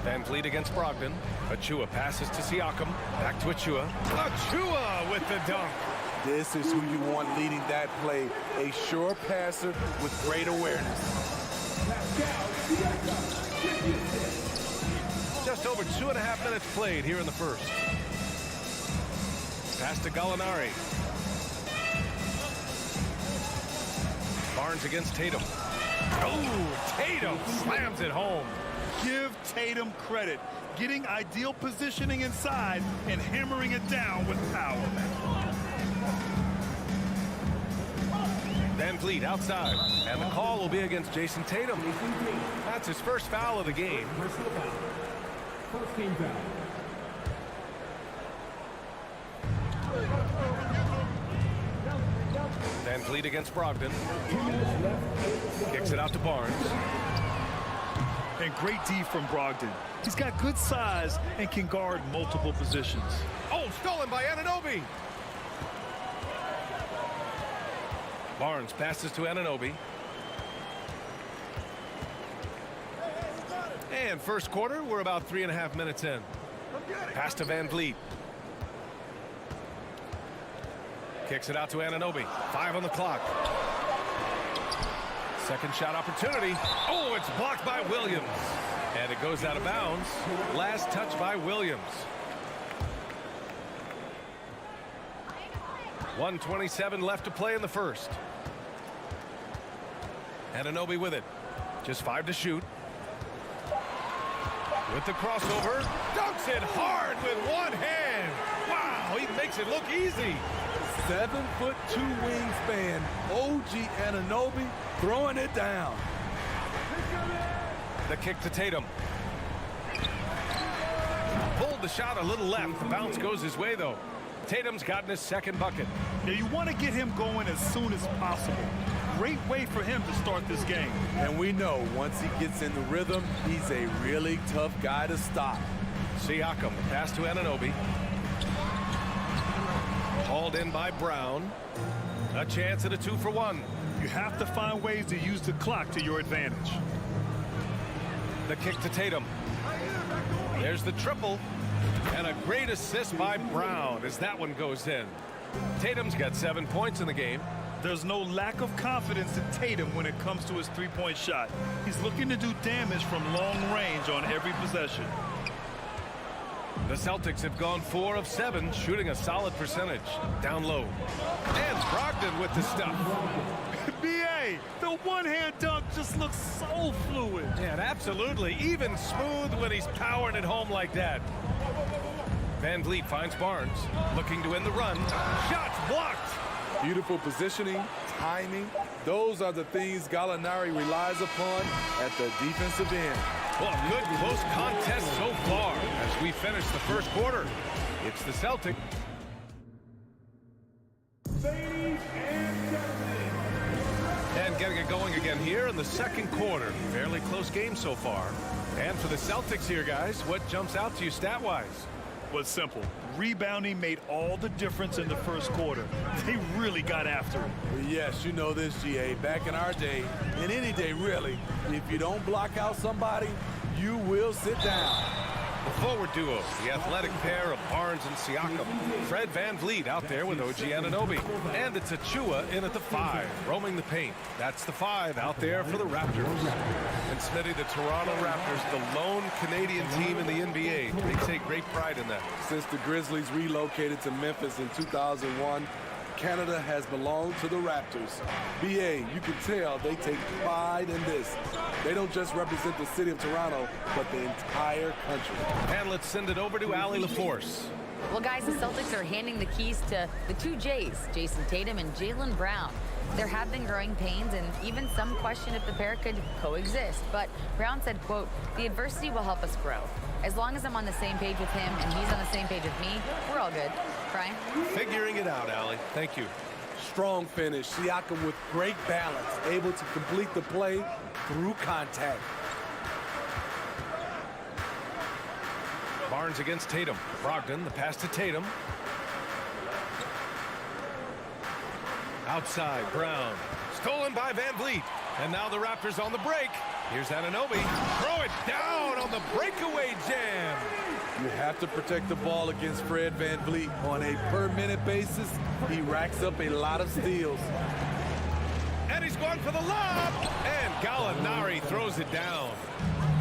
A: Van Vliet against Brogdon. Achua passes to Siakam. Back to Achua. Achua with the dunk.
H: This is who you want leading that play. A sure passer with great awareness.
A: Just over 2.5 minutes played here in the first. Pass to Gallinari. Barnes against Tatum. Oh, Tatum slams it home.
C: Give Tatum credit, getting ideal positioning inside and hammering it down with power.
A: Van Vliet outside, and the call will be against Jason Tatum. That's his first foul of the game.
D: First team foul.
A: Van Vliet against Brogdon. Kicks it out to Barnes.
C: And great D from Brogdon. He's got good size and can guard multiple positions.
A: Oh, stolen by Anunoby. Barnes passes to Anunoby. And first quarter, we're about 3.5 minutes in. Pass to Van Vliet. Kicks it out to Anunoby. 5 on the clock. Second shot opportunity. Oh, it's blocked by Williams. And it goes out of bounds. Last touch by Williams. 1:27 left to play in the first. Anunoby with it. Just 5 to shoot. With the crossover. Dunks it hard with one hand. Wow, he makes it look easy.
H: 7'2" wingspan. OG Anunoby throwing it down.
A: The kick to Tatum. Pulled the shot a little left. The bounce goes his way, though. Tatum's gotten his second bucket.
C: Now you want to get him going as soon as possible. Great way for him to start this game.
H: And we know once he gets in the rhythm, he's a really tough guy to stop.
A: Siakam, pass to Anunoby. Hauled in by Brown. A chance at a 2-for-1.
C: You have to find ways to use the clock to your advantage.
A: The kick to Tatum. There's the triple. And a great assist by Brown as that one goes in. Tatum's got 7 points in the game.
C: There's no lack of confidence in Tatum when it comes to his three-point shot. He's looking to do damage from long range on every possession.
A: The Celtics have gone 4 of 7, shooting a solid percentage. Down low. And Brogdon with the stuff.
C: B.A., the one-hand dunk just looks so fluid.
A: Yeah, absolutely. Even smooth when he's powering it home like that. Van Vliet finds Barnes, looking to end the run. Shots blocked.
H: Beautiful positioning, timing. Those are the things Gallinari relies upon at the defensive end.
A: Well, a good close contest so far as we finish the first quarter. It's the Celtics. And getting it going again here in the second quarter. Fairly close game so far. And for the Celtics here, guys, what jumps out to you stat-wise?
C: Was simple. Rebounding made all the difference in the first quarter. They really got after it.
H: Well, yes, you know this, GA. Back in our day, in any day really, if you don't block out somebody, you will sit down.
A: The forward duo, the athletic pair of Barnes and Siakam. Fred Van Vliet out there with OG Anunoby. And it's Achua in at the 5, roaming the paint. That's the 5 out there for the Raptors. And Smitty, the Toronto Raptors, the lone Canadian team in the NBA. They take great pride in that.
H: Since the Grizzlies relocated to Memphis in 2001, Canada has belonged to the Raptors. BA, you can tell they take pride in this. They don't just represent the city of Toronto, but the entire country.
A: And let's send it over to Allie LaForce.
E: Well, guys, the Celtics are handing the keys to the 2 J's, Jason Tatum and Jaylen Brown. There have been growing pains and even some question if the pair could coexist. But Brown said, quote, "The adversity will help us grow. As long as I'm on the same page with him and he's on the same page with me, we're all good." Brian?
A: Figuring it out, Allie. Thank you.
H: Strong finish. Siakam with great balance, able to complete the play through contact.
A: Barnes against Tatum. Brogdon, the pass to Tatum. Outside, Brown. Stolen by Van Vliet. And now the Raptors on the break. Here's Anunoby. Throw it down on the breakaway jam.
H: You have to protect the ball against Fred Van Vliet. On a per-minute basis, he racks up a lot of steals.
A: And he's going for the lob. And Gallinari throws it down.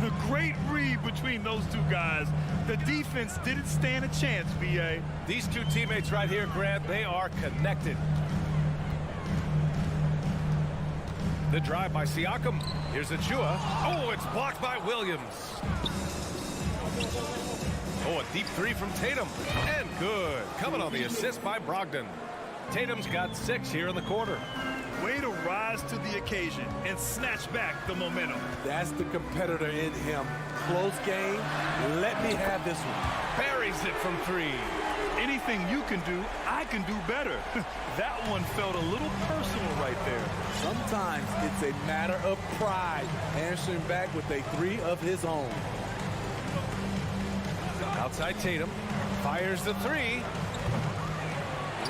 C: The great read between those two guys. The defense didn't stand a chance, B.A.
A: These two teammates right here, Grant, they are connected. The drive by Siakam. Here's Achua. Oh, it's blocked by Williams. Oh, a deep 3 from Tatum. And good. Coming on the assist by Brogdon. Tatum's got 6 here in the quarter.
C: Way to rise to the occasion and snatch back the momentum.
H: That's the competitor in him. Close game. Let me have this one.
A: Buries it from 3.
C: Anything you can do, I can do better. That one felt a little personal right there.
H: Sometimes it's a matter of pride. Answering back with a 3 of his own.
A: Outside Tatum. Fires the 3.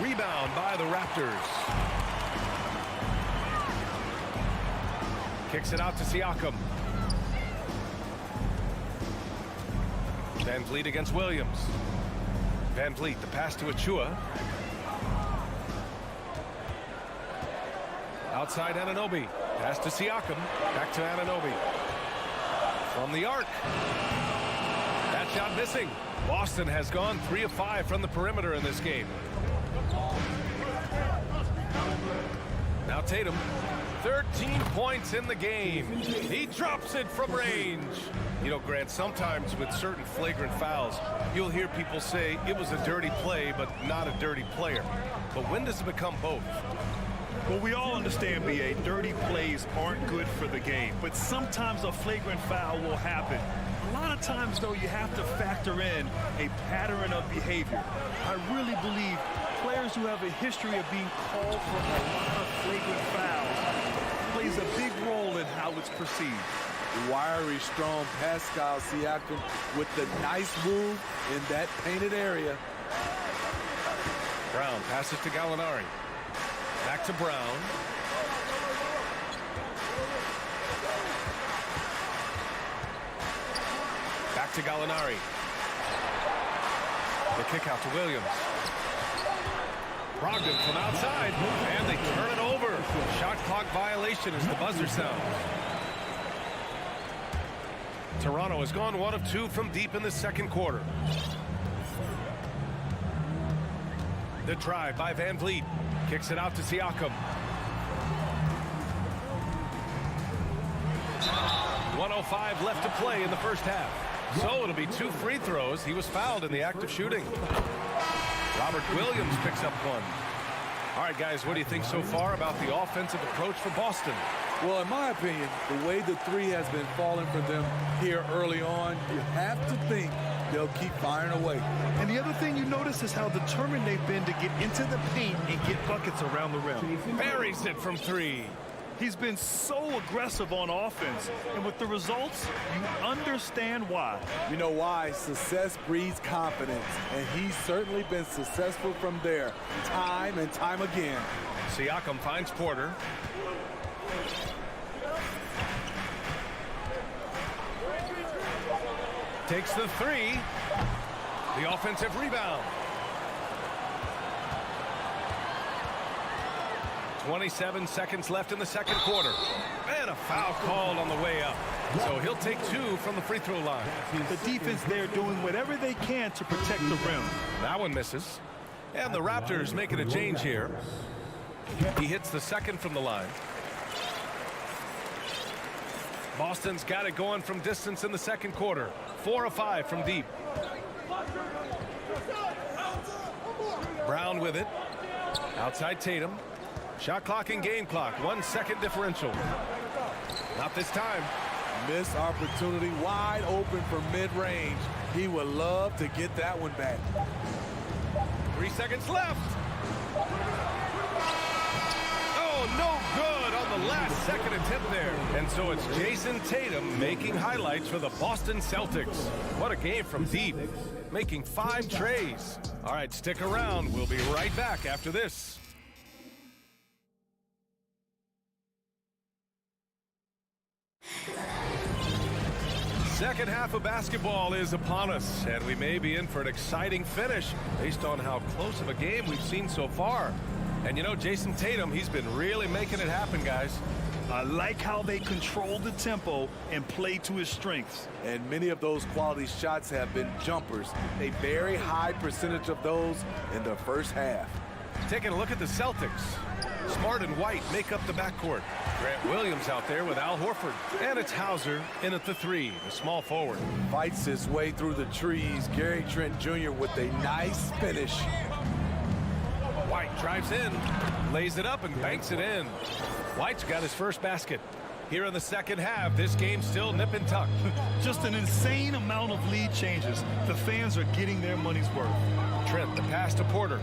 A: Rebound by the Raptors. Kicks it out to Siakam. Van Vliet against Williams. Van Vliet, the pass to Achua. Outside Anunoby. Pass to Siakam. Back to Anunoby. From the arc. That shot missing. Boston has gone 3 of 5 from the perimeter in this game. Now Tatum. 13 points in the game. He drops it from range. You know, Grant, sometimes with certain flagrant fouls, you'll hear people say it was a dirty play, but not a dirty player. But when does it become both?
C: Well, we all understand, B.A., dirty plays aren't good for the game, but sometimes a flagrant foul will happen. A lot of times, though, you have to factor in a pattern of behavior. I really believe players who have a history of being called for a lot of flagrant fouls plays a big role in how it's perceived.
H: Wiry, strong Pascal Siakam with the nice move in that painted area.
A: Brown passes to Gallinari. Back to Brown. Back to Gallinari. The kick out to Williams. Brogdon from outside, and they turn it over. Shot clock violation as the buzzer sounds. Toronto has gone 1 of 2 from deep in the second quarter. The drive by Van Vliet. Kicks it out to Siakam. 1:05 left to play in the first half. So it'll be 2 free throws. He was fouled in the act of shooting. Robert Williams picks up one. All right, guys, what do you think so far about the offensive approach for Boston?
H: Well, in my opinion, the way the three has been falling for them here early on, you have to think they'll keep firing away.
C: And the other thing you notice is how determined they've been to get into the paint and get buckets around the rim.
A: Buries it from 3.
C: He's been so aggressive on offense, and with the results, you understand why.
H: You know why? Success breeds confidence, and he's certainly been successful from there, time and time again.
A: Siakam finds Porter. Takes the 3. The offensive rebound. 27 seconds left in the second quarter. And a foul called on the way up. So he'll take 2 from the free throw line.
C: The defense there doing whatever they can to protect the rim.
A: That one misses. And the Raptors making a change here. He hits the second from the line. Boston's got it going from distance in the second quarter. 4 of 5 from deep. Brown with it. Outside Tatum. Shot clock and game clock. 1 second differential. Not this time.
H: Missed opportunity, wide open for mid-range. He would love to get that one back.
A: 3 seconds left. Oh, no good on the last second attempt there. And so it's Jason Tatum making highlights for the Boston Celtics. What a game from deep. Making 5 trays. All right, stick around. We'll be right back after this. Second half of basketball is upon us, and we may be in for an exciting finish based on how close of a game we've seen so far. And you know, Jason Tatum, he's been really making it happen, guys.
C: I like how they control the tempo and play to his strengths.
H: And many of those quality shots have been jumpers. A very high percentage of those in the first half.
A: Taking a look at the Celtics. Smart and White make up the backcourt. Grant Williams out there with Al Horford. And it's Hauser in at the 3, the small forward.
H: Fights his way through the trees. Gary Trent Jr. with a nice finish.
A: White drives in, lays it up and banks it in. White's got his first basket. Here in the second half, this game's still nip and tuck.
C: Just an insane amount of lead changes. The fans are getting their money's worth.
A: Trent, the pass to Porter.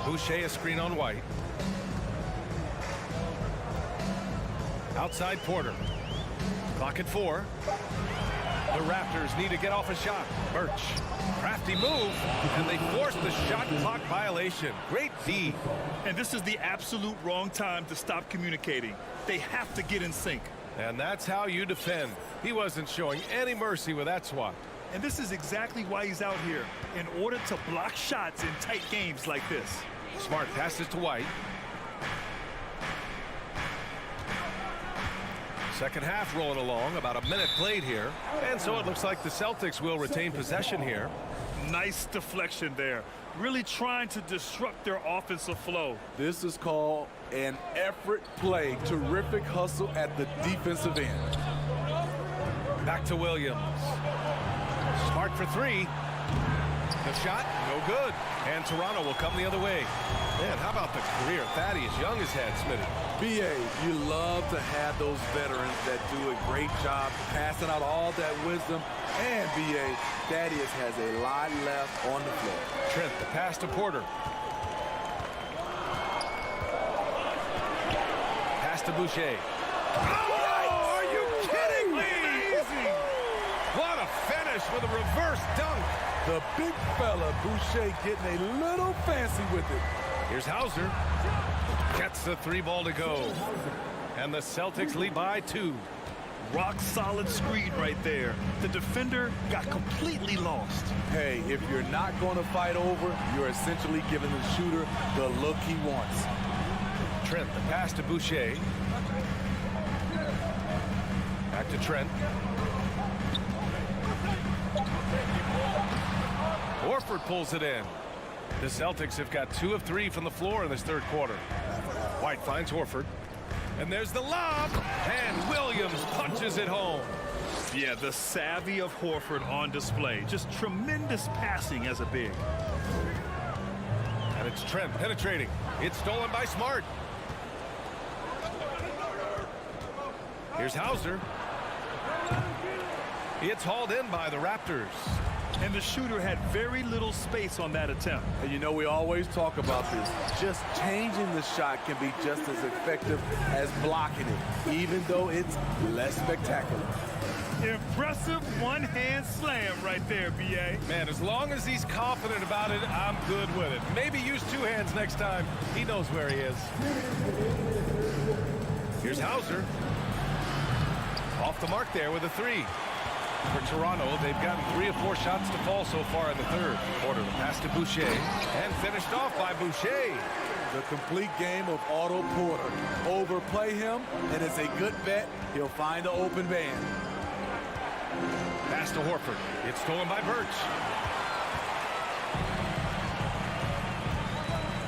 A: Boucher a screen on White. Outside Porter. Clock at 4. The Raptors need to get off a shot. Birch. Crafty move, and they force the shot clock violation. Great D.
C: And this is the absolute wrong time to stop communicating. They have to get in sync.
A: And that's how you defend. He wasn't showing any mercy with that swat.
C: And this is exactly why he's out here, in order to block shots in tight games like this.
A: Smart passes to White. Second half rolling along, about a minute played here. And so it looks like the Celtics will retain possession here.
C: Nice deflection there. Really trying to disrupt their offensive flow.
H: This is called an effort play. Terrific hustle at the defensive end.
A: Back to Williams. Smart for 3. The shot, no good. And Toronto will come the other way. Man, how about the career Thaddeus Young has had, Smitty?
H: B.A., you love to have those veterans that do a great job passing out all that wisdom. And B.A., Thaddeus has a lot left on the floor.
A: Trent, the pass to Porter. Pass to Boucher. Oh, are you kidding me?
C: Amazing.
A: What a finish with a reverse dunk.
H: The big fella, Boucher, getting a little fancy with it.
A: Here's Hauser. Gets the 3 ball to go. And the Celtics lead by 2.
C: Rock-solid screen right there. The defender got completely lost.
H: Hey, if you're not going to fight over, you're essentially giving the shooter the look he wants.
A: Trent, the pass to Boucher. Back to Trent. Horford pulls it in. The Celtics have got 2 of 3 from the floor in this third quarter. White finds Horford. And there's the lob. And Williams punches it home.
C: Yeah, the savvy of Horford on display. Just tremendous passing as a big.
A: And it's Trent penetrating. It's stolen by Smart. Here's Hauser. It's hauled in by the Raptors.
C: And the shooter had very little space on that attempt.
H: And you know, we always talk about this. Just changing the shot can be just as effective as blocking it, even though it's less spectacular.
C: Impressive one-hand slam right there, B.A.
A: Man, as long as he's confident about it, I'm good with it. Maybe use 2 hands next time. He knows where he is. Here's Hauser. Off the mark there with a 3. For Toronto, they've gotten 3 of 4 shots to fall so far in the third quarter. The pass to Boucher, and finished off by Boucher.
H: The complete game of Otto Porter. Overplay him, and it's a good bet. He'll find an open man.
A: Pass to Horford. It's stolen by Birch.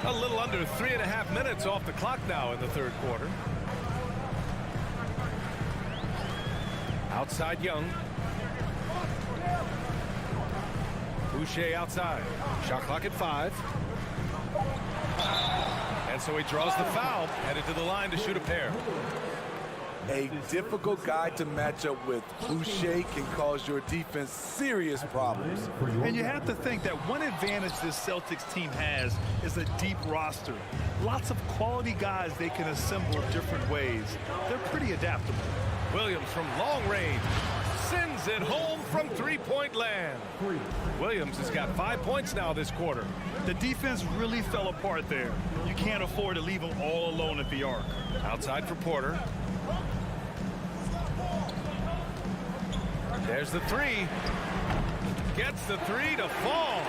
A: A little under 3.5 minutes off the clock now in the third quarter. Outside Young. Boucher outside. Shot clock at 5. And so he draws the foul, headed to the line to shoot a pair.
H: A difficult guy to match up with. Boucher can cause your defense serious problems.
C: And you have to think that one advantage this Celtics team has is a deep roster. Lots of quality guys they can assemble different ways. They're pretty adaptable.
A: Williams from long range sends it home from 3-point land. Williams has got 5 points now this quarter.
C: The defense really fell apart there. You can't afford to leave them all alone at the arc.
A: Outside for Porter. There's the 3. Gets the 3 to fall.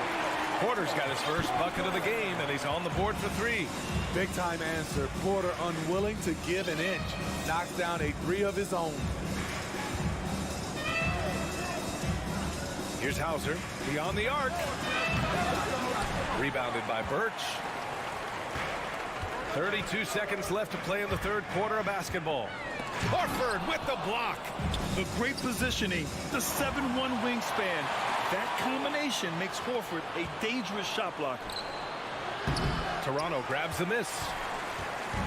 A: Porter's got his first bucket of the game, and he's on the board for 3.
H: Big time answer. Porter unwilling to give an inch. Knocks down a 3 of his own.
A: Here's Hauser beyond the arc. Rebounded by Birch. 32 seconds left to play in the third quarter of basketball. Horford with the block.
C: The great positioning, the 7'1" wingspan. That combination makes Horford a dangerous shot blocker.
A: Toronto grabs the miss.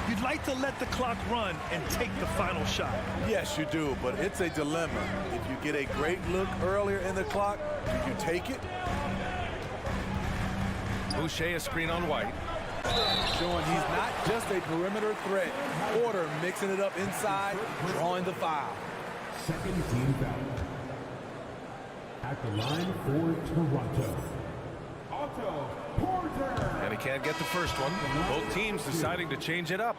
C: You'd like to let the clock run and take the final shot.
H: Yes, you do, but it's a dilemma. If you get a great look earlier in the clock, do you take it?
A: Boucher a screen on White.
H: Showing he's not just a perimeter threat. Porter mixing it up inside, drawing the foul.
D: Second team foul. At the line for Toronto, Otto Porter.
A: And he can't get the first one. Both teams deciding to change it up.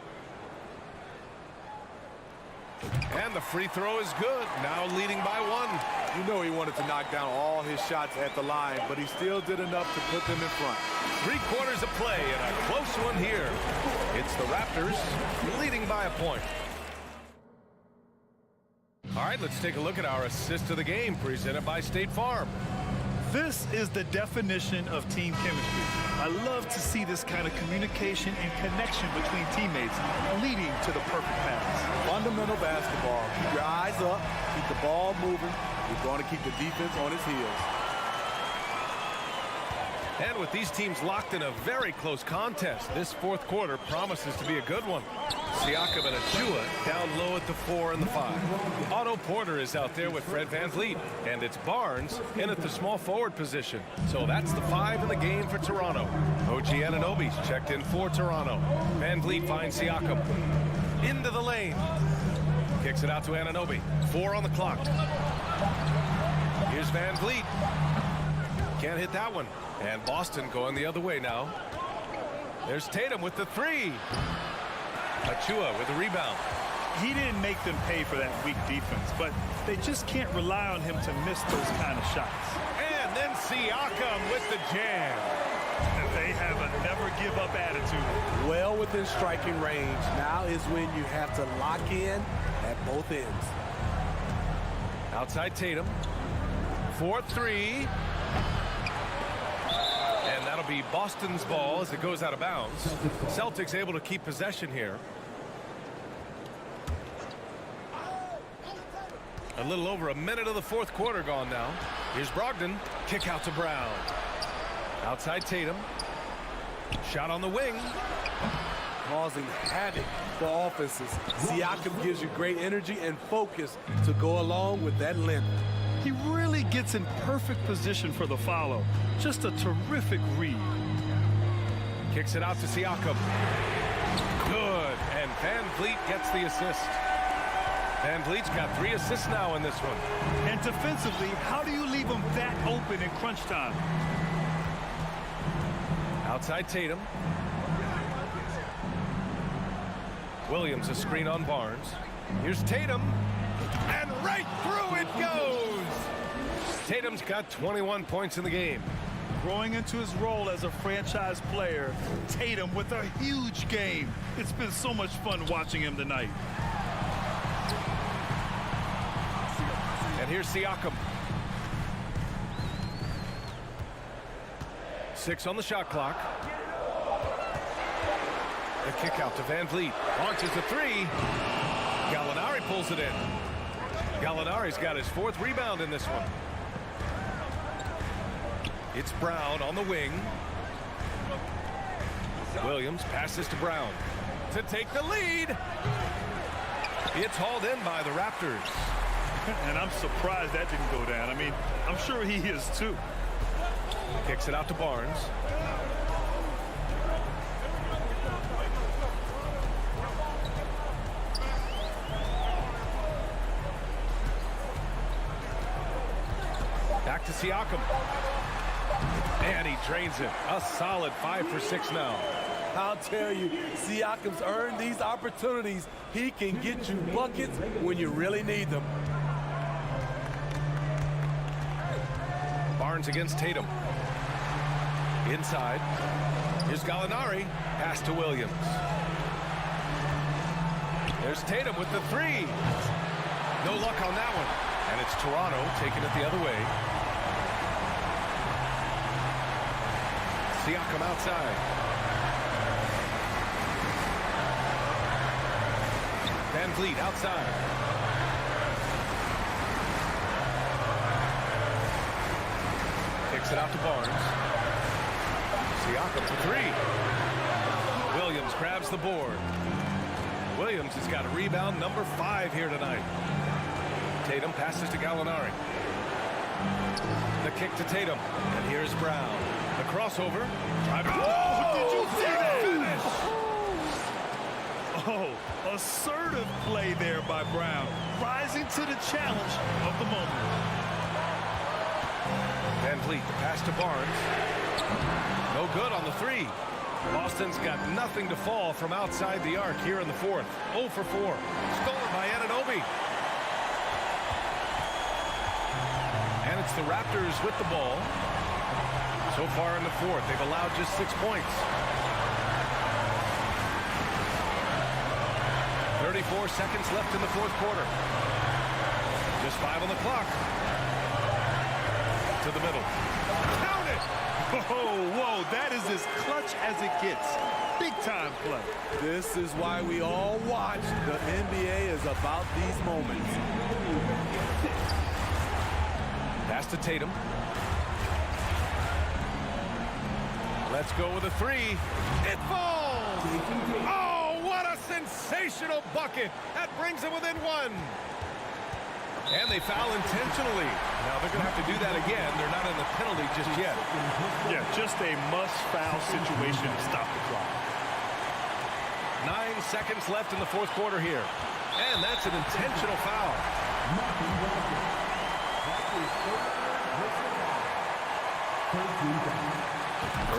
A: And the free throw is good. Now leading by 1.
H: You know he wanted to knock down all his shots at the line, but he still did enough to put them in front.
A: 3 quarters of play and a close one here. It's the Raptors leading by a point. All right, let's take a look at our assist of the game presented by State Farm.
C: This is the definition of team chemistry. I love to see this kind of communication and connection between teammates leading to the perfect pass.
H: Fundamental basketball. Keep your eyes up, keep the ball moving. You're going to keep the defense on its heels.
A: And with these teams locked in a very close contest, this fourth quarter promises to be a good one. Siakam and Achua down low at the 4 and the 5. Otto Porter is out there with Fred VanVleet, and it's Barnes in at the small forward position. So that's the 5 in the game for Toronto. OG Anunoby's checked in for Toronto. VanVleet finds Siakam into the lane. Kicks it out to Anunoby. 4 on the clock. Here's VanVleet. Can't hit that one. And Boston going the other way now. There's Tatum with the 3. Achua with the rebound.
C: he didn't make them pay for that weak defense, but they just can't rely on him to miss those kind of shots.
A: And then Siakam with the jam.
C: And they have a never-give-up attitude.
H: Well within striking range. Now is when you have to lock in at both ends.
A: Outside Tatum. 4-3. And that'll be Boston's ball as it goes out of bounds. Celtics able to keep possession here. A little over a minute of the fourth quarter gone now. Here's Brogdon. Kick out to Brown. Outside Tatum. Shot on the wing.
H: Causing havoc for offenses. Siakam gives you great energy and focus to go along with that length.
C: He really gets in perfect position for the follow. Just a terrific read.
A: Kicks it out to Siakam. Good. And Van Vliet gets the assist. Van Vliet's got 3 assists now in this one.
C: And defensively, how do you leave him that open in crunch time?
A: Outside Tatum. Williams a screen on Barnes. Here's Tatum. And right through it goes. Tatum's got 21 points in the game.
C: Growing into his role as a franchise player, Tatum with a huge game. It's been so much fun watching him tonight.
A: And here's Siakam. 6 on the shot clock. The kick out to Van Vliet. Launches the 3. Gallinari pulls it in. Gallinari's got his 4th rebound in this one. It's Brown on the wing. Williams passes to Brown to take the lead. It's hauled in by the Raptors.
C: And I'm surprised that didn't go down. I mean, I'm sure he is too.
A: Kicks it out to Barnes. Back to Siakam. And he drains it. A solid 5 for 6 now.
H: I'll tell you, Siakam's earned these opportunities. He can get you buckets when you really need them.
A: Barnes against Tatum. Inside. Here's Gallinari. Pass to Williams. There's Tatum with the 3. No luck on that one. And it's Toronto taking it the other way. Siakam outside. Van Vliet outside. Kicks it out to Barnes. Siakam for 3. Williams grabs the board. Williams has got a rebound number 5 here tonight. Tatum passes to Gallinari. The kick to Tatum. And here's Brown. The crossover.
C: Oh, did you see that finish? Oh, assertive play there by Brown. Rising to the challenge of the moment.
A: Van Vliet, the pass to Barnes. No good on the 3. Boston's got nothing to fall from outside the arc here in the 4th. 0 for 4. Stolen by Anunoby. And it's the Raptors with the ball. So far in the 4th, they've allowed just 6 points. 34 seconds left in the 4th quarter. Just 5 on the clock. To the middle. Count it!
C: Oh, whoa, that is as clutch as it gets. Big time play.
H: This is why we all watch. The NBA is about these moments.
A: Pass to Tatum. Let's go with a 3. It falls! Oh, what a sensational bucket! That brings them within 1. And they foul intentionally. Now they're going to have to do that again. They're not in the penalty just yet.
C: Yeah, just a must-foul situation to stop the clock.
A: 9 seconds left in the 4th quarter here. And that's an intentional foul.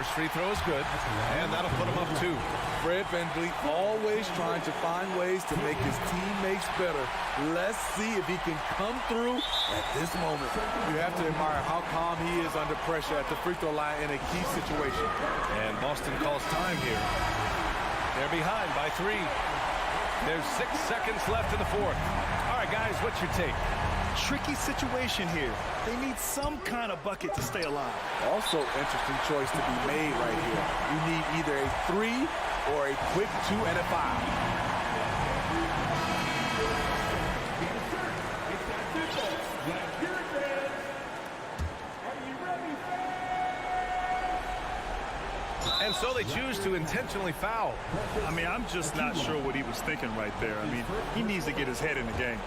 A: First free throw is good, and that'll put him up 2.
H: Fred VanVleet always trying to find ways to make his teammates better. Let's see if he can come through at this moment. You have to admire how calm he is under pressure at the free throw line in a key situation.
A: And Boston calls time here. They're behind by 3. There's 6 seconds left in the fourth. All right, guys, what's your take?
C: Tricky situation here. They need some kind of bucket to stay alive.
H: Also, interesting choice to be made right here. You need either a 3 or a quick 2 and a 5.
A: And so they choose to intentionally foul.
C: I mean, I'm just not sure what he was thinking right there. I mean, he needs to get his head in the game.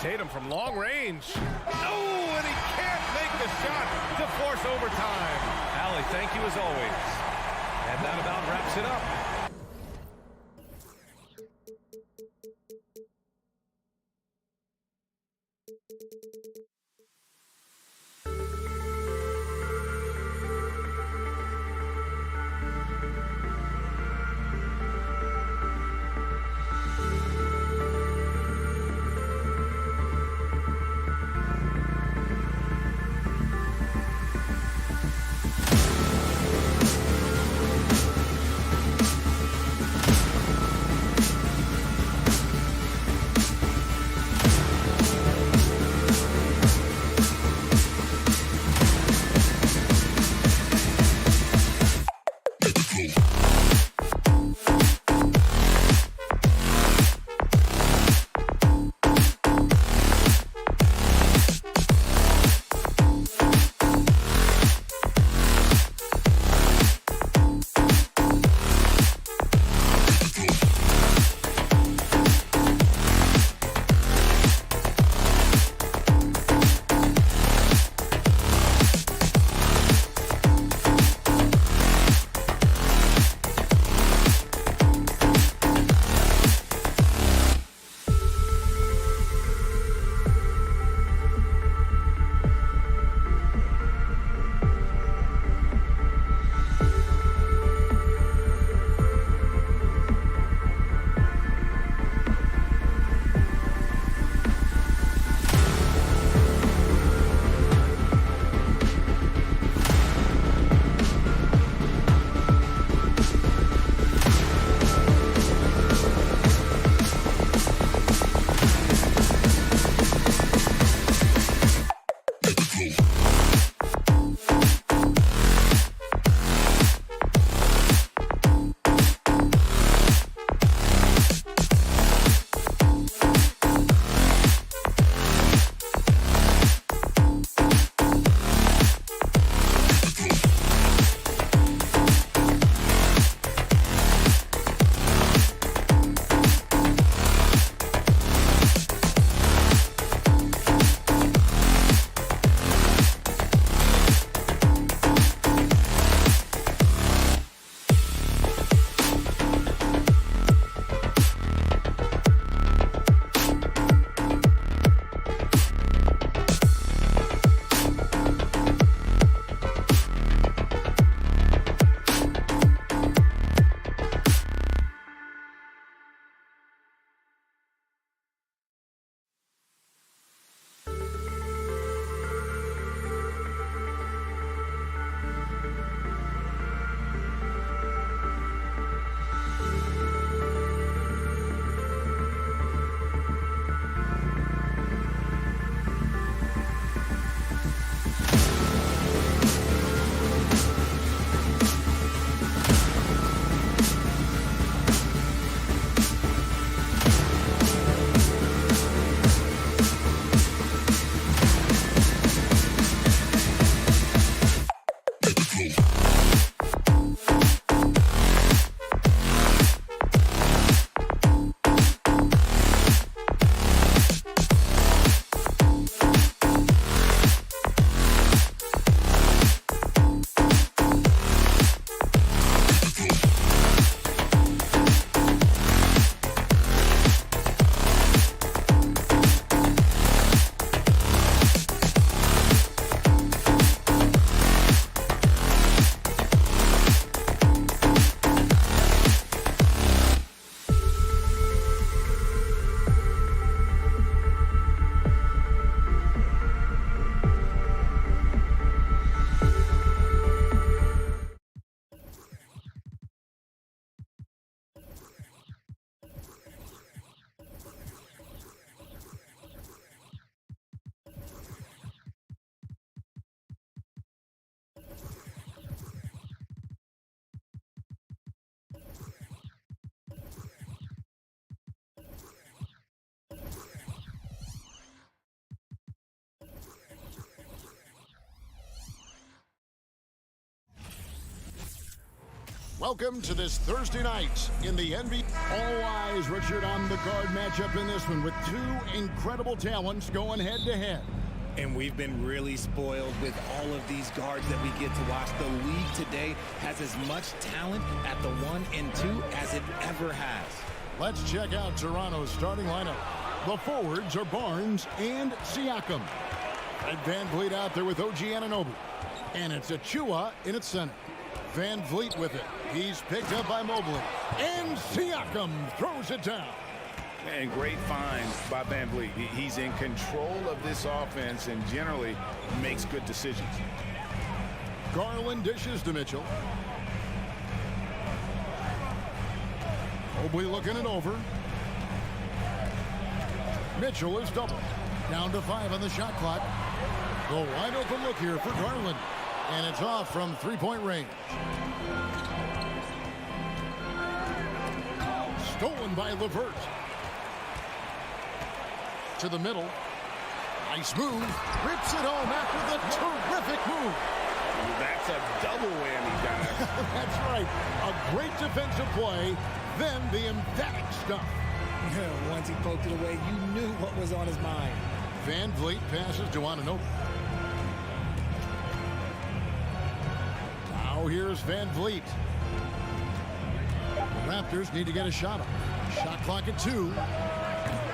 A: Tatum from long range. Oh, and he can't make the shot to force overtime. Allie, thank you as always. And that about wraps it up.
G: Welcome to this Thursday night in the NBA. All eyes, Richard, on the guard matchup in this one with two incredible talents going head-to-head.
L: And we've been really spoiled with all of these guards that we get to watch. The league today has as much talent at the 1 and 2 as it ever has.
G: Let's check out Toronto's starting lineup. The forwards are Barnes and Siakam. Fred VanVleet out there with OG Anunoby. And it's Achua in its center. VanVleet with it. He's picked up by Mobley. And Siakam throws it down.
K: And great find by VanVleet. He's in control of this offense and generally makes good decisions.
G: Garland dishes to Mitchell. Mobley looking it over. Mitchell is double. Down to 5 on the shot clock. The wide open look here for Garland. And it's off from three-point range. Stolen by LeVert. To the middle. Nice move. Rips it home after the terrific move.
K: That's a double whammy, guys.
G: That's right. A great defensive play. Then the emphatic stuff.
L: Once he poked it away, you knew what was on his mind.
G: VanVleet passes to Anunoby. Now here's VanVleet. The Raptors need to get a shot up. Shot clock at 2.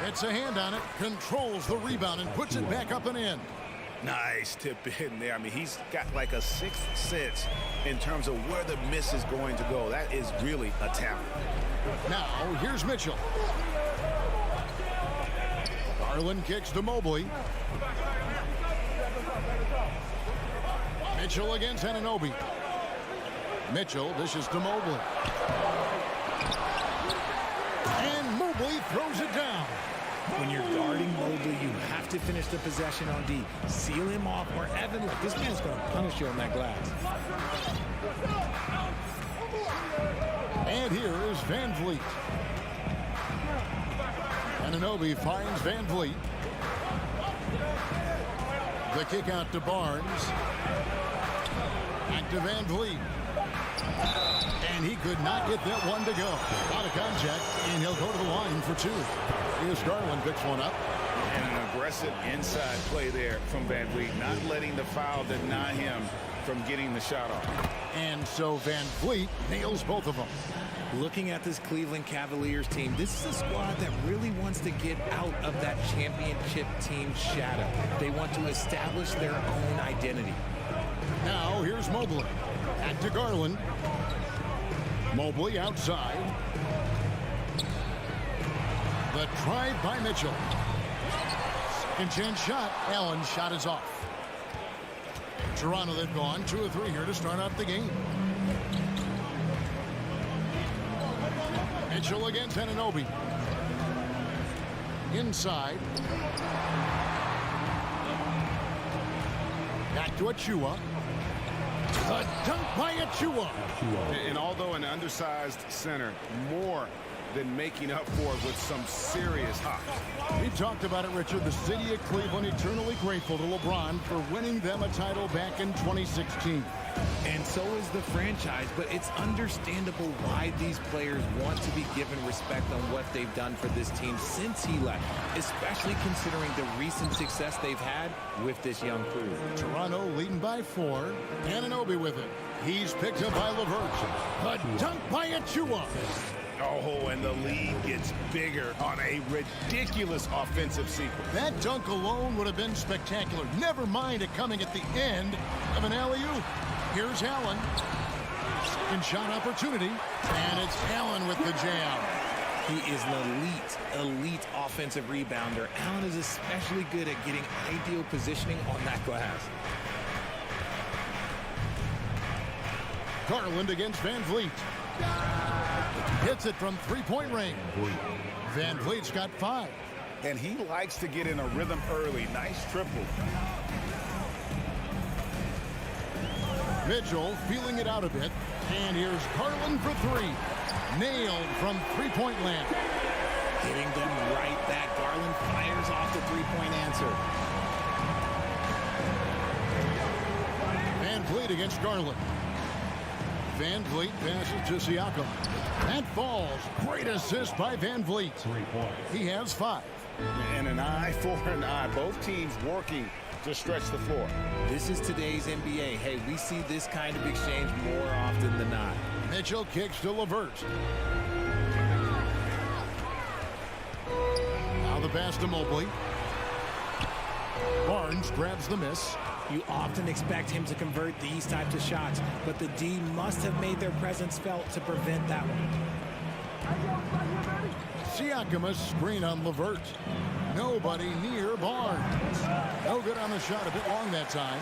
G: Gets a hand on it, controls the rebound, and puts it back up and in.
K: Nice tip in there. I mean, he's got like a sixth sense in terms of where the miss is going to go. That is really a talent.
G: Now, here's Mitchell. Garland kicks to Mobley. Mitchell against Anunoby. Mitchell dishes to Mobley. And Mobley throws it down.
L: When you're guarding Mobley, you have to finish the possession on D. Seal him off, or Evan, look, this man's going to punish you on that glass.
G: And here is VanVleet. Anunoby finds VanVleet. The kick out to Barnes. Back to VanVleet. And he could not get that one to go. Out of contact, and he'll go to the line for 2. Here's Garland, picks one up.
K: And an aggressive inside play there from VanVleet, not letting the foul deny him from getting the shot off.
G: And so VanVleet nails both of them.
L: Looking at this Cleveland Cavaliers team, this is a squad that really wants to get out of that championship team shadow. They want to establish their own identity.
G: Now here's Mobley. Back to Garland. Mobley outside. The drive by Mitchell. Second chance shot. Allen's shot is off. Toronto, they've gone 2 of 3 here to start out the game. Mitchell against Anunoby. Inside. Back to Achua. A dunk by Achua.
K: And although an undersized center, more than making up for it with some serious hops.
G: We talked about it, Richard. The city of Cleveland eternally grateful to LeBron for winning them a title back in 2016.
L: And so is the franchise, but it's understandable why these players want to be given respect on what they've done for this team since he left, especially considering the recent success they've had with this young crew.
G: Toronto leading by 4. Anunoby with it. He's picked up by LeVert. A dunk by Achua.
K: Oh, and the lead gets bigger on a ridiculous offensive sequence.
G: That dunk alone would have been spectacular. Never mind it coming at the end of an alley-oop. Here's Allen. Second shot opportunity. And it's Allen with the jam.
L: He is an elite offensive rebounder. Allen is especially good at getting ideal positioning on that glass.
G: Garland against VanVleet. Hits it from three-point range. VanVleet's got 5.
K: And he likes to get in a rhythm early. Nice triple.
G: Mitchell feeling it out a bit. And here's Garland for 3. Nailed from three-point land.
L: Hitting them right back. Garland fires off the three-point answer.
G: VanVleet against Garland. Van Vliet passes to Siakam. That falls. Great assist by Van Vliet.
D: 3 points.
G: He has 5.
K: And an eye for an eye. Both teams working to stretch the floor.
L: This is today's NBA. Hey, we see this kind of exchange more often than not.
G: Mitchell kicks to LeVert. Now the pass to Mobley. Barnes grabs the miss.
L: You often expect him to convert these types of shots, but the D must have made their presence felt to prevent that one.
G: Siakam a screen on LeVert. Nobody near Barnes. No good on the shot, a bit long that time.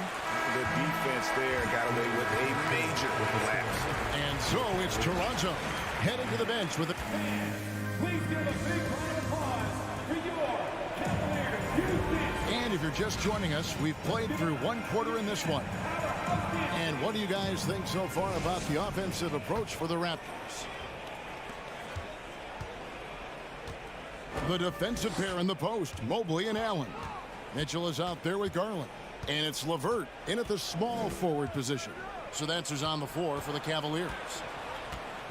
I: The defense there got away with a major lapse.
G: And so it's Toronto heading to the bench with a...
D: Please give a big round of applause for your Cavaliers.
G: And if you're just joining us, we've played through 1 quarter in this one. And what do you guys think so far about the offensive approach for the Raptors? The defensive pair in the post, Mobley and Allen. Mitchell is out there with Garland. And it's LeVert in at the small forward position. So that's who's on the floor for the Cavaliers.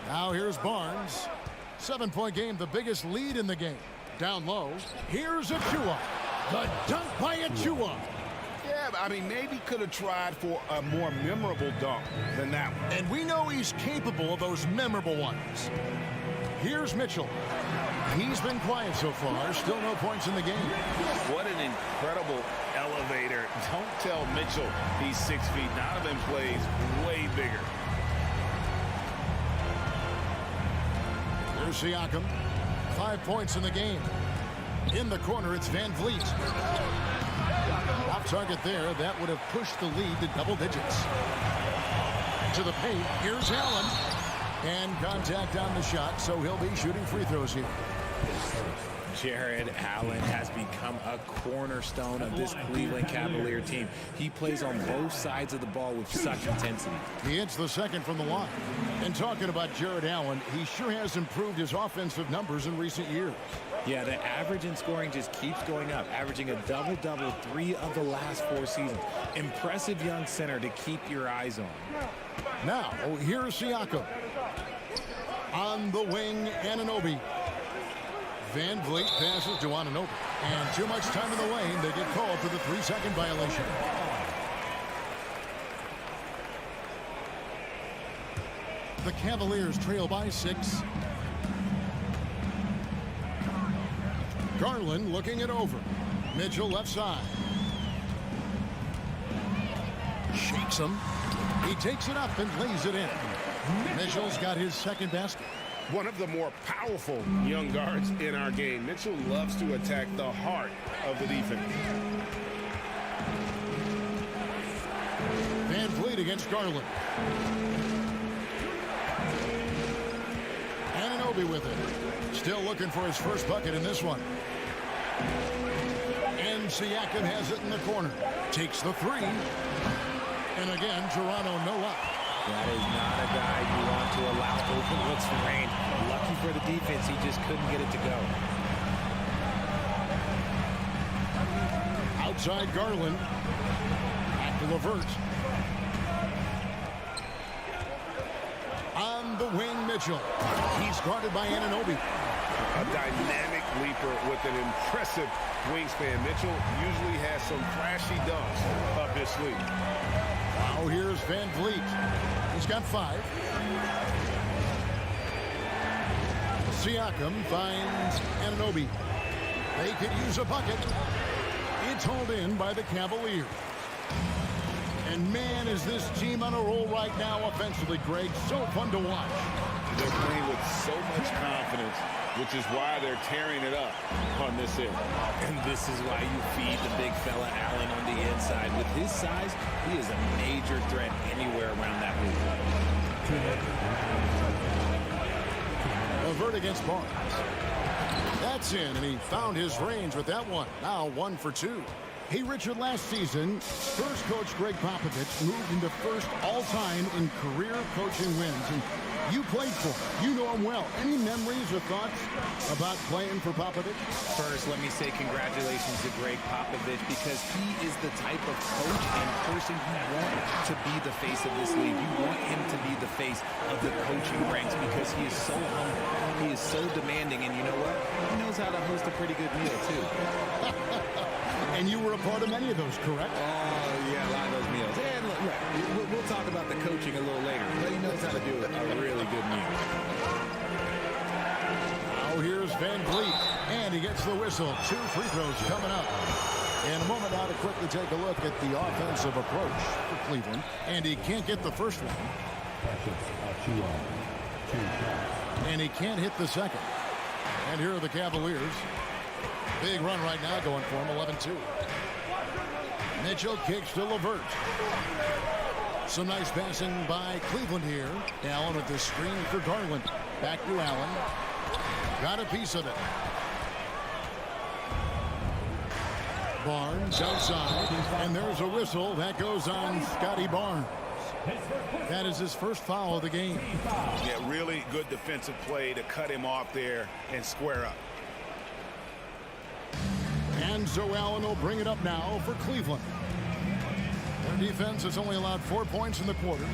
G: Now here's Barnes. 7-point game, the biggest lead in the game. Down low, here's Achua. The dunk by Achua.
I: Yeah, I mean, maybe could have tried for a more memorable dunk than that one.
G: And we know he's capable of those memorable ones. Here's Mitchell. He's been quiet so far. Still no points in the game.
K: What an incredible elevator. Don't tell Mitchell he's 6 feet. Donovan plays way bigger.
G: Here's Siakam. 5 points in the game. In the corner, it's Van Vliet. Off target there. That would have pushed the lead to double digits. To the paint. Here's Allen. And contact on the shot, so he'll be shooting free throws here.
L: Jared Allen has become a cornerstone of this Cleveland Cavalier team. He plays on both sides of the ball with such intensity.
G: He hits the second from the line. And talking about Jared Allen, he sure has improved his offensive numbers in recent years.
L: Yeah, the average in scoring just keeps going up, averaging a double-double 3 of the last 4 seasons. Impressive young center to keep your eyes on.
G: Now, here's Siakam. On the wing, Anunoby. Van Vliet passes to Anunoby. And too much time in the lane. They get called for the 3-second violation. The Cavaliers trail by 6. Garland looking it over. Mitchell left side. Shakes him. He takes it up and lays it in. Mitchell's got his second basket.
I: One of the more powerful young guards in our game. Mitchell loves to attack the heart of the defense.
G: Van Vliet against Garland. Anunoby with it. Still looking for his first bucket in this one. And Siakam has it in the corner. Takes the 3. And again, Toronto no luck.
L: That is not a guy you want to allow open looks from range. Lucky for the defense, he just couldn't get it to go.
G: Outside Garland. Back to LeVert. On the wing, Mitchell. He's guarded by Anunoby.
I: A dynamic leaper with an impressive wingspan. Mitchell usually has some flashy dunks up his sleeve.
G: Now here's Van Vliet. He's got 5. Siakam finds Anunoby. They could use a bucket. It's hauled in by the Cavaliers. And man, is this team on a roll right now offensively, Greg. So fun to watch.
I: They're playing with so much confidence, which is why they're tearing it up on this end.
L: And this is why you feed the big fella Allen on the inside. With his size, he is a major threat anywhere around that hoop.
G: LeVert against Barnes. That's in, and he found his range with that one. Now 1 for 2. Hey, Richard, last season, first coach Greg Popovich moved into first all-time in career coaching wins. And you played for him. You know him well. Any memories or thoughts about playing for Popovich?
L: First, let me say congratulations to Greg Popovich, because he is the type of coach and person you want to be the face of this league. You want him to be the face of the coaching ranks, because he is so humble. He is so demanding, and you know what? He knows how to host a pretty good meal, too.
G: And you were a part of many of those, correct?
L: Oh, yeah, a lot of those meals. And look, we'll talk about the coaching a little later, but he knows how to do a really good meal.
G: Now here's Van Vliet, and he gets the whistle. 2 free throws coming up. In a moment now to quickly take a look at the offensive approach for Cleveland, and he can't get the first one. And he can't hit the second. And here are the Cavaliers. Big run right now going for him, 11-2. Mitchell kicks to LeVert. Some nice passing by Cleveland here. Allen with the screen for Garland. Back to Allen. Got a piece of it. Barnes outside. And there's a whistle. That goes on Scotty Barnes. That is his first foul of the game.
I: Yeah, really good defensive play to cut him off there and square up.
G: And so Allen will bring it up now for Cleveland. Their defense has only allowed 4 points in the quarter.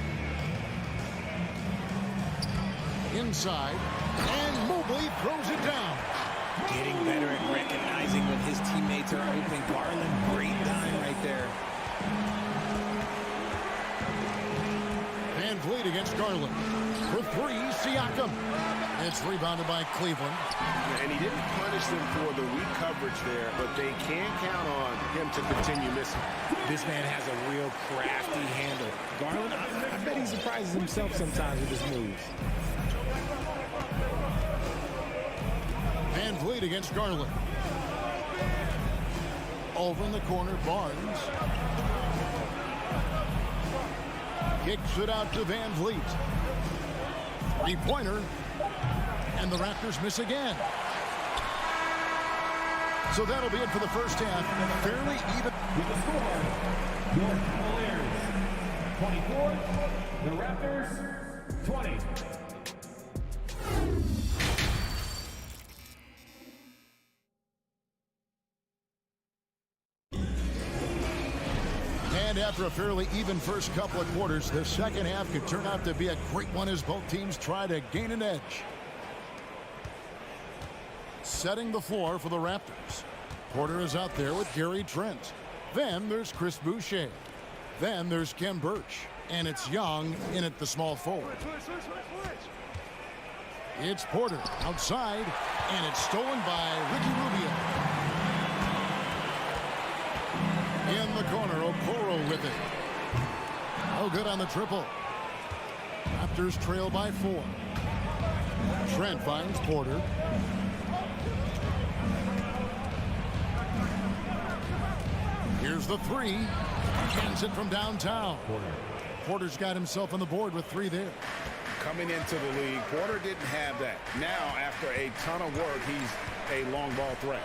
G: Inside, and Mobley throws it down.
L: Getting better at recognizing when his teammates are open. Garland, great dime right there.
G: Van Vliet against Garland. For 3, Siakam. It's rebounded by Cleveland.
N: And he didn't punish them for the weak coverage there, but they can count on him to continue missing.
L: This man has a real crafty handle. Garland, I bet he surprises himself sometimes with his moves.
G: Van Vliet against Garland. Over in the corner, Barnes. Kicks it out to Van Vliet. 3-pointer. And the Raptors miss again. So that'll be it for the first half. Fairly even.
D: With the score, your Cavaliers 24, the Raptors 20.
G: And after a fairly even first couple of quarters, the second half could turn out to be a great one as both teams try to gain an edge. Setting the floor for the Raptors. Porter is out there with Gary Trent. Then there's Chris Boucher. Then there's Kem Birch. And it's Young in at the small forward. It's Porter outside, and it's stolen by Ricky Rubio. In the corner, Okoro with it. No good on the triple. Raptors trail by 4. Trent finds Porter. Here's the 3. Cans it from downtown. Porter's got himself on the board with 3 there.
I: Coming into the league, Porter didn't have that. Now, after a ton of work, he's a long ball threat.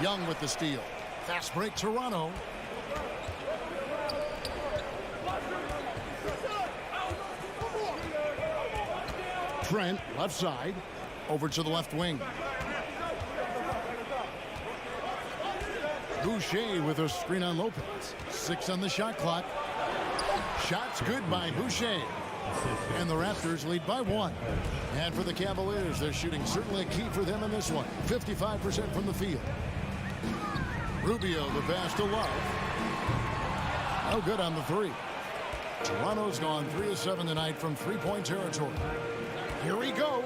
G: Young with the steal. Fast break, Toronto. Trent, left side. Over to the left wing. Boucher with a screen on Lopez. 6 on the shot clock. Shots good by Boucher. And the Raptors lead by 1. And for the Cavaliers, their shooting certainly a key for them in this one. 55% from the field. Rubio, the pass to Love. No good on the 3. Toronto's gone 3 of 7 tonight from 3-point territory. Here he goes.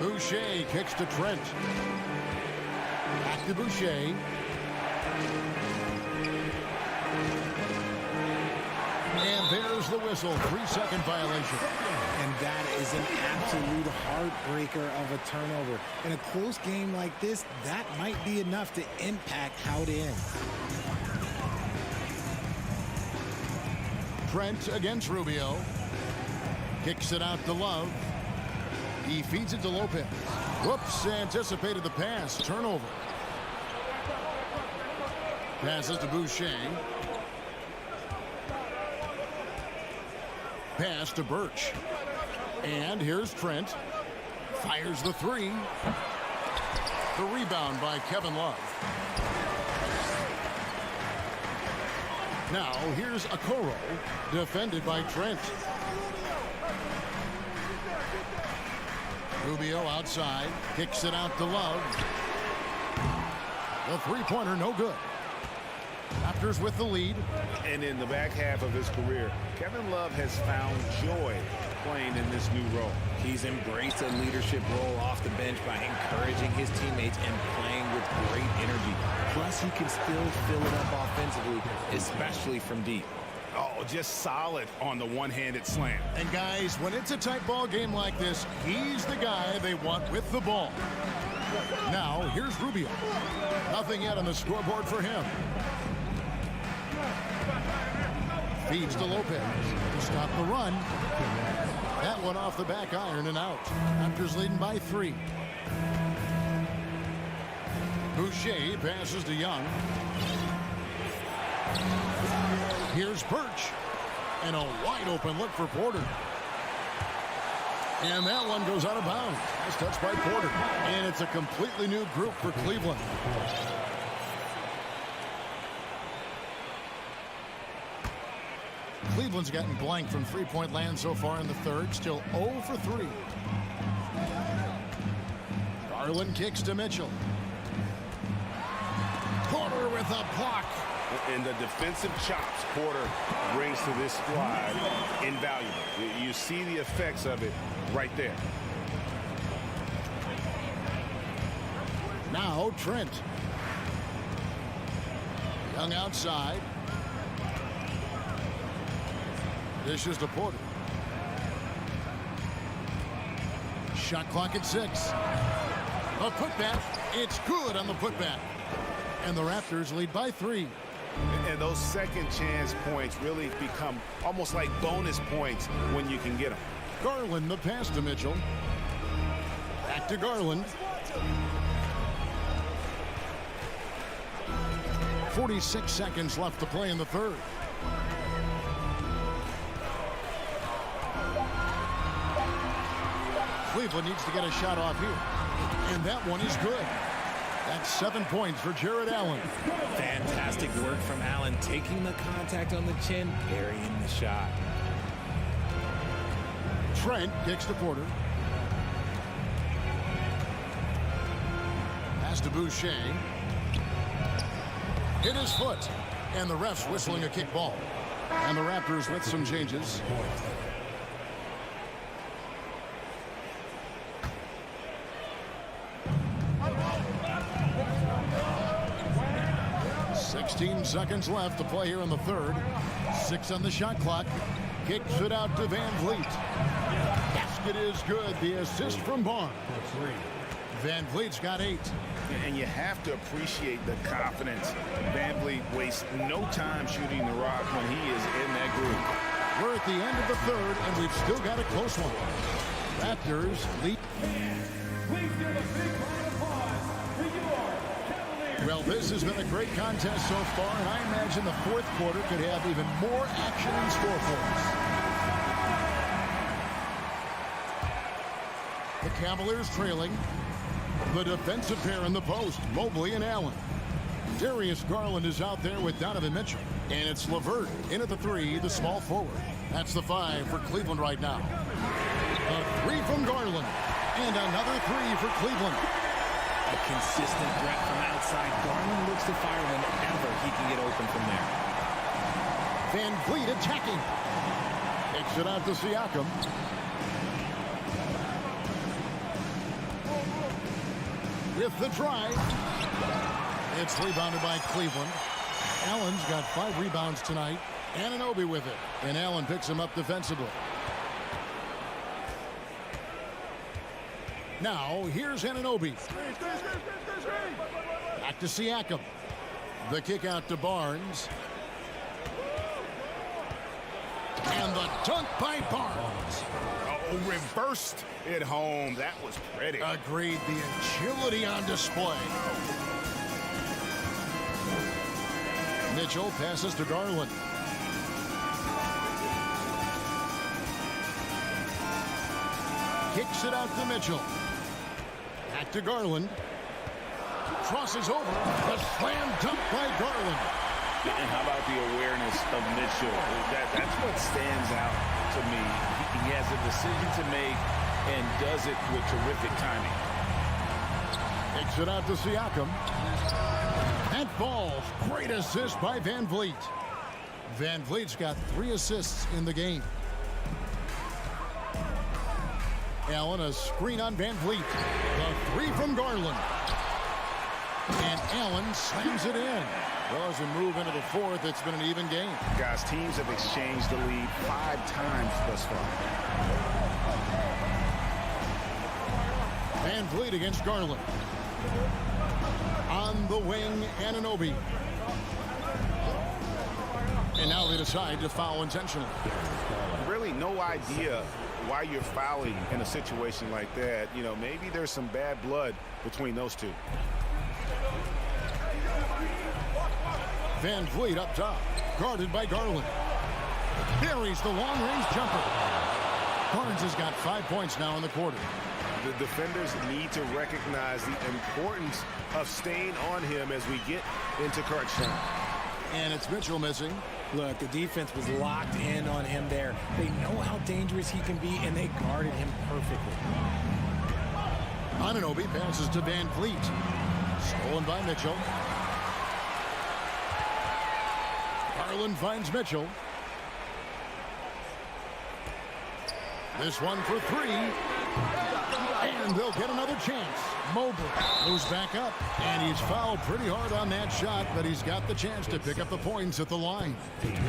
G: Boucher kicks to Trent. Back to Boucher. And there's the whistle. 3-second violation.
L: And that is an absolute heartbreaker of a turnover. In a close game like this, that might be enough to impact how it ends.
G: Trent against Rubio. Kicks it out to Love. He feeds it to Lopez. Whoops, anticipated the pass. Turnover. Passes to Boucher. Pass to Birch. And here's Trent. Fires the three. The rebound by Kevin Love. Now here's Okoro, defended by Trent. Rubio outside, kicks it out to Love. The three-pointer no good. Raptors with the lead.
I: And in the back half of his career, Kevin Love has found joy playing in this new role.
L: He's embraced a leadership role off the bench by encouraging his teammates and playing with great energy. Plus, he can still fill it up offensively, especially from deep.
I: Oh, just solid on the one-handed slam.
G: And guys, when it's a tight ball game like this, he's the guy they want with the ball. Now, here's Rubio. Nothing yet on the scoreboard for him. Feeds to Lopez to stop the run. That one off the back iron and out. Raptors leading by 3. Boucher passes to Young. Here's Birch. And a wide open look for Porter. And that one goes out of bounds. Nice touch by Porter. And it's a completely new group for Cleveland. Cleveland's gotten blank from three-point land so far in the third. Still 0 for 3. Garland kicks to Mitchell. Porter with a block.
I: And the defensive chops Porter brings to this squad, invaluable. You see the effects of it right there.
G: Now Trent. Young outside. Dishes to Porter. Shot clock at 6. A putback. It's good on the putback. And the Raptors lead by 3.
I: And those second chance points really become almost like bonus points when you can get them.
G: Garland the pass to Mitchell. Back to Garland. 46 seconds left to play in the third. Cleveland needs to get a shot off here. And that one is good. That's 7 points for Jared Allen.
L: Fantastic work from Allen, taking the contact on the chin, burying the shot.
G: Trent kicks to Porter. Pass to Boucher. Hit his foot. And the ref's whistling a kick ball. And the Raptors with some changes. 16 seconds left to play here in the third. 6 on the shot clock. Kicks it out to Van Vliet. Basket is good. The assist from Barnes. Van Vliet's got 8.
I: And you have to appreciate the confidence. Van Vliet wastes no time shooting the rock when he is in that group.
G: We're at the end of the third, and we've still got a close one. Raptors lead. Well, this has been a great contest so far, and I imagine the fourth quarter could have even more action in store for us. The Cavaliers trailing. The defensive pair in the post, Mobley and Allen. Darius Garland is out there with Donovan Mitchell. And it's LeVert in at the 3, the small forward. That's the 5 for Cleveland right now. A 3 from Garland. And another 3 for Cleveland.
L: A consistent threat from outside. Garland looks to fire whenever he can get open from there.
G: Van Vliet attacking. Takes it out to Siakam. With the drive. It's rebounded by Cleveland. Allen's got 5 rebounds tonight. Anunoby with it. And Allen picks him up defensively. Now, here's Anunoby. Back to Siakam. The kick out to Barnes. And the dunk by Barnes.
I: Oh, reversed it home. That was pretty.
G: Agreed. The agility on display. Mitchell passes to Garland. Kicks it out to Mitchell. Back to Garland. Crosses over. The slam dunk by Garland.
K: And how about the awareness of Mitchell? That's what stands out to me. He has a decision to make and does it with terrific timing.
G: Kicks it out to Siakam. That falls. Great assist by Van Vliet. Van Vliet's got 3 assists in the game. Allen, a screen on Van Vliet. The 3 from Garland. And Allen slams it in. Well, as we move into the 4th, it's been an even game.
N: Guys, teams have exchanged the lead 5 times thus far.
G: Van Vliet against Garland. On the wing, Anunoby. And now they decide to foul intentionally.
N: Really no idea why you're fouling in a situation like that. You know, maybe there's some bad blood between those two.
G: Van Vliet up top, guarded by Garland. Buries the long-range jumper. Barnes has got 5 points now in the quarter.
N: The defenders need to recognize the importance of staying on him as we get into crunch time.
G: And it's Mitchell missing.
L: Look, the defense was locked in on him there. They know how dangerous he can be, and they guarded him perfectly.
G: Anunoby passes to Van Vliet. Stolen by Mitchell. Garland finds Mitchell. This one for 3. And they'll get another chance. Mobley moves back up. And he's fouled pretty hard on that shot, but he's got the chance to pick up the points at the line.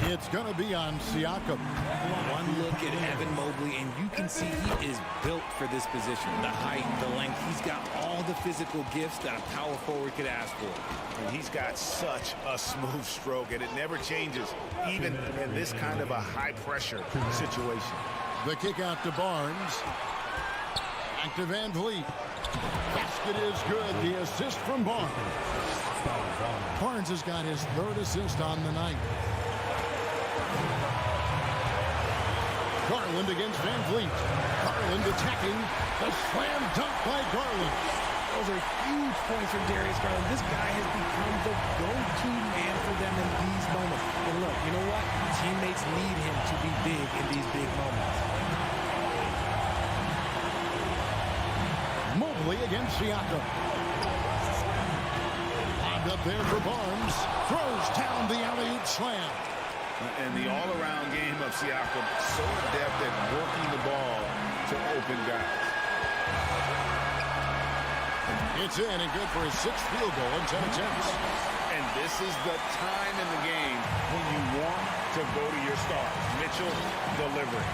G: It's going to be on Siakam.
L: One look at Evan Mobley, and you can see he is built for this position. The height, the length. He's got all the physical gifts that a power forward could ask for.
N: And he's got such a smooth stroke, and it never changes, even in this kind of a high-pressure situation.
G: The kick out to Barnes. Back to Van Vliet. Basket is good. The assist from Barnes. Barnes has got his 3rd assist on the night. Garland against Van Vliet. Garland attacking. The slam dunk by Garland.
L: Those are huge points from Darius Garland. This guy has become the go-to man for them in these moments. And look, you know what? Teammates need him to be big in these big moments.
G: Mobley against Siakam. Lobbed up there for Barnes. Throws down the alley-oop slam.
N: And the all-around game of Siakam, so adept at working the ball to open guys.
G: It's in and good for his 6th field goal in 10 attempts.
N: And this is the time in the game when you want to go to your stars. Mitchell delivering.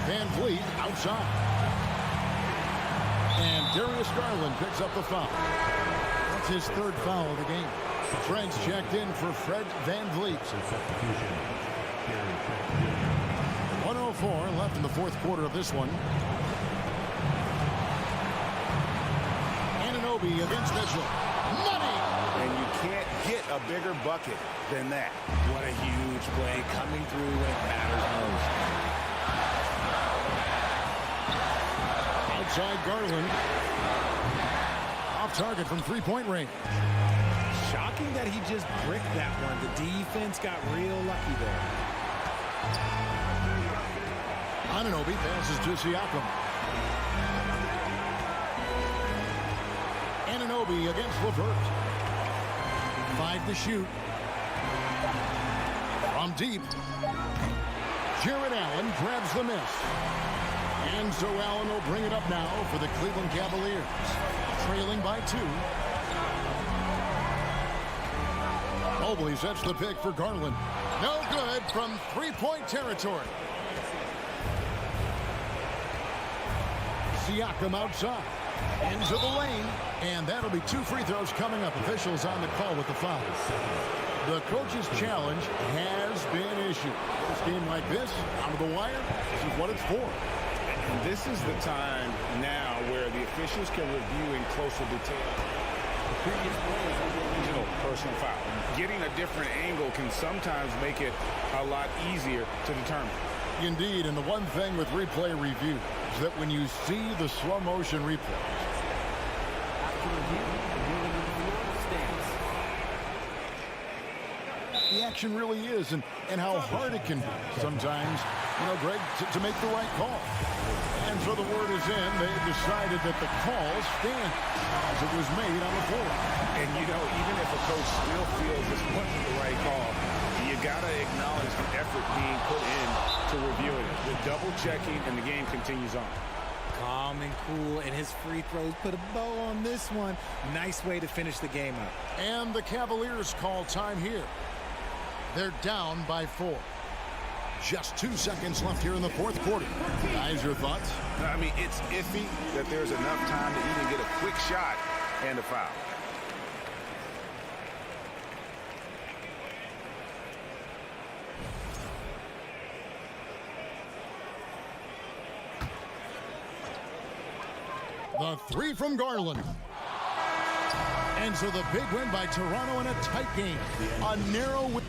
G: Van Vliet outside. And Darius Garland picks up the foul. That's his 3rd foul of the game. Trent's checked in for Fred Van Vliet. 1:04 left in the 4th quarter of this one. Anunoby against Mitchell. Money!
N: And you can't get a bigger bucket than that.
L: What a huge play coming through when it matters most.
G: Outside Garland. Off target from 3-point range.
L: Shocking that he just bricked that one. The defense got real lucky there.
G: Anunoby passes to Siakam. Anunoby against LeVert. 5 to shoot. From deep. Jared Allen grabs the miss. And so Allen will bring it up now for the Cleveland Cavaliers. Trailing by 2. Mobley sets the pick for Garland. No good from 3-point territory. Siakam outside. Into the lane. And that'll be 2 free throws coming up. Officials on the call with the foul. The coach's challenge has been issued. This game like this, out of the wire, this is what it's for.
N: And this is the time now where the officials can review in closer detail.
M: previous play is
N: Digital personal foul. Getting a different angle can sometimes make it a lot easier to determine.
G: Indeed, and the one thing with replay review is that when you see the slow motion replay,
M: after review, the ruling on the floor stands.
G: the action really is, and how hard it can be sometimes, Greg, to make the right call. And so the word is in. They decided that the call stands as it was made on the floor.
N: And, even if a coach still feels this wasn't the right call, you got to acknowledge the effort being put in to reviewing it. The double checking, and the game continues on.
L: Calm and cool, and his free throws put a bow on this one. Nice way to finish the game up.
G: And the Cavaliers call time here. They're down by 4. Just 2 seconds left here in the fourth quarter. Guys, your thoughts?
N: I mean, it's iffy that there's enough time to even get a quick shot and a foul.
G: The three from Garland. And so the big win by Toronto in a tight game. A narrow win.